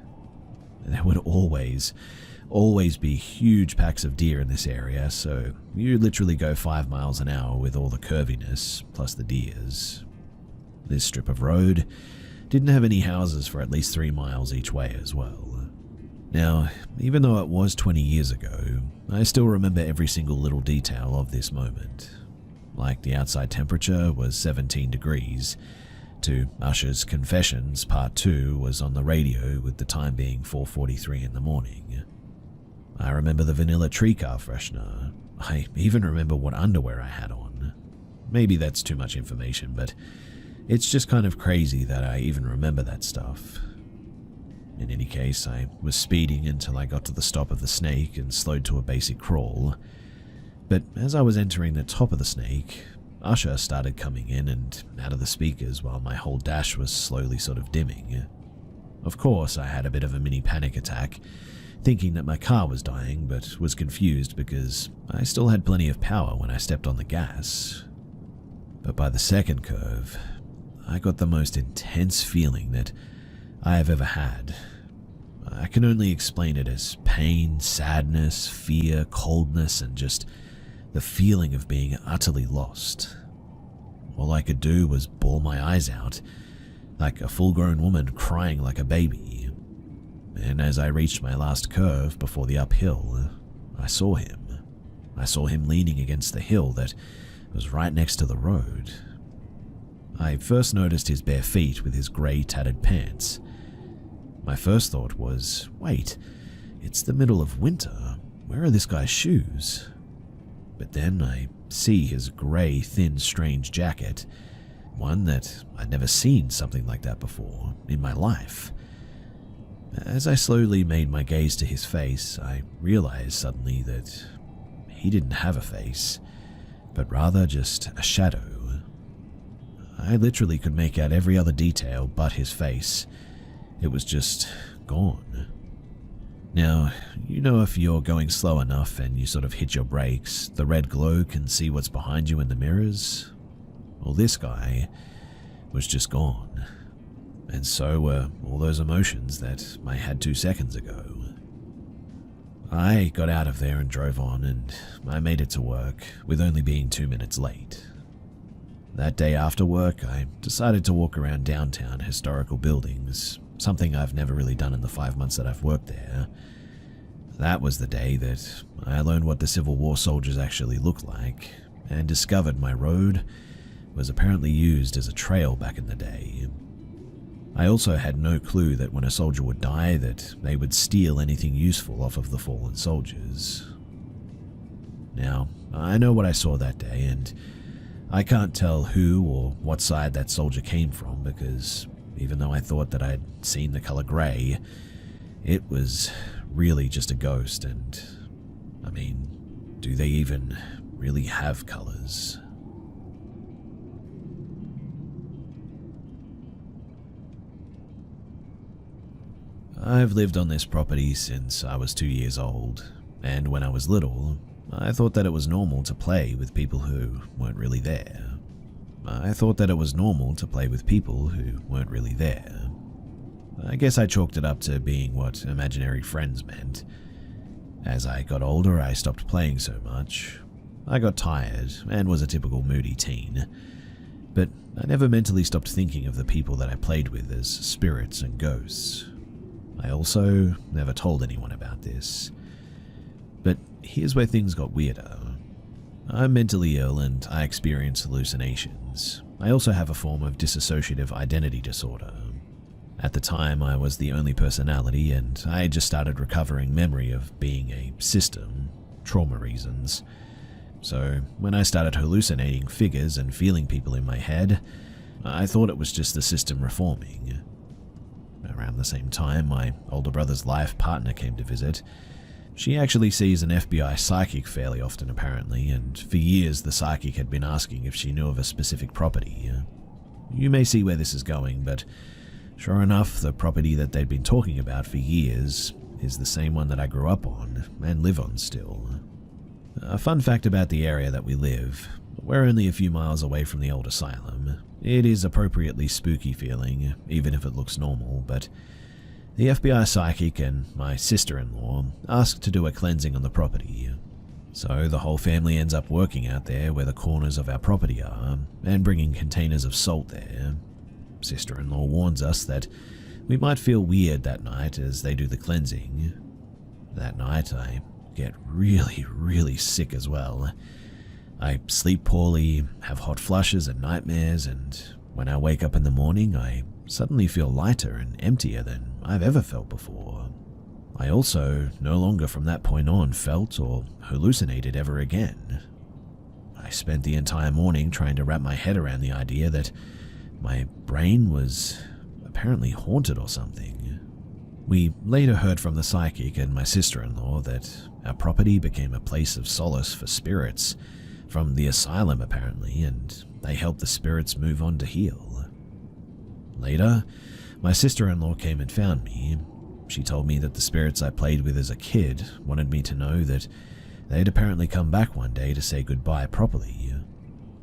There would always be huge packs of deer in this area, so you literally go 5 miles an hour with all the curviness, plus the deers. This strip of road didn't have any houses for at least 3 miles each way as well. Now, even though it was 20 years ago, I still remember every single little detail of this moment. Like the outside temperature was 17 degrees, to Usher's Confessions Part 2 was on the radio with the time being 4:43 in the morning. I remember the vanilla tree car freshener. I even remember what underwear I had on. Maybe that's too much information, but it's just kind of crazy that I even remember that stuff. In any case, I was speeding until I got to the stop of the snake and slowed to a basic crawl. But as I was entering the top of the snake, Usher started coming in and out of the speakers while my whole dash was slowly sort of dimming. Of course, I had a bit of a mini panic attack, thinking that my car was dying, but was confused because I still had plenty of power when I stepped on the gas. But by the second curve, I got the most intense feeling that I have ever had. I can only explain it as pain, sadness, fear, coldness, and just the feeling of being utterly lost. All I could do was bawl my eyes out, like a full-grown woman crying like a baby. And as I reached my last curve before the uphill, I saw him. I saw him leaning against the hill that was right next to the road. I first noticed his bare feet with his grey tattered pants. My first thought was, wait, it's the middle of winter. Where are this guy's shoes? But then I see his grey, thin, strange jacket, one that I'd never seen something like that before in my life. As I slowly made my gaze to his face, I realized suddenly that he didn't have a face, but rather just a shadow. I literally could make out every other detail but his face. It was just gone. Now, you know, if you're going slow enough and you sort of hit your brakes, the red glow can see what's behind you in the mirrors? Well, this guy was just gone. And so were all those emotions that I had 2 seconds ago. I got out of there and drove on, and I made it to work, with only being 2 minutes late. That day after work, I decided to walk around downtown historical buildings, something I've never really done in the 5 months that I've worked there. That was the day that I learned what the Civil War soldiers actually looked like, and discovered my road was apparently used as a trail back in the day. I also had no clue that when a soldier would die, that they would steal anything useful off of the fallen soldiers. Now, I know what I saw that day, and I can't tell who or what side that soldier came from, because even though I thought that I'd seen the color gray, it was really just a ghost, and I mean, do they even really have colors? I've lived on this property since I was 2 years old, and when I was little, I thought that it was normal to play with people who weren't really there. I thought that it was normal to play with people who weren't really there. I guess I chalked it up to being what imaginary friends meant. As I got older, I stopped playing so much. I got tired and was a typical moody teen, but I never mentally stopped thinking of the people that I played with as spirits and ghosts. I also never told anyone about this. But here's where things got weirder. I'm mentally ill and I experience hallucinations. I also have a form of dissociative identity disorder. At the time, I was the only personality, and I had just started recovering memory of being a system, trauma reasons. So when I started hallucinating figures and feeling people in my head, I thought it was just the system reforming. Around the same time, my older brother's life partner came to visit. She actually sees an FBI psychic fairly often, apparently, and for years the psychic had been asking if she knew of a specific property. You may see where this is going, but sure enough, the property that they'd been talking about for years is the same one that I grew up on and live on still. A fun fact about the area that we live: we're only a few miles away from the old asylum. It is appropriately spooky feeling, even if it looks normal, but the FBI psychic and my sister-in-law asked to do a cleansing on the property. So the whole family ends up working out there where the corners of our property are and bringing containers of salt there. Sister-in-law warns us that we might feel weird that night as they do the cleansing. That night I get really sick as well. I sleep poorly, have hot flushes and nightmares, and when I wake up in the morning, I suddenly feel lighter and emptier than I've ever felt before. I also no longer from that point on felt or hallucinated ever again. I spent the entire morning trying to wrap my head around the idea that my brain was apparently haunted or something. We later heard from the psychic and my sister-in-law that our property became a place of solace for spirits from the asylum apparently, and they helped the spirits move on to heal. Later, my sister-in-law came and found me. She told me that the spirits I played with as a kid wanted me to know that they'd apparently come back one day to say goodbye properly.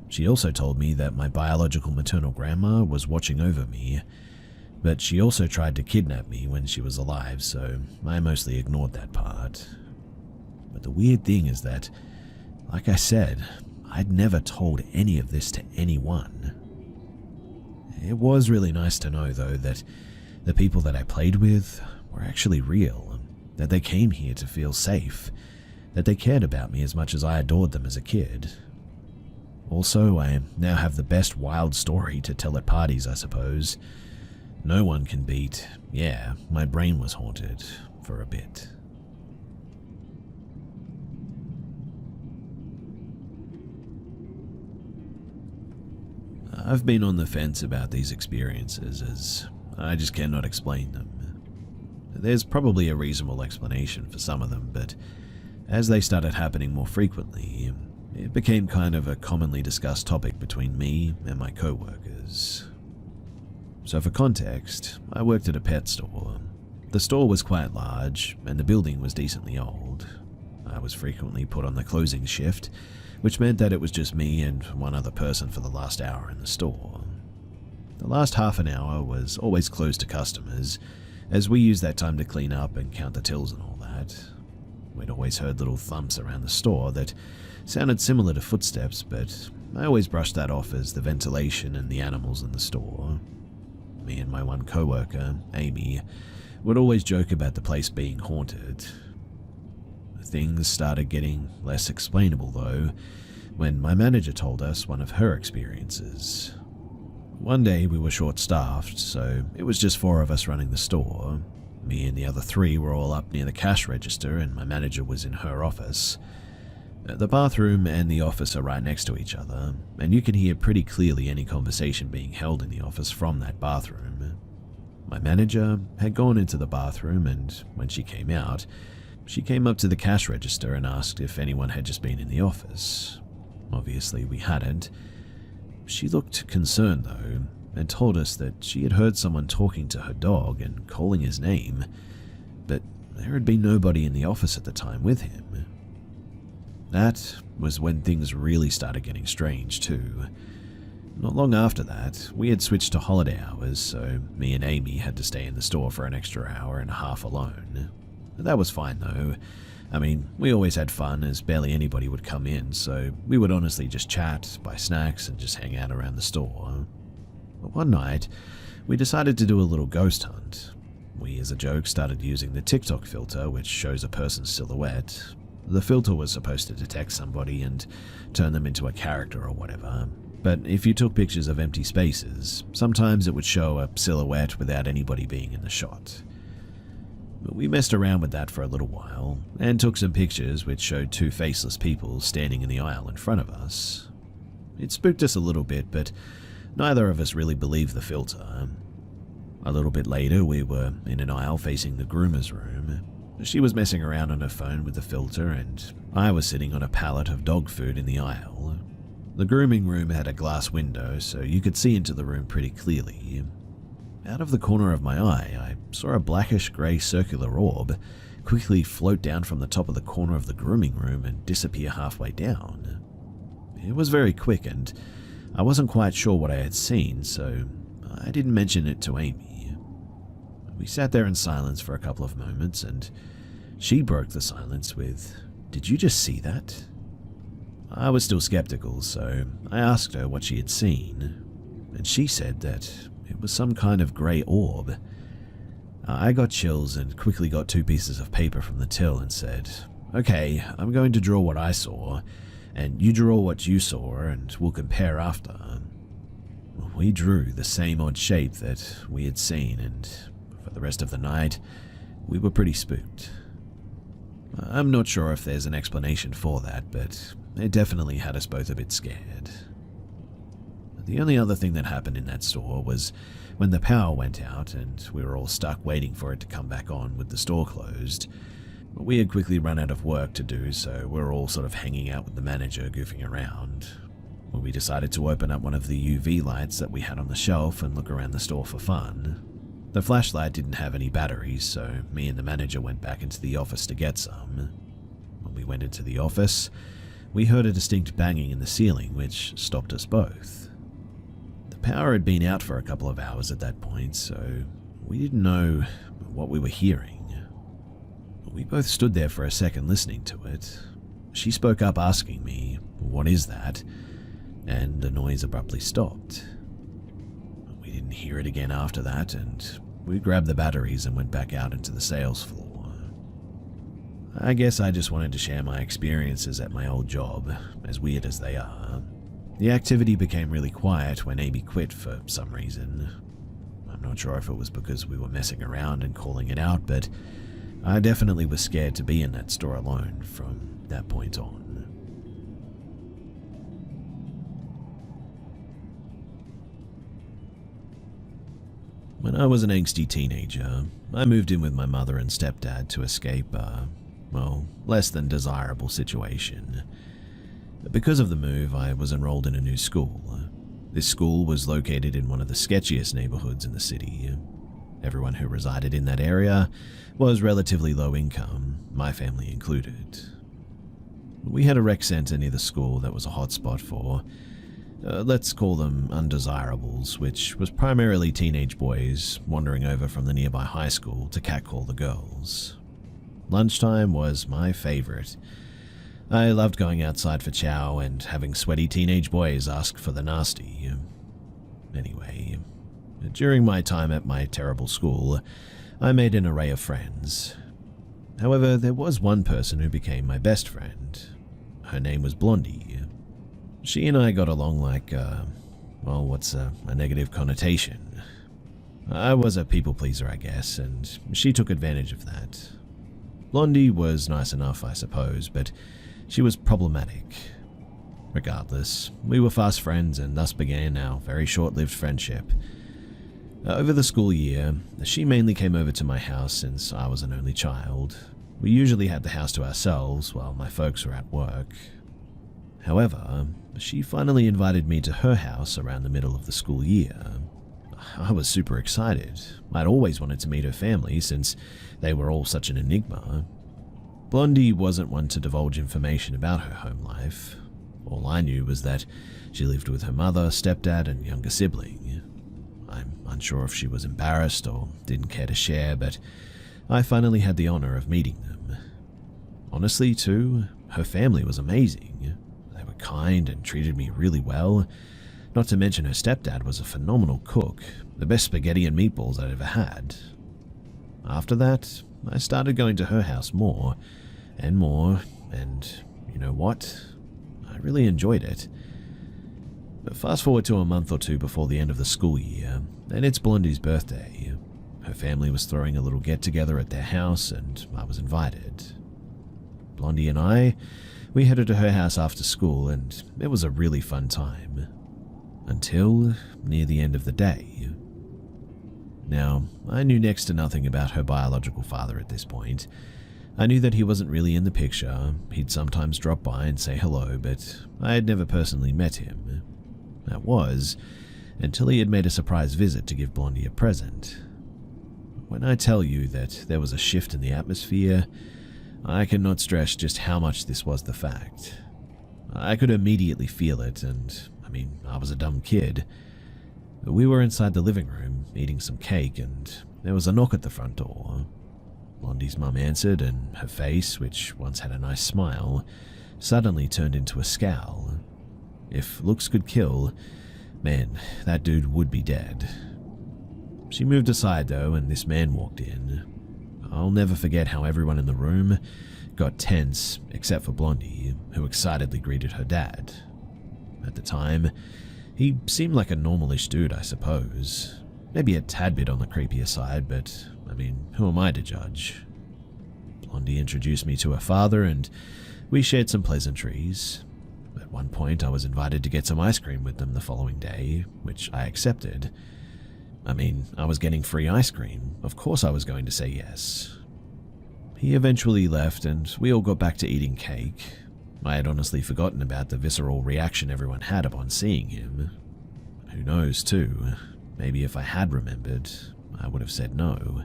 She also told me that my biological maternal grandma was watching over me, but she also tried to kidnap me when she was alive, so I mostly ignored that part. But the weird thing is that, like I said, I'd never told any of this to anyone. It was really nice to know, though, that the people that I played with were actually real, that they came here to feel safe, that they cared about me as much as I adored them as a kid. Also, I now have the best wild story to tell at parties, I suppose. No one can beat, yeah, my brain was haunted for a bit. I've been on the fence about these experiences as I just cannot explain them. There's probably a reasonable explanation for some of them, but as they started happening more frequently, it became kind of a commonly discussed topic between me and my co-workers. So for context, I worked at a pet store. The store was quite large, and the building was decently old. I was frequently put on the closing shift, which meant that it was just me and one other person for the last hour in the store. The last half an hour was always closed to customers, as we used that time to clean up and count the tills and all that. We'd always heard little thumps around the store that sounded similar to footsteps, but I always brushed that off as the ventilation and the animals in the store. Me and my one co-worker, Amy, would always joke about the place being haunted. Things started getting less explainable though, when my manager told us one of her experiences. One day we were short-staffed, so it was just 4 of us running the store. Me and the other 3 were all up near the cash register and my manager was in her office. The bathroom and the office are right next to each other, and you can hear pretty clearly any conversation being held in the office from that bathroom. My manager had gone into the bathroom, and when she came out, she came up to the cash register and asked if anyone had just been in the office. Obviously we hadn't. She looked concerned though, and told us that she had heard someone talking to her dog and calling his name, but there had been nobody in the office at the time with him. That was when things really started getting strange too. Not long after that, we had switched to holiday hours, so me and Amy had to stay in the store for an extra hour and a half alone. That was fine though. I mean, we always had fun as barely anybody would come in, so we would honestly just chat, buy snacks, and just hang out around the store. But one night, we decided to do a little ghost hunt. We, as a joke, started using the TikTok filter, which shows a person's silhouette. The filter was supposed to detect somebody and turn them into a character or whatever, but if you took pictures of empty spaces, sometimes it would show a silhouette without anybody being in the shot. We messed around with that for a little while, and took some pictures which showed 2 faceless people standing in the aisle in front of us. It spooked us a little bit, but neither of us really believed the filter. A little bit later, we were in an aisle facing the groomer's room. She was messing around on her phone with the filter, and I was sitting on a pallet of dog food in the aisle. The grooming room had a glass window, so you could see into the room pretty clearly. Out of the corner of my eye, I saw a blackish-grey circular orb quickly float down from the top of the corner of the grooming room and disappear halfway down. It was very quick, and I wasn't quite sure what I had seen, so I didn't mention it to Amy. We sat there in silence for a couple of moments, and she broke the silence with, "Did you just see that?" I was still skeptical, so I asked her what she had seen, and she said that it was some kind of grey orb. I got chills and quickly got 2 pieces of paper from the till and said, "Okay, I'm going to draw what I saw, and you draw what you saw, and we'll compare after." We drew the same odd shape that we had seen, and for the rest of the night, we were pretty spooked. I'm not sure if there's an explanation for that, but it definitely had us both a bit scared. The only other thing that happened in that store was when the power went out and we were all stuck waiting for it to come back on with the store closed. We had quickly run out of work to do, so we were all sort of hanging out with the manager, goofing around. We decided to open up one of the UV lights that we had on the shelf and look around the store for fun. The flashlight didn't have any batteries, so me and the manager went back into the office to get some. When we went into the office, we heard a distinct banging in the ceiling, which stopped us both. The power had been out for a couple of hours at that point, so we didn't know what we were hearing. We both stood there for a second listening to it. She spoke up asking me, "What is that?" and the noise abruptly stopped. We didn't hear it again after that, and we grabbed the batteries and went back out into the sales floor. I guess I just wanted to share my experiences at my old job, as weird as they are. The activity became really quiet when Amy quit for some reason. I'm not sure if it was because we were messing around and calling it out, but I definitely was scared to be in that store alone from that point on. When I was an angsty teenager, I moved in with my mother and stepdad to escape a, less than desirable situation. Because of the move, I was enrolled in a new school. This school was located in one of the sketchiest neighborhoods in the city. Everyone who resided in that area was relatively low income, my family included. We had a rec center near the school that was a hotspot for, let's call them undesirables, which was primarily teenage boys wandering over from the nearby high school to catcall the girls. Lunchtime was my favorite. I loved going outside for chow and having sweaty teenage boys ask for the nasty. Anyway, during my time at my terrible school, I made an array of friends. However, there was one person who became my best friend. Her name was Blondie. She and I got along like, what's a negative connotation? I was a people pleaser, I guess, and she took advantage of that. Blondie was nice enough, I suppose, but she was problematic. Regardless, we were fast friends and thus began our very short-lived friendship. Over the school year, she mainly came over to my house since I was an only child. We usually had the house to ourselves while my folks were at work. However, she finally invited me to her house around the middle of the school year. I was super excited. I'd always wanted to meet her family since they were all such an enigma. Blondie wasn't one to divulge information about her home life. All I knew was that she lived with her mother, stepdad, and younger sibling. I'm unsure if she was embarrassed or didn't care to share, but I finally had the honor of meeting them. Honestly, too, her family was amazing. They were kind and treated me really well. Not to mention her stepdad was a phenomenal cook, the best spaghetti and meatballs I'd ever had. After that, I started going to her house more, and you know what? I really enjoyed it. But fast forward to a month or two before the end of the school year, and it's Blondie's birthday. Her family was throwing a little get-together at their house, and I was invited. Blondie and we headed to her house after school, and it was a really fun time. Until near the end of the day. Now, I knew next to nothing about her biological father at this point. I knew that he wasn't really in the picture. He'd sometimes drop by and say hello, but I had never personally met him. That was until he had made a surprise visit to give Blondie a present. When I tell you that there was a shift in the atmosphere, I cannot stress just how much this was the fact. I could immediately feel it, and I was a dumb kid. We were inside the living room, eating some cake, and there was a knock at the front door. Blondie's mum answered, and her face, which once had a nice smile, suddenly turned into a scowl. If looks could kill, man, that dude would be dead. She moved aside, though, and this man walked in. I'll never forget how everyone in the room got tense, except for Blondie, who excitedly greeted her dad. At the time, he seemed like a normalish dude, I suppose. Maybe a tad bit on the creepier side, but, who am I to judge? Blondie introduced me to her father, and we shared some pleasantries. At one point, I was invited to get some ice cream with them the following day, which I accepted. I was getting free ice cream. Of course I was going to say yes. He eventually left, and we all got back to eating cake. I had honestly forgotten about the visceral reaction everyone had upon seeing him. Who knows, too? Maybe if I had remembered, I would have said no.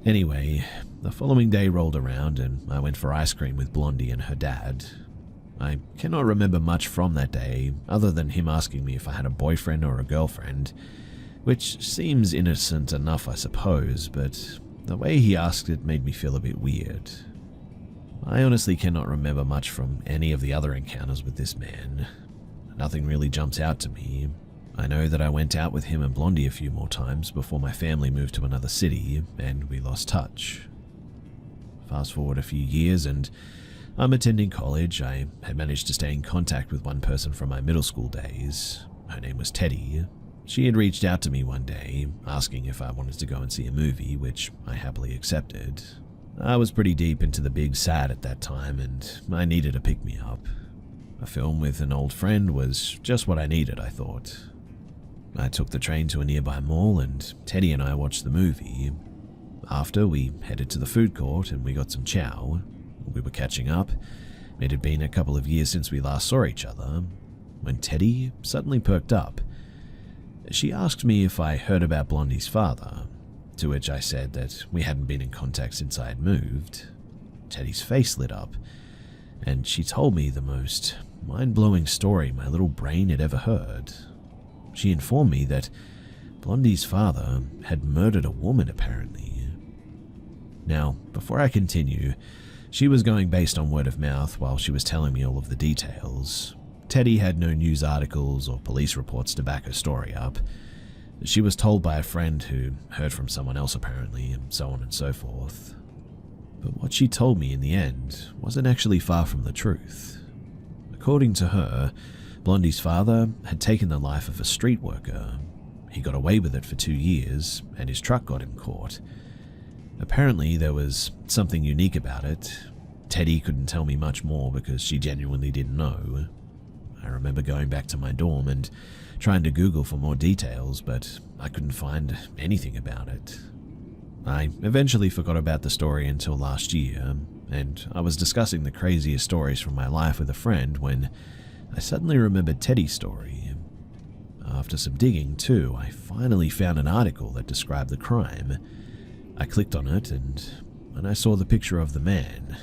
Anyway, the following day rolled around, and I went for ice cream with Blondie and her dad. I cannot remember much from that day, other than him asking me if I had a boyfriend or a girlfriend, which seems innocent enough, I suppose, but the way he asked it made me feel a bit weird. I honestly cannot remember much from any of the other encounters with this man. Nothing really jumps out to me. I know that I went out with him and Blondie a few more times before my family moved to another city, and we lost touch. Fast forward a few years, and I'm attending college. I had managed to stay in contact with one person from my middle school days. Her name was Teddy. She had reached out to me one day, asking if I wanted to go and see a movie, which I happily accepted. I was pretty deep into the big sad at that time, and I needed a pick-me-up. A film with an old friend was just what I needed, I thought. I took the train to a nearby mall and Teddy and I watched the movie. After, we headed to the food court and we got some chow. We were catching up. It had been a couple of years since we last saw each other, when Teddy suddenly perked up. She asked me if I heard about Blondie's father, to which I said that we hadn't been in contact since I had moved. Teddy's face lit up, and she told me the most mind-blowing story my little brain had ever heard. She informed me that Blondie's father had murdered a woman, apparently. Now, before I continue, she was going based on word of mouth while she was telling me all of the details. Teddy had no news articles or police reports to back her story up. She was told by a friend who heard from someone else apparently, and so on and so forth. But what she told me in the end wasn't actually far from the truth. According to her, Blondie's father had taken the life of a street worker. He got away with it for 2 years, and his truck got him caught. Apparently, there was something unique about it. Teddy couldn't tell me much more because she genuinely didn't know. I remember going back to my dorm and trying to Google for more details, but I couldn't find anything about it. I eventually forgot about the story until last year, and I was discussing the craziest stories from my life with a friend when I suddenly remembered Teddy's story. After some digging, too, I finally found an article that described the crime. I clicked on it, and when I saw the picture of the man,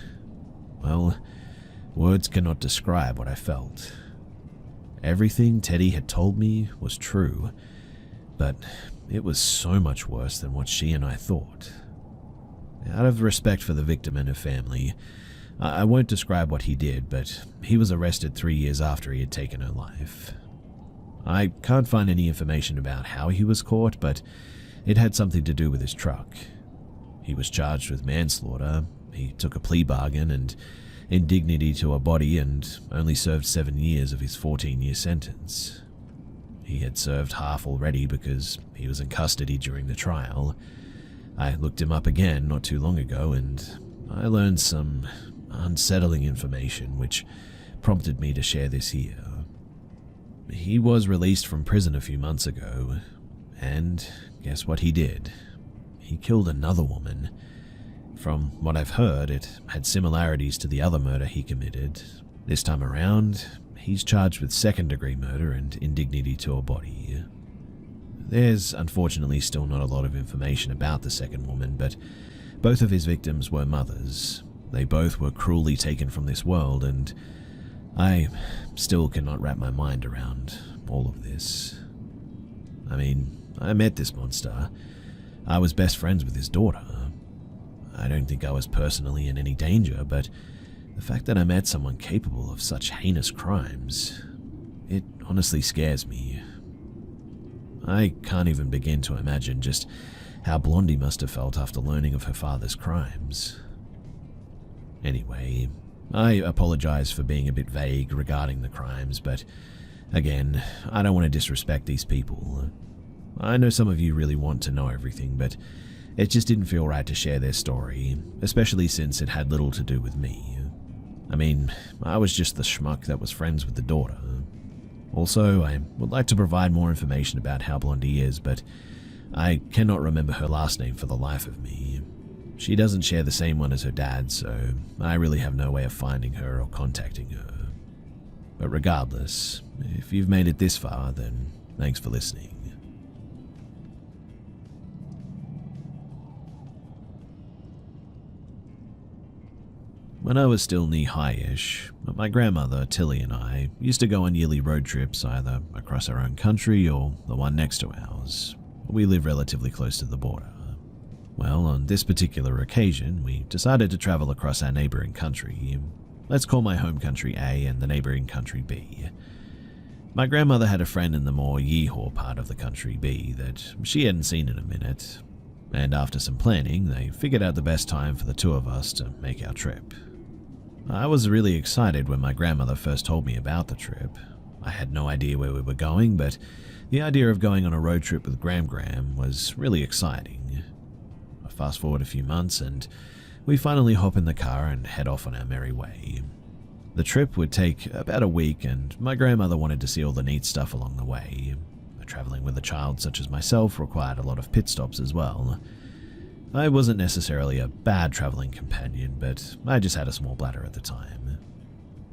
well, words cannot describe what I felt. Everything Teddy had told me was true, but it was so much worse than what she and I thought. Out of respect for the victim and her family, I won't describe what he did, but he was arrested 3 years after he had taken her life. I can't find any information about how he was caught, but it had something to do with his truck. He was charged with manslaughter, he took a plea bargain and indignity to a body and only served 7 years of his 14-year sentence. He had served half already because he was in custody during the trial. I looked him up again not too long ago and I learned some unsettling information which prompted me to share this here. He was released from prison a few months ago, and guess what he did? He killed another woman. From what I've heard, it had similarities to the other murder he committed. This time around, he's charged with second-degree murder and indignity to a body. There's unfortunately still not a lot of information about the second woman, but both of his victims were mothers. They both were cruelly taken from this world, and I still cannot wrap my mind around all of this. I mean, I met this monster. I was best friends with his daughter. I don't think I was personally in any danger, but the fact that I met someone capable of such heinous crimes, it honestly scares me. I can't even begin to imagine just how Blondie must have felt after learning of her father's crimes. Anyway, I apologize for being a bit vague regarding the crimes, but again, I don't want to disrespect these people. I know some of you really want to know everything, but it just didn't feel right to share their story, especially since it had little to do with me. I mean, I was just the schmuck that was friends with the daughter. Also, I would like to provide more information about how Blondie is, but I cannot remember her last name for the life of me. She doesn't share the same one as her dad, so I really have no way of finding her or contacting her. But regardless, if you've made it this far, then thanks for listening. When I was still knee-high-ish, my grandmother, Tilly, and I used to go on yearly road trips either across our own country or the one next to ours. We live relatively close to the border. Well, on this particular occasion, we decided to travel across our neighboring country. Let's call my home country A and the neighboring country B. My grandmother had a friend in the more yeehaw part of the country B that she hadn't seen in a minute, and after some planning, they figured out the best time for the two of us to make our trip. I was really excited when my grandmother first told me about the trip. I had no idea where we were going, but the idea of going on a road trip with Gram was really exciting. I fast forward a few months and we finally hop in the car and head off on our merry way. The trip would take about a week and my grandmother wanted to see all the neat stuff along the way. traveling with a child such as myself required a lot of pit stops as well. I wasn't necessarily a bad traveling companion, but I just had a small bladder at the time.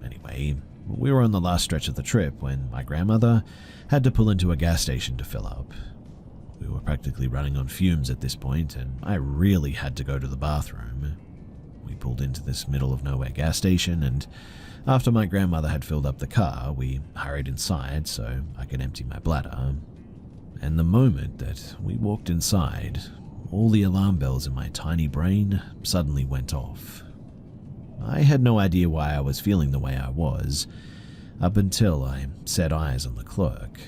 Anyway, we were on the last stretch of the trip when my grandmother had to pull into a gas station to fill up. We were practically running on fumes at this point, and I really had to go to the bathroom. We pulled into this middle of nowhere gas station, and after my grandmother had filled up the car, we hurried inside so I could empty my bladder. And the moment that we walked inside, all the alarm bells in my tiny brain suddenly went off. I had no idea why I was feeling the way I was, up until I set eyes on the clerk.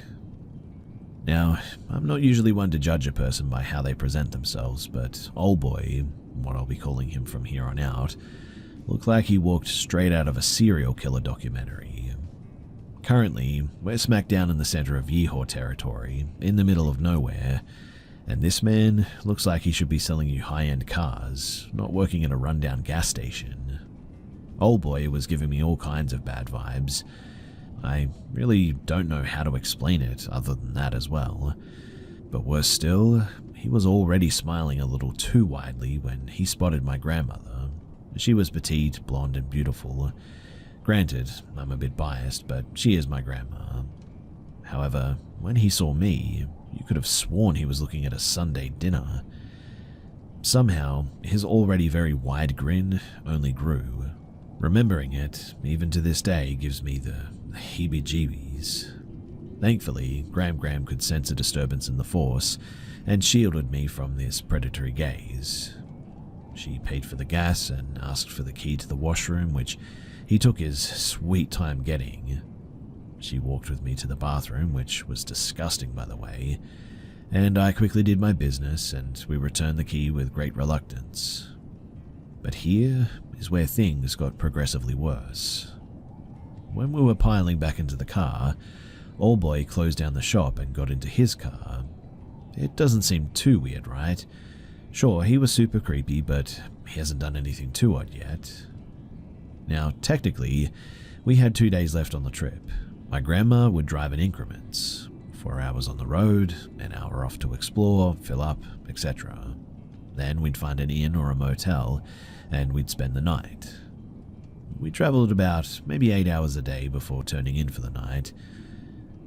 Now, I'm not usually one to judge a person by how they present themselves, but old boy, what I'll be calling him from here on out, looked like he walked straight out of a serial killer documentary. Currently, we're smack down in the center of Yeehaw territory, in the middle of nowhere, and this man looks like he should be selling you high-end cars, not working at a rundown gas station. Old boy was giving me all kinds of bad vibes. I really don't know how to explain it other than that as well. But worse still, he was already smiling a little too widely when he spotted my grandmother. She was petite, blonde, and beautiful. Granted, I'm a bit biased, but she is my grandma. However, when he saw me, you could have sworn he was looking at a Sunday dinner. Somehow, his already very wide grin only grew. Remembering it, even to this day, gives me the heebie-jeebies. Thankfully, Gram could sense a disturbance in the force and shielded me from this predatory gaze. She paid for the gas and asked for the key to the washroom, which he took his sweet time getting. She walked with me to the bathroom, which was disgusting by the way, and I quickly did my business and we returned the key with great reluctance. But here is where things got progressively worse. When we were piling back into the car, old boy closed down the shop and got into his car. It doesn't seem too weird, right? Sure, he was super creepy, but he hasn't done anything too odd yet. Now, technically, we had 2 days left on the trip. My grandma would drive in increments. 4 hours on the road, an hour off to explore, fill up, etc. Then we'd find an inn or a motel, and we'd spend the night. We traveled about maybe 8 hours a day before turning in for the night.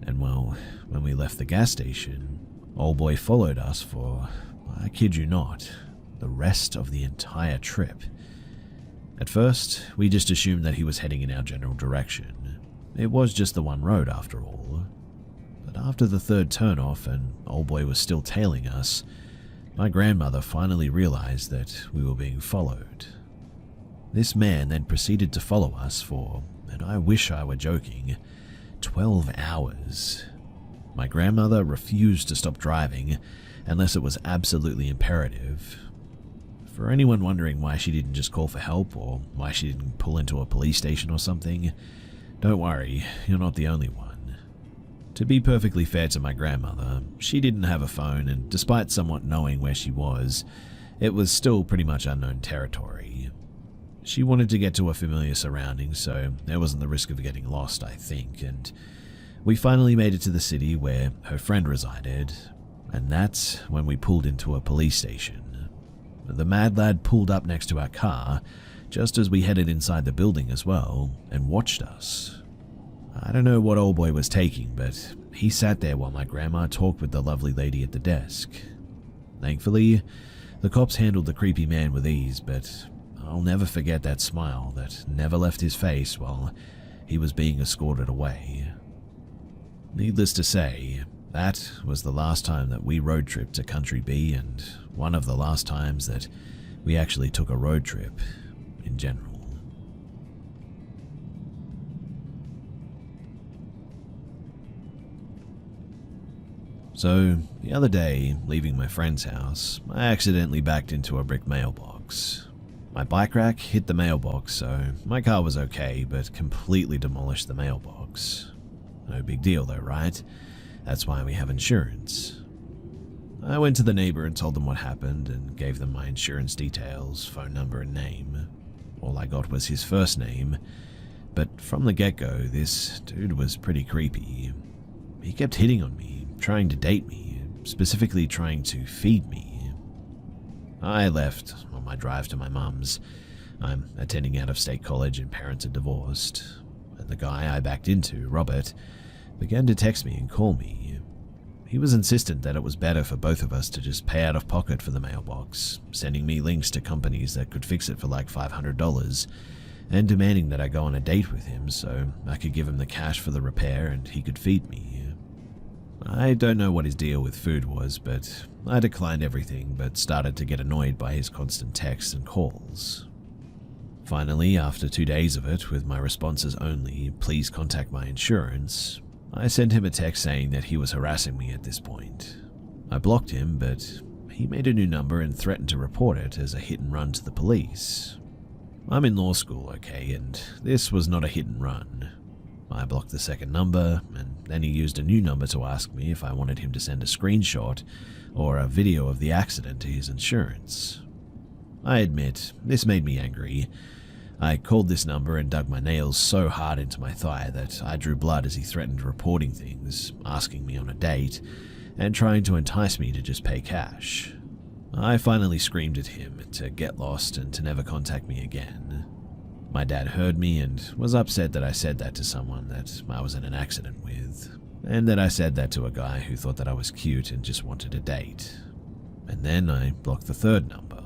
And well, when we left the gas station, old boy followed us for, I kid you not, the rest of the entire trip. At first, we just assumed that he was heading in our general direction. It was just the one road after all. But after the third turnoff and old boy was still tailing us, my grandmother finally realized that we were being followed. This man then proceeded to follow us for, and I wish I were joking, 12 hours. My grandmother refused to stop driving unless it was absolutely imperative. For anyone wondering why she didn't just call for help or why she didn't pull into a police station or something, don't worry, you're not the only one. To be perfectly fair to my grandmother, she didn't have a phone, and despite somewhat knowing where she was, it was still pretty much unknown territory. She wanted to get to a familiar surrounding, so there wasn't the risk of getting lost, I think, and we finally made it to the city where her friend resided, and that's when we pulled into a police station. The mad lad pulled up next to our car, just as we headed inside the building as well, and watched us. I don't know what old boy was taking, but he sat there while my grandma talked with the lovely lady at the desk. Thankfully, the cops handled the creepy man with ease, but I'll never forget that smile that never left his face while he was being escorted away. Needless to say, that was the last time that we road tripped to Country B, and one of the last times that we actually took a road trip in general. So, the other day, leaving my friend's house, I accidentally backed into a brick mailbox. My bike rack hit the mailbox, so my car was okay, but completely demolished the mailbox. No big deal though, right? That's why we have insurance. I went to the neighbor and told them what happened and gave them my insurance details, phone number and name. All I got was his first name, but from the get-go, this dude was pretty creepy. He kept hitting on me, trying to date me, specifically trying to feed me. I left on my drive to my mum's. I'm attending out-of-state college and parents are divorced. And the guy I backed into, Robert, began to text me and call me. He was insistent that it was better for both of us to just pay out of pocket for the mailbox, sending me links to companies that could fix it for like $500, and demanding that I go on a date with him so I could give him the cash for the repair and he could feed me. I don't know what his deal with food was, but I declined everything but started to get annoyed by his constant texts and calls. Finally, after 2 days of it, with my responses only, "Please contact my insurance," I sent him a text saying that he was harassing me at this point. I blocked him, but he made a new number and threatened to report it as a hit and run to the police. I'm in law school, okay, and this was not a hit and run. I blocked the second number, and then he used a new number to ask me if I wanted him to send a screenshot or a video of the accident to his insurance. I admit, this made me angry. I called this number and dug my nails so hard into my thigh that I drew blood as he threatened reporting things, asking me on a date, and trying to entice me to just pay cash. I finally screamed at him to get lost and to never contact me again. My dad heard me and was upset that I said that to someone that I was in an accident with, and that I said that to a guy who thought that I was cute and just wanted a date. And then I blocked the third number.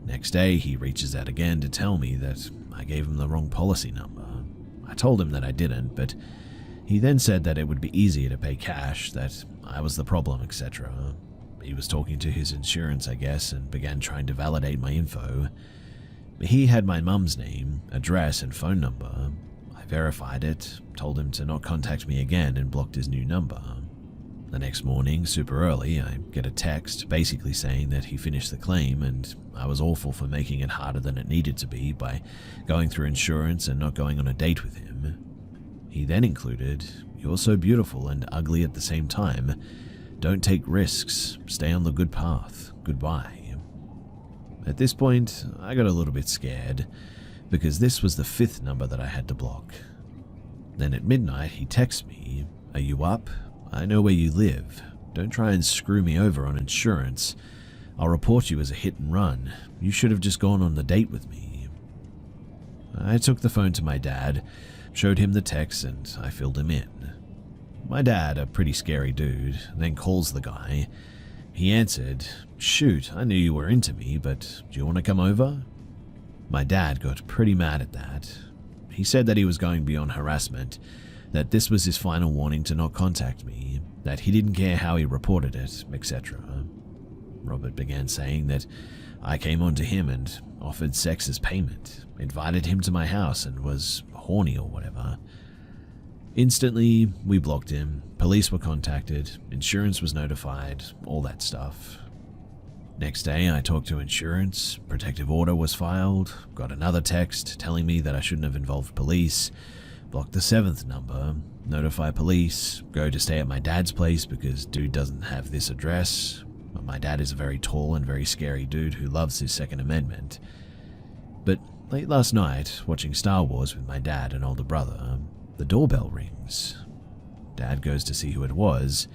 Next day, he reaches out again to tell me that I gave him the wrong policy number. I told him that I didn't, but he then said that it would be easier to pay cash, that I was the problem, etc. He was talking to his insurance, I guess, and began trying to validate my info. He had my mum's name, address, and phone number. I verified it, told him to not contact me again, and blocked his new number. The next morning, super early, I get a text basically saying that he finished the claim and I was awful for making it harder than it needed to be by going through insurance and not going on a date with him. He then included, "You're so beautiful and ugly at the same time. Don't take risks. Stay on the good path. Goodbye." At this point, I got a little bit scared because this was the fifth number that I had to block. Then at midnight, he texts me, "Are you up? I know where you live. Don't try and screw me over on insurance. I'll report you as a hit and run. You should have just gone on the date with me." I took the phone to my dad, showed him the text, and I filled him in. My dad, a pretty scary dude, then calls the guy. He answered, "Shoot, I knew you were into me, but do you want to come over?" My dad got pretty mad at that. He said that he was going beyond harassment, that this was his final warning to not contact me, that he didn't care how he reported it, etc. Robert began saying that I came on to him and offered sex as payment, invited him to my house and was horny or whatever. Instantly, we blocked him, police were contacted, insurance was notified, all that stuff. Next day, I talked to insurance, protective order was filed, got another text telling me that I shouldn't have involved police, blocked the seventh number, notify police, go to stay at my dad's place because dude doesn't have this address. My dad is a very tall and very scary dude who loves his Second Amendment. But late last night, watching Star Wars with my dad and older brother, the doorbell rings. Dad goes to see who it was,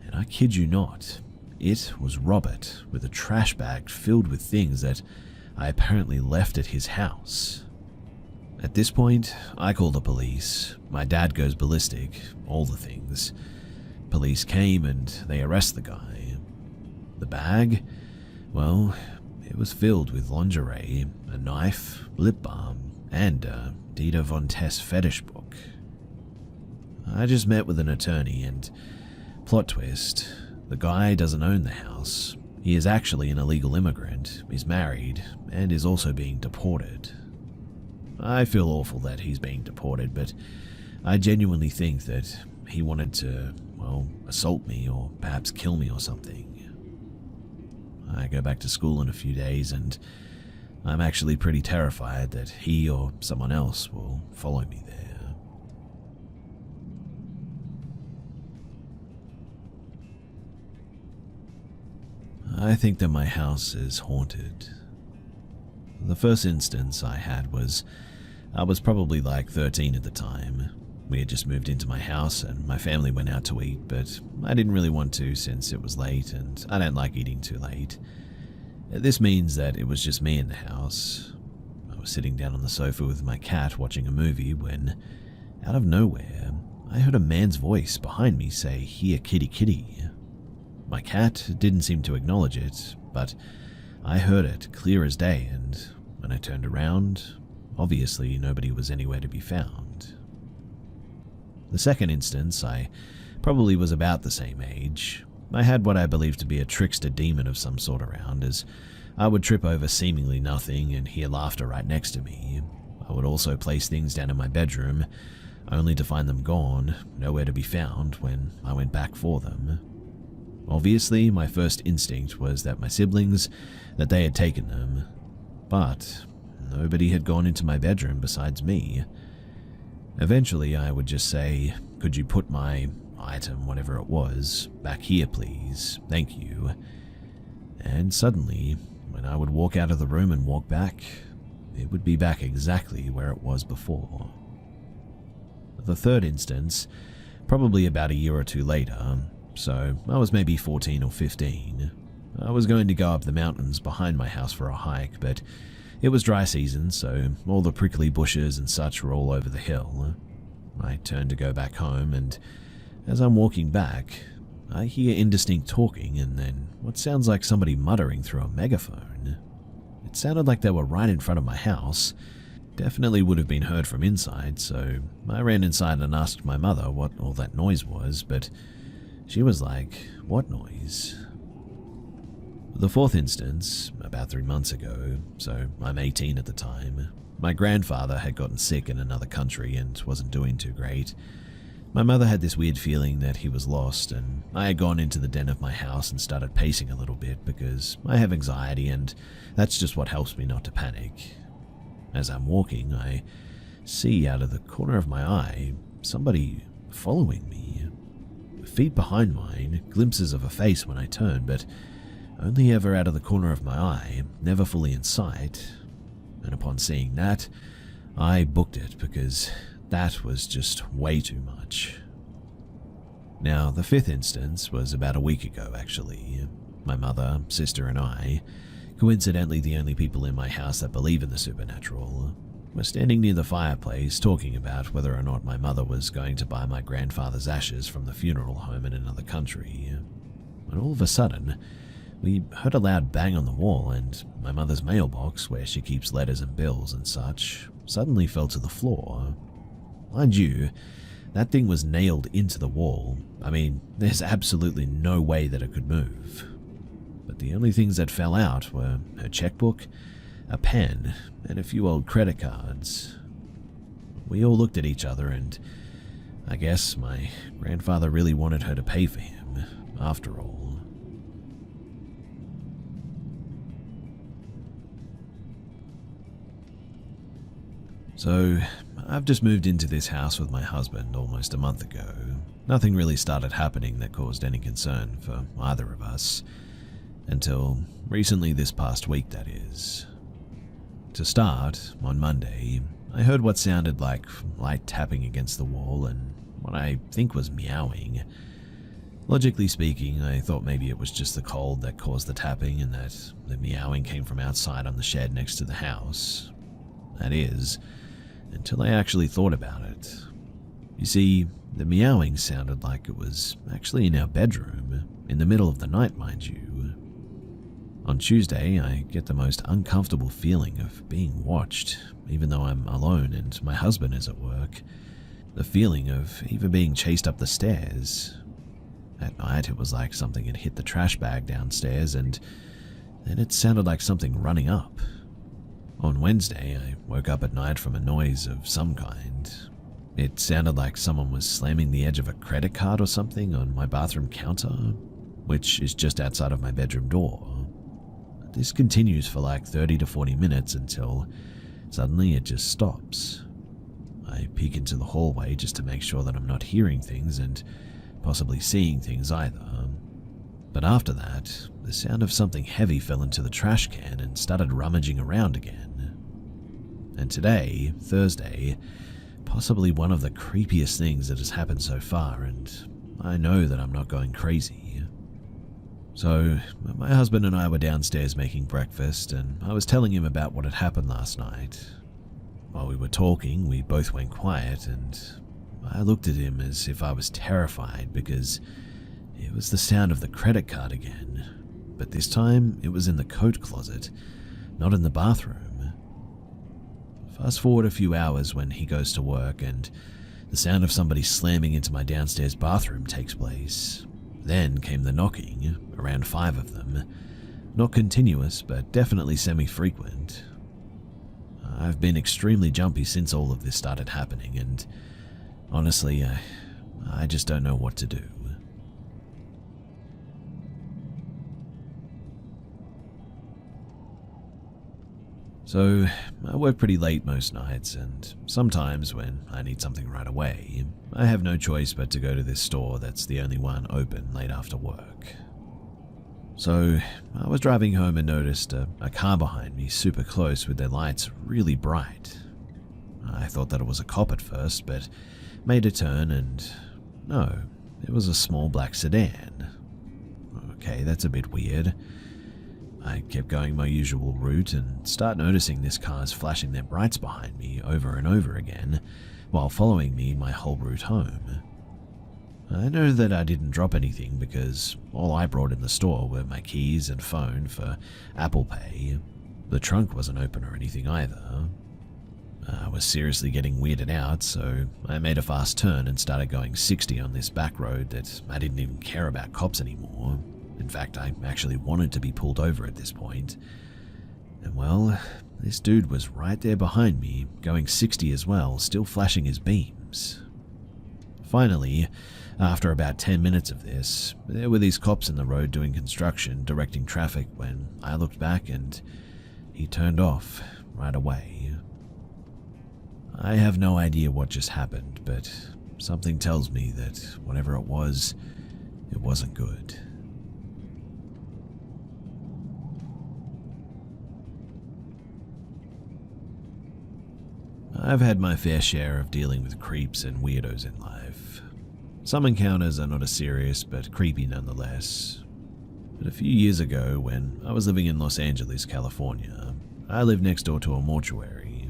and I kid you not, it was Robert with a trash bag filled with things that I apparently left at his house. At this point, I call the police. My dad goes ballistic, all the things. Police came and they arrest the guy. The bag? Well, it was filled with lingerie, a knife, lip balm, and a Dita Von Tess fetish book. I just met with an attorney and, plot twist, the guy doesn't own the house. He is actually an illegal immigrant, is married, and is also being deported. I feel awful that he's being deported, but I genuinely think that he wanted to, well, assault me or perhaps kill me or something. I go back to school in a few days and I'm actually pretty terrified that he or someone else will follow me there. I think that my house is haunted. The first instance I had was, I was probably like 13 at the time. We had just moved into my house and my family went out to eat, but I didn't really want to since it was late and I don't like eating too late. This means that it was just me in the house. I was sitting down on the sofa with my cat watching a movie when, out of nowhere, I heard a man's voice behind me say, "Here, kitty, kitty." My cat didn't seem to acknowledge it, but I heard it clear as day, and when I turned around, obviously nobody was anywhere to be found. The second instance, I probably was about the same age. I had what I believed to be a trickster demon of some sort around, as I would trip over seemingly nothing and hear laughter right next to me. I would also place things down in my bedroom, only to find them gone, nowhere to be found when I went back for them. Obviously, my first instinct was that my siblings, that they had taken them, but nobody had gone into my bedroom besides me. Eventually, I would just say, "Could you put my item, whatever it was, back here, please? Thank you." And suddenly, when I would walk out of the room and walk back, it would be back exactly where it was before. The third instance, probably about a year or two later, so I was maybe 14 or 15. I was going to go up the mountains behind my house for a hike, but it was dry season, so all the prickly bushes and such were all over the hill. I turned to go back home, and as I'm walking back, I hear indistinct talking and then what sounds like somebody muttering through a megaphone. It sounded like they were right in front of my house. Definitely would have been heard from inside, so I ran inside and asked my mother what all that noise was, but she was like, "What noise?" The fourth instance, about 3 months ago, so I'm 18 at the time, my grandfather had gotten sick in another country and wasn't doing too great. My mother had this weird feeling that he was lost, and I had gone into the den of my house and started pacing a little bit because I have anxiety and that's just what helps me not to panic. As I'm walking, I see out of the corner of my eye somebody following me. Feet behind mine, glimpses of a face when I turn, but only ever out of the corner of my eye, never fully in sight. And upon seeing that, I booked it because that was just way too much. Now, the fifth instance was about a week ago, actually. My mother, sister, and I, coincidentally the only people in my house that believe in the supernatural, were standing near the fireplace talking about whether or not my mother was going to buy my grandfather's ashes from the funeral home in another country. When all of a sudden, we heard a loud bang on the wall, and my mother's mailbox, where she keeps letters and bills and such, suddenly fell to the floor. Mind you, that thing was nailed into the wall. I mean, there's absolutely no way that it could move. But the only things that fell out were her checkbook, a pen, and a few old credit cards. We all looked at each other, and I guess my grandfather really wanted her to pay for him, after all. So, I've just moved into this house with my husband almost a month ago. Nothing really started happening that caused any concern for either of us. Until recently, this past week, that is. To start, on Monday, I heard what sounded like light tapping against the wall and what I think was meowing. Logically speaking, I thought maybe it was just the cold that caused the tapping and that the meowing came from outside on the shed next to the house. That is, until I actually thought about it. You see, the meowing sounded like it was actually in our bedroom, in the middle of the night, mind you. On Tuesday, I get the most uncomfortable feeling of being watched, even though I'm alone and my husband is at work. The feeling of even being chased up the stairs. At night, it was like something had hit the trash bag downstairs, and then it sounded like something running up. On Wednesday, I woke up at night from a noise of some kind. It sounded like someone was slamming the edge of a credit card or something on my bathroom counter, which is just outside of my bedroom door. This continues for like 30 to 40 minutes until suddenly it just stops. I peek into the hallway just to make sure that I'm not hearing things and possibly seeing things either. But after that, the sound of something heavy fell into the trash can and started rummaging around again. And today, Thursday, possibly one of the creepiest things that has happened so far, and I know that I'm not going crazy. So, my husband and I were downstairs making breakfast, and I was telling him about what had happened last night. While we were talking, we both went quiet, and I looked at him as if I was terrified because it was the sound of the credit card again, but this time it was in the coat closet, not in the bathroom. Fast forward a few hours when he goes to work and the sound of somebody slamming into my downstairs bathroom takes place. Then came the knocking, around 5 of them. Not continuous, but definitely semi-frequent. I've been extremely jumpy since all of this started happening, and honestly, I just don't know what to do. So, I work pretty late most nights, and sometimes when I need something right away, I have no choice but to go to this store that's the only one open late after work. So, I was driving home and noticed a car behind me super close with their lights really bright. I thought that it was a cop at first, but made a turn and no, it was a small black sedan. Okay, that's a bit weird. I kept going my usual route and start noticing this car's flashing their brights behind me over and over again while following me my whole route home. I know that I didn't drop anything because all I brought in the store were my keys and phone for Apple Pay. The trunk wasn't open or anything either. I was seriously getting weirded out, so I made a fast turn and started going 60 on this back road that I didn't even care about cops anymore. In fact, I actually wanted to be pulled over at this point. And well, this dude was right there behind me, going 60 as well, still flashing his beams. Finally, after about 10 minutes of this, there were these cops in the road doing construction, directing traffic when I looked back and he turned off right away. I have no idea what just happened, but something tells me that whatever it wasn't good. I've had my fair share of dealing with creeps and weirdos in life. Some encounters are not as serious, but creepy nonetheless. But a few years ago, when I was living in Los Angeles, California, I lived next door to a mortuary.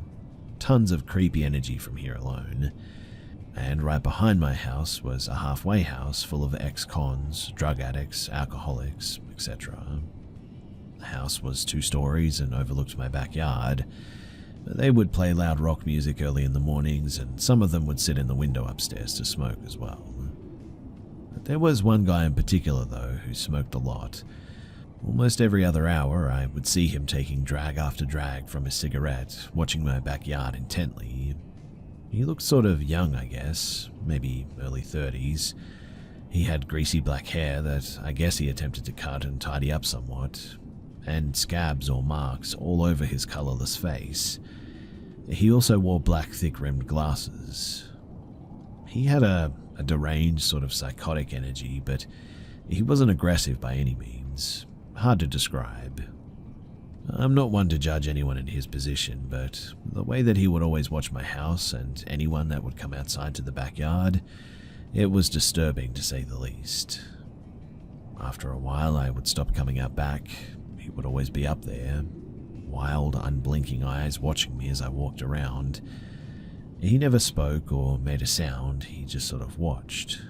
Tons of creepy energy from here alone. And right behind my house was a halfway house full of ex-cons, drug addicts, alcoholics, etc. The house was 2 stories and overlooked my backyard. They would play loud rock music early in the mornings, and some of them would sit in the window upstairs to smoke as well. There was one guy in particular, though, who smoked a lot. Almost every other hour, I would see him taking drag after drag from his cigarette, watching my backyard intently. He looked sort of young, I guess, maybe early 30s. He had greasy black hair that I guess he attempted to cut and tidy up somewhat, and scabs or marks all over his colorless face. He also wore black, thick-rimmed glasses. He had a deranged, sort of psychotic energy, but he wasn't aggressive by any means. Hard to describe. I'm not one to judge anyone in his position, but the way that he would always watch my house and anyone that would come outside to the backyard, it was disturbing to say the least. After a while, I would stop coming out back. He would always be up there, wild, unblinking eyes watching me as I walked around. He never spoke or made a sound, he just sort of watched.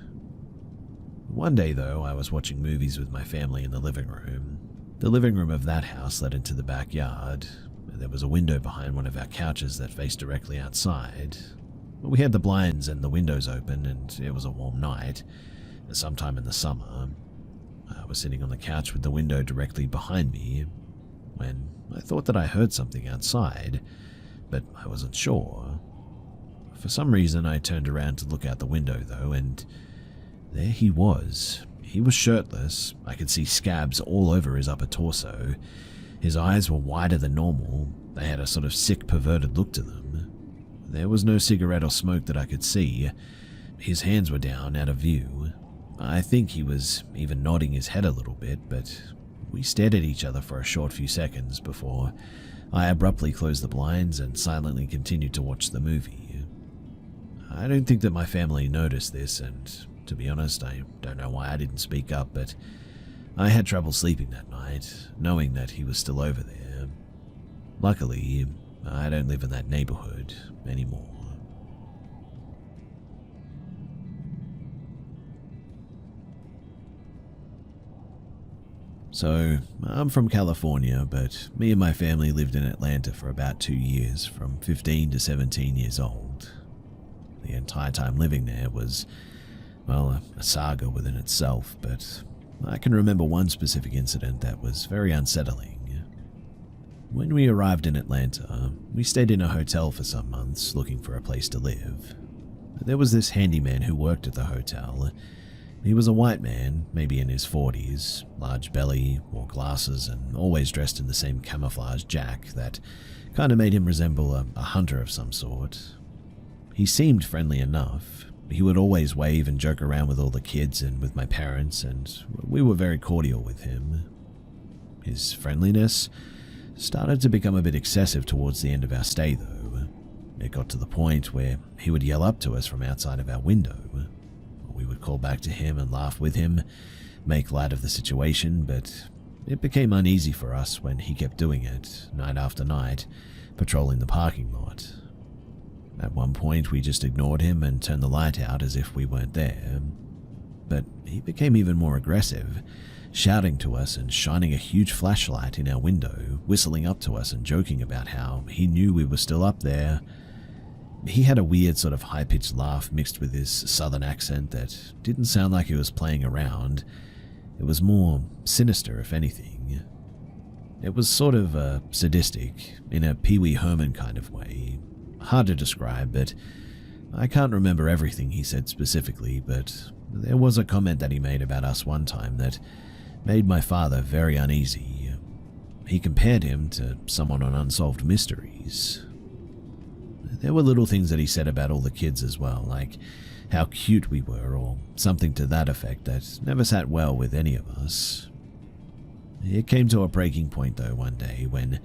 One day, though, I was watching movies with my family in the living room. The living room of that house led into the backyard. There was a window behind one of our couches that faced directly outside. We had the blinds and the windows open, and it was a warm night, sometime in the summer. I was sitting on the couch with the window directly behind me when I thought that I heard something outside, but I wasn't sure. For some reason, I turned around to look out the window, though, and there he was. He was shirtless. I could see scabs all over his upper torso. His eyes were wider than normal. They had a sort of sick, perverted look to them. There was no cigarette or smoke that I could see. His hands were down, out of view. I think he was even nodding his head a little bit, but we stared at each other for a short few seconds before I abruptly closed the blinds and silently continued to watch the movie. I don't think that my family noticed this, and to be honest, I don't know why I didn't speak up, but I had trouble sleeping that night, knowing that he was still over there. Luckily, I don't live in that neighborhood anymore. So, I'm from California, but me and my family lived in Atlanta for about 2 years, from 15 to 17 years old. The entire time living there was, well, a saga within itself, but I can remember one specific incident that was very unsettling. When we arrived in Atlanta, we stayed in a hotel for some months looking for a place to live. There was this handyman who worked at the hotel. He was a white man, maybe in his 40s, large belly, wore glasses, and always dressed in the same camouflage jack that kind of made him resemble a hunter of some sort. He seemed friendly enough. He would always wave and joke around with all the kids and with my parents, and we were very cordial with him. His friendliness started to become a bit excessive towards the end of our stay, though. It got to the point where he would yell up to us from outside of our window. We would call back to him and laugh with him, make light of the situation, but it became uneasy for us when he kept doing it, night after night, patrolling the parking lot. At one point, we just ignored him and turned the light out as if we weren't there. But he became even more aggressive, shouting to us and shining a huge flashlight in our window, whistling up to us and joking about how he knew we were still up there. He had a weird sort of high-pitched laugh mixed with his southern accent that didn't sound like he was playing around. It was more sinister, if anything. It was sort of sadistic, in a Pee Wee Herman kind of way. Hard to describe, but I can't remember everything he said specifically, but there was a comment that he made about us one time that made my father very uneasy. He compared him to someone on Unsolved Mysteries. There were little things that he said about all the kids as well, like how cute we were or something to that effect that never sat well with any of us. It came to a breaking point though one day when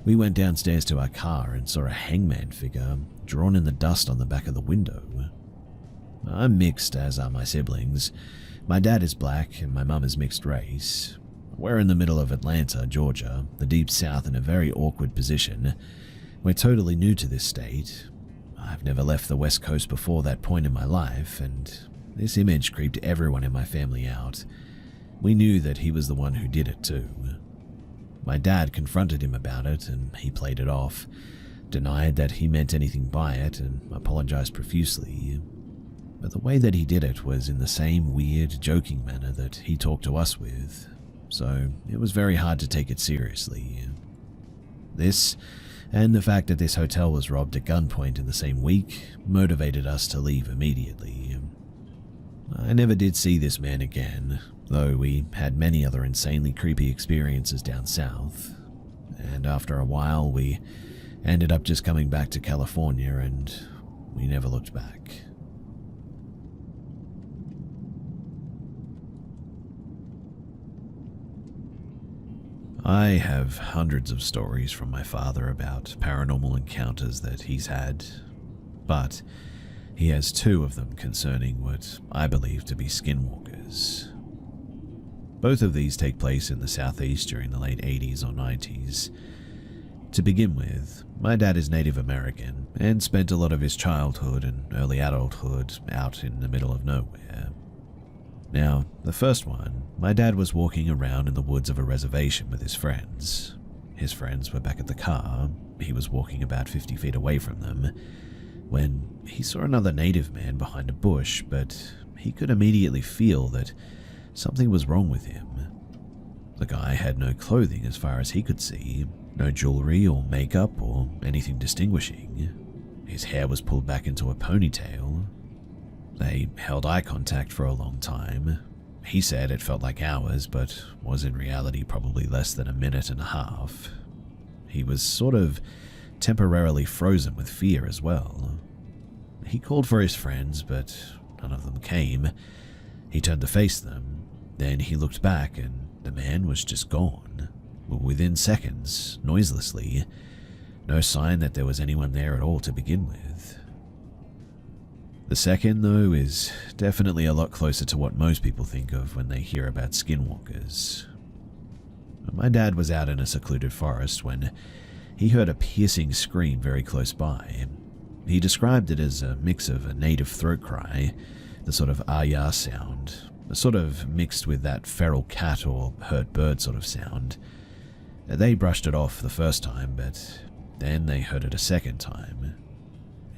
we went downstairs to our car and saw a hangman figure drawn in the dust on the back of the window. I'm mixed, as are my siblings. My dad is black and my mum is mixed race. We're in the middle of Atlanta, Georgia, the deep south, in a very awkward position. We're totally new to this state. I've never left the West Coast before that point in my life, and this image creeped everyone in my family out. We knew that he was the one who did it too. My dad confronted him about it, and he played it off, denied that he meant anything by it, and apologized profusely. But the way that he did it was in the same weird, joking manner that he talked to us with, so it was very hard to take it seriously. This, and the fact that this hotel was robbed at gunpoint in the same week, motivated us to leave immediately. I never did see this man again, though we had many other insanely creepy experiences down south, and after a while we ended up just coming back to California and we never looked back. I have hundreds of stories from my father about paranormal encounters that he's had, but he has 2 of them concerning what I believe to be skinwalkers. Both of these take place in the southeast during the late 80s or 90s. To begin with, my dad is Native American and spent a lot of his childhood and early adulthood out in the middle of nowhere. Now, the first one, my dad was walking around in the woods of a reservation with his friends. His friends were back at the car. He was walking about 50 feet away from them when he saw another native man behind a bush, but he could immediately feel that something was wrong with him. The guy had no clothing as far as he could see, no jewelry or makeup or anything distinguishing. His hair was pulled back into a ponytail. They held eye contact for a long time. He said it felt like hours, but was in reality probably less than a minute and a half. He was sort of temporarily frozen with fear as well. He called for his friends, but none of them came. He turned to face them, then he looked back and the man was just gone. Within seconds, noiselessly. No sign that there was anyone there at all to begin with. The second, though, is definitely a lot closer to what most people think of when they hear about skinwalkers. My dad was out in a secluded forest when he heard a piercing scream very close by. He described it as a mix of a native throat cry, the sort of ah-yah sound, sort of mixed with that feral cat or hurt bird sort of sound. They brushed it off the first time, but then they heard it a second time.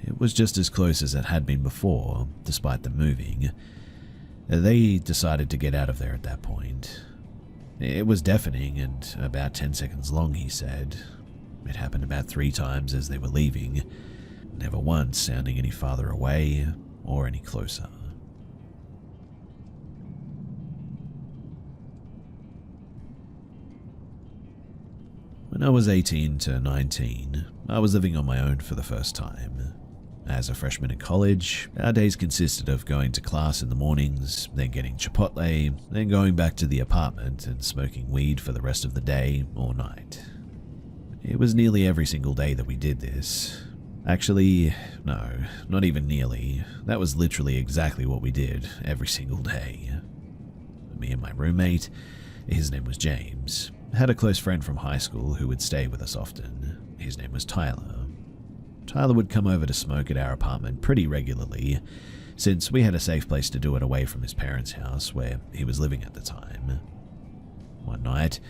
It was just as close as it had been before, despite them moving. They decided to get out of there at that point. It was deafening and about 10 seconds long, he said. It happened about 3 times as they were leaving, never once sounding any farther away or any closer. When I was 18 to 19, I was living on my own for the first time. As a freshman in college, our days consisted of going to class in the mornings, then getting Chipotle, then going back to the apartment and smoking weed for the rest of the day or night. It was nearly every single day that we did this. Actually, no, not even nearly. That was literally exactly what we did every single day. Me and my roommate, his name was James, had a close friend from high school who would stay with us often. His name was Tyler. Tyler would come over to smoke at our apartment pretty regularly, since we had a safe place to do it away from his parents' house where he was living at the time. One night,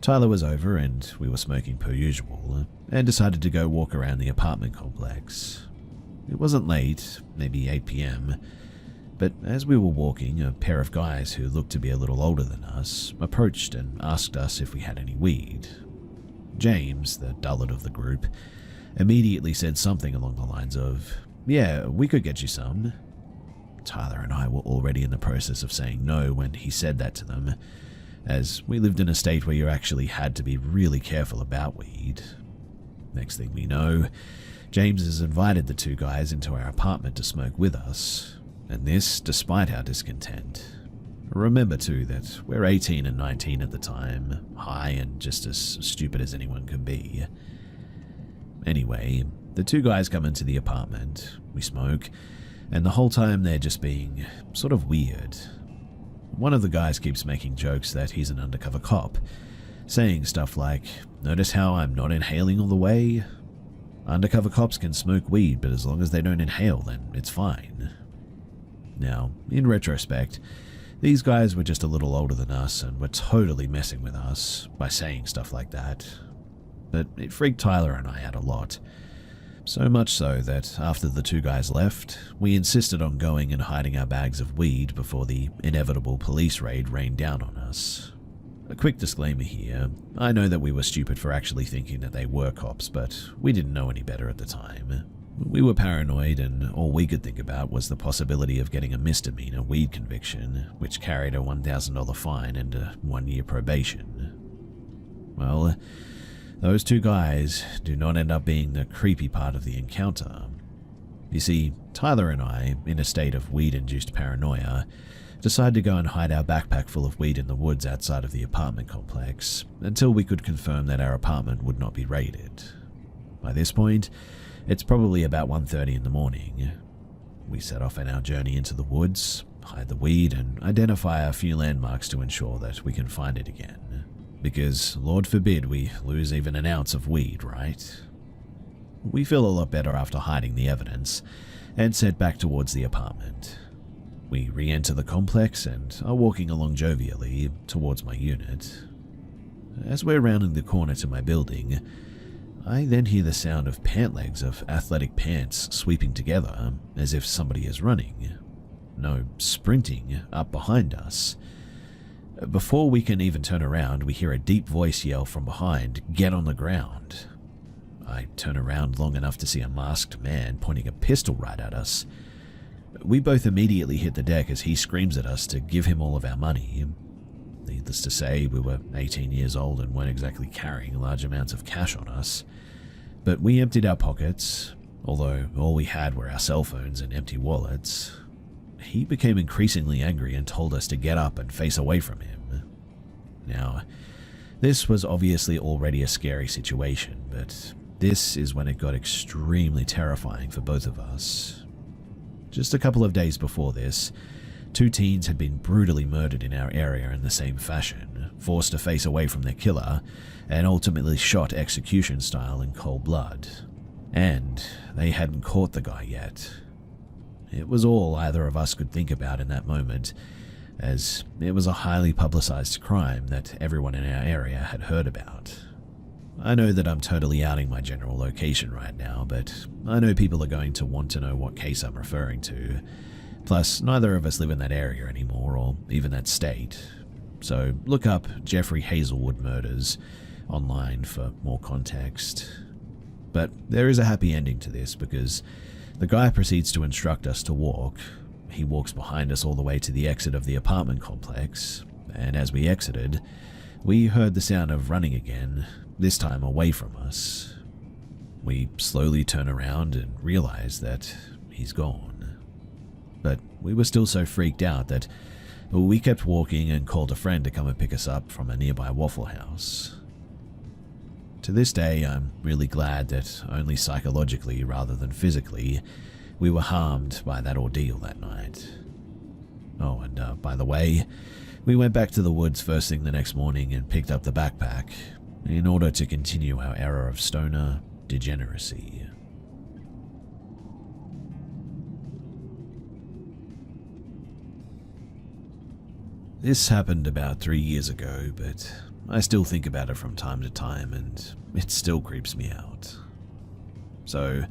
Tyler was over and we were smoking per usual, and decided to go walk around the apartment complex. It wasn't late, maybe 8 p.m., but as we were walking, a pair of guys who looked to be a little older than us approached and asked us if we had any weed. James, the dullard of the group, immediately said something along the lines of, "Yeah, we could get you some." Tyler and I were already in the process of saying no when he said that to them, as we lived in a state where you actually had to be really careful about weed. Next thing we know, James has invited the 2 guys into our apartment to smoke with us, and this despite our discontent. Remember too that we're 18 and 19 at the time, high and just as stupid as anyone could be. Anyway, the 2 guys come into the apartment, we smoke, and the whole time they're just being sort of weird. One of the guys keeps making jokes that he's an undercover cop, saying stuff like, "Notice how I'm not inhaling all the way? Undercover cops can smoke weed, but as long as they don't inhale, then it's fine." Now, in retrospect, these guys were just a little older than us and were totally messing with us by saying stuff like that. But it freaked Tyler and I out a lot. So much so that after the 2 guys left, we insisted on going and hiding our bags of weed before the inevitable police raid rained down on us. A quick disclaimer here, I know that we were stupid for actually thinking that they were cops, but we didn't know any better at the time. We were paranoid and all we could think about was the possibility of getting a misdemeanor weed conviction, which carried a $1,000 fine and a 1-year probation. Well, those 2 guys do not end up being the creepy part of the encounter. You see, Tyler and I, in a state of weed-induced paranoia, decided to go and hide our backpack full of weed in the woods outside of the apartment complex until we could confirm that our apartment would not be raided. By this point, it's probably about 1:30 in the morning. We set off on our journey into the woods, hide the weed, and identify a few landmarks to ensure that we can find it again. Because, Lord forbid, we lose even an ounce of weed, right? We feel a lot better after hiding the evidence, and set back towards the apartment. We re-enter the complex and are walking along jovially towards my unit. As we're rounding the corner to my building, I then hear the sound of pant legs of athletic pants sweeping together as if somebody is running. No, sprinting up behind us. Before we can even turn around, we hear a deep voice yell from behind, "Get on the ground." I turn around long enough to see a masked man pointing a pistol right at us. We both immediately hit the deck as he screams at us to give him all of our money. Needless to say, we were 18 years old and weren't exactly carrying large amounts of cash on us. But we emptied our pockets, although all we had were our cell phones and empty wallets. He became increasingly angry and told us to get up and face away from him. Now, this was obviously already a scary situation, but this is when it got extremely terrifying for both of us. Just a couple of days before this, 2 teens had been brutally murdered in our area in the same fashion, forced to face away from their killer, and ultimately shot execution style in cold blood. And they hadn't caught the guy yet. It was all either of us could think about in that moment, as it was a highly publicized crime that everyone in our area had heard about. I know that I'm totally outing my general location right now, but I know people are going to want to know what case I'm referring to. Plus, neither of us live in that area anymore, or even that state. So look up Jeffrey Hazelwood murders online for more context. But there is a happy ending to this, because the guy proceeds to instruct us to walk. He walks behind us all the way to the exit of the apartment complex, and as we exited, we heard the sound of running again, this time away from us. We slowly turn around and realize that he's gone. But we were still so freaked out that we kept walking and called a friend to come and pick us up from a nearby Waffle House. To this day, I'm really glad that only psychologically rather than physically, we were harmed by that ordeal that night. Oh, and by the way, we went back to the woods first thing the next morning and picked up the backpack in order to continue our era of stoner degeneracy. This happened about 3 years ago, but I still think about it from time to time and it still creeps me out. So,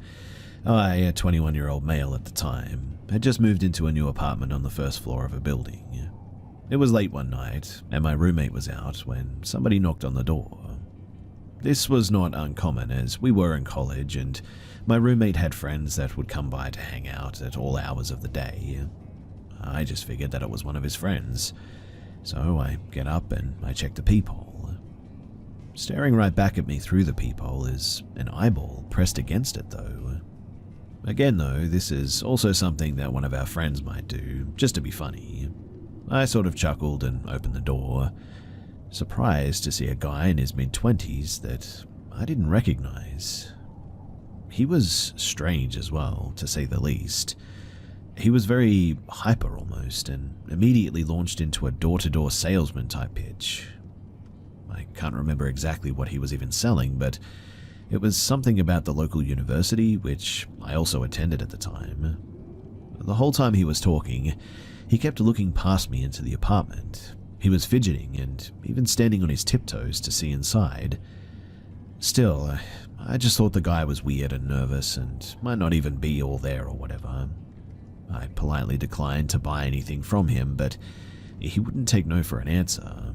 I, a 21-year-old male at the time, had just moved into a new apartment on the first floor of a building. It was late one night, and my roommate was out when somebody knocked on the door. This was not uncommon, as we were in college, and my roommate had friends that would come by to hang out at all hours of the day. I just figured that it was one of his friends, so I get up and I check the peephole. Staring right back at me through the peephole is an eyeball pressed against it, though. Again, though, this is also something that one of our friends might do, just to be funny. I sort of chuckled and opened the door, surprised to see a guy in his mid-20s that I didn't recognize. He was strange as well, to say the least. He was very hyper almost, and immediately launched into a door-to-door salesman type pitch. I can't remember exactly what he was even selling, but it was something about the local university, which I also attended at the time. The whole time he was talking, he kept looking past me into the apartment. He was fidgeting and even standing on his tiptoes to see inside. Still, I just thought the guy was weird and nervous and might not even be all there or whatever. I politely declined to buy anything from him, but he wouldn't take no for an answer.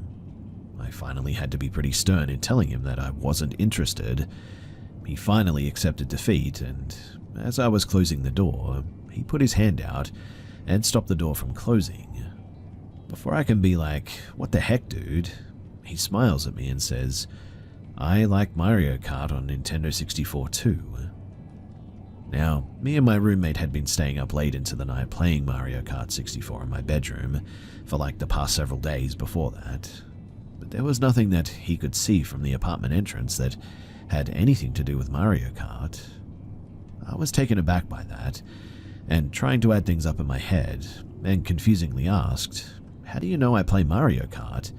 I finally had to be pretty stern in telling him that I wasn't interested. He finally accepted defeat, and as I was closing the door, he put his hand out and stopped the door from closing. Before I can be like, "What the heck, dude?" he smiles at me and says, "I like Mario Kart on Nintendo 64 too." Now, me and my roommate had been staying up late into the night playing Mario Kart 64 in my bedroom for like the past several days before that, but there was nothing that he could see from the apartment entrance that had anything to do with Mario Kart. I was taken aback by that, and trying to add things up in my head, and confusingly asked, "How do you know I play Mario Kart?"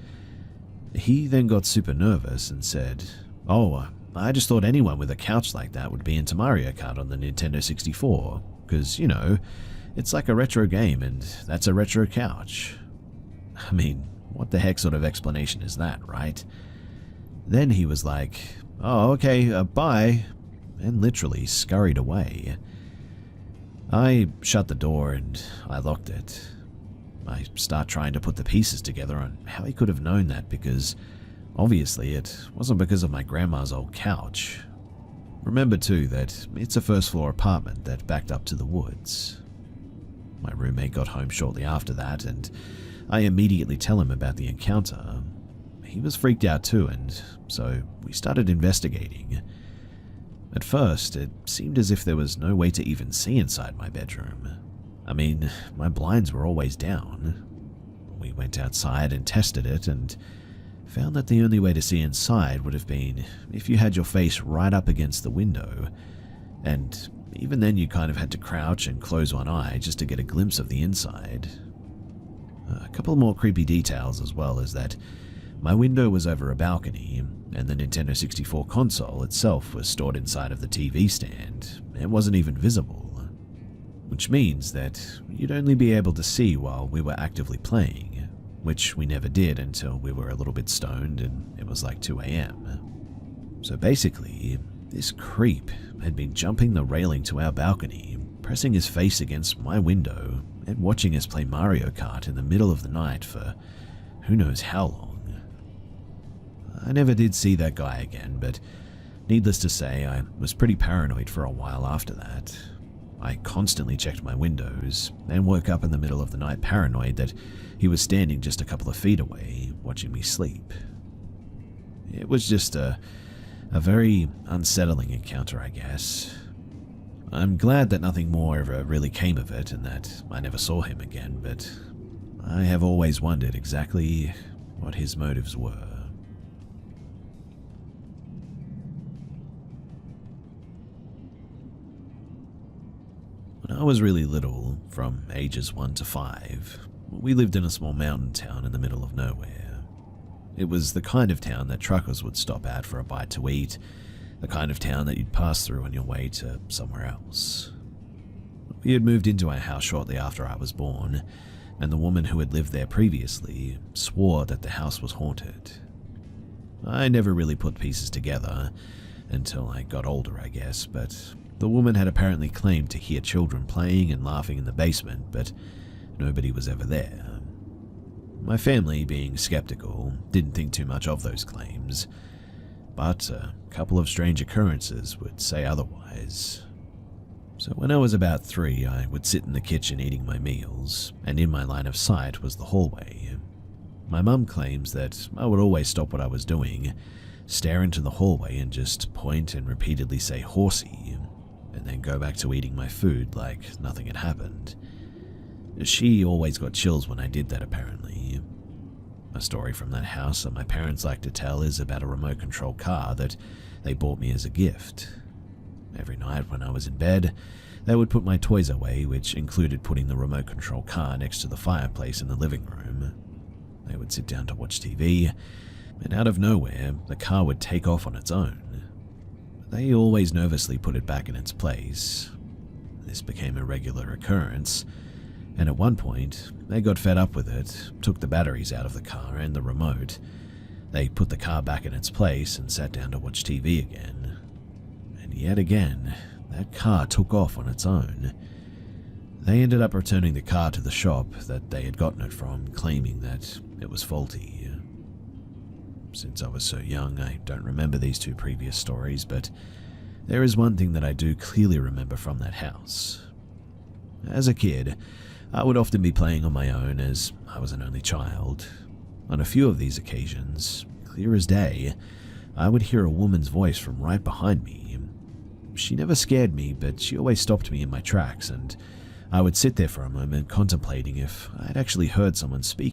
He then got super nervous and said, "Oh, I just thought anyone with a couch like that would be into Mario Kart on the Nintendo 64, because, you know, it's like a retro game and that's a retro couch." I mean, what the heck sort of explanation is that, right? Then he was like, "Oh, okay, bye," and literally scurried away. I shut the door and I locked it. I start trying to put the pieces together on how he could have known that, because obviously it wasn't because of my grandma's old couch. Remember too that it's a first floor apartment that backed up to the woods. My roommate got home shortly after that, and I immediately tell him about the encounter. He was freaked out too, and so we started investigating. At first, it seemed as if there was no way to even see inside my bedroom. I mean, my blinds were always down. We went outside and tested it and found that the only way to see inside would have been if you had your face right up against the window, and even then you kind of had to crouch and close one eye just to get a glimpse of the inside. A couple more creepy details as well is that my window was over a balcony, and the Nintendo 64 console itself was stored inside of the TV stand and wasn't even visible, which means that you'd only be able to see while we were actively playing, which we never did until we were a little bit stoned and it was like 2 a.m. So basically, this creep had been jumping the railing to our balcony, pressing his face against my window, and watching us play Mario Kart in the middle of the night for who knows how long. I never did see that guy again, but needless to say, I was pretty paranoid for a while after that. I constantly checked my windows and woke up in the middle of the night paranoid that he was standing just a couple of feet away, watching me sleep. It was just a very unsettling encounter, I guess. I'm glad that nothing more ever really came of it and that I never saw him again, but I have always wondered exactly what his motives were. When I was really little, from ages 1 to 5, we lived in a small mountain town in the middle of nowhere. It was the kind of town that truckers would stop at for a bite to eat, the kind of town that you'd pass through on your way to somewhere else. We had moved into our house shortly after I was born, and the woman who had lived there previously swore that the house was haunted. I never really put pieces together until I got older, I guess, but the woman had apparently claimed to hear children playing and laughing in the basement, but nobody was ever there. My family, being skeptical, didn't think too much of those claims, but a couple of strange occurrences would say otherwise. So when I was about 3, I would sit in the kitchen eating my meals, and in my line of sight was the hallway. My mum claims that I would always stop what I was doing, stare into the hallway and just point and repeatedly say "horsey," and then go back to eating my food like nothing had happened. She always got chills when I did that, apparently. A story from that house that my parents like to tell is about a remote control car that they bought me as a gift. Every night when I was in bed, they would put my toys away, which included putting the remote control car next to the fireplace in the living room. They would sit down to watch TV, and out of nowhere, the car would take off on its own. They always nervously put it back in its place. This became a regular occurrence, and at one point, they got fed up with it, took the batteries out of the car and the remote. They put the car back in its place and sat down to watch TV again. And yet again, that car took off on its own. They ended up returning the car to the shop that they had gotten it from, claiming that it was faulty. Since I was so young, I don't remember these 2 previous stories, but there is one thing that I do clearly remember from that house. As a kid, I would often be playing on my own as I was an only child. On a few of these occasions, clear as day, I would hear a woman's voice from right behind me. She never scared me, but she always stopped me in my tracks, and I would sit there for a moment contemplating if I'd actually heard someone speak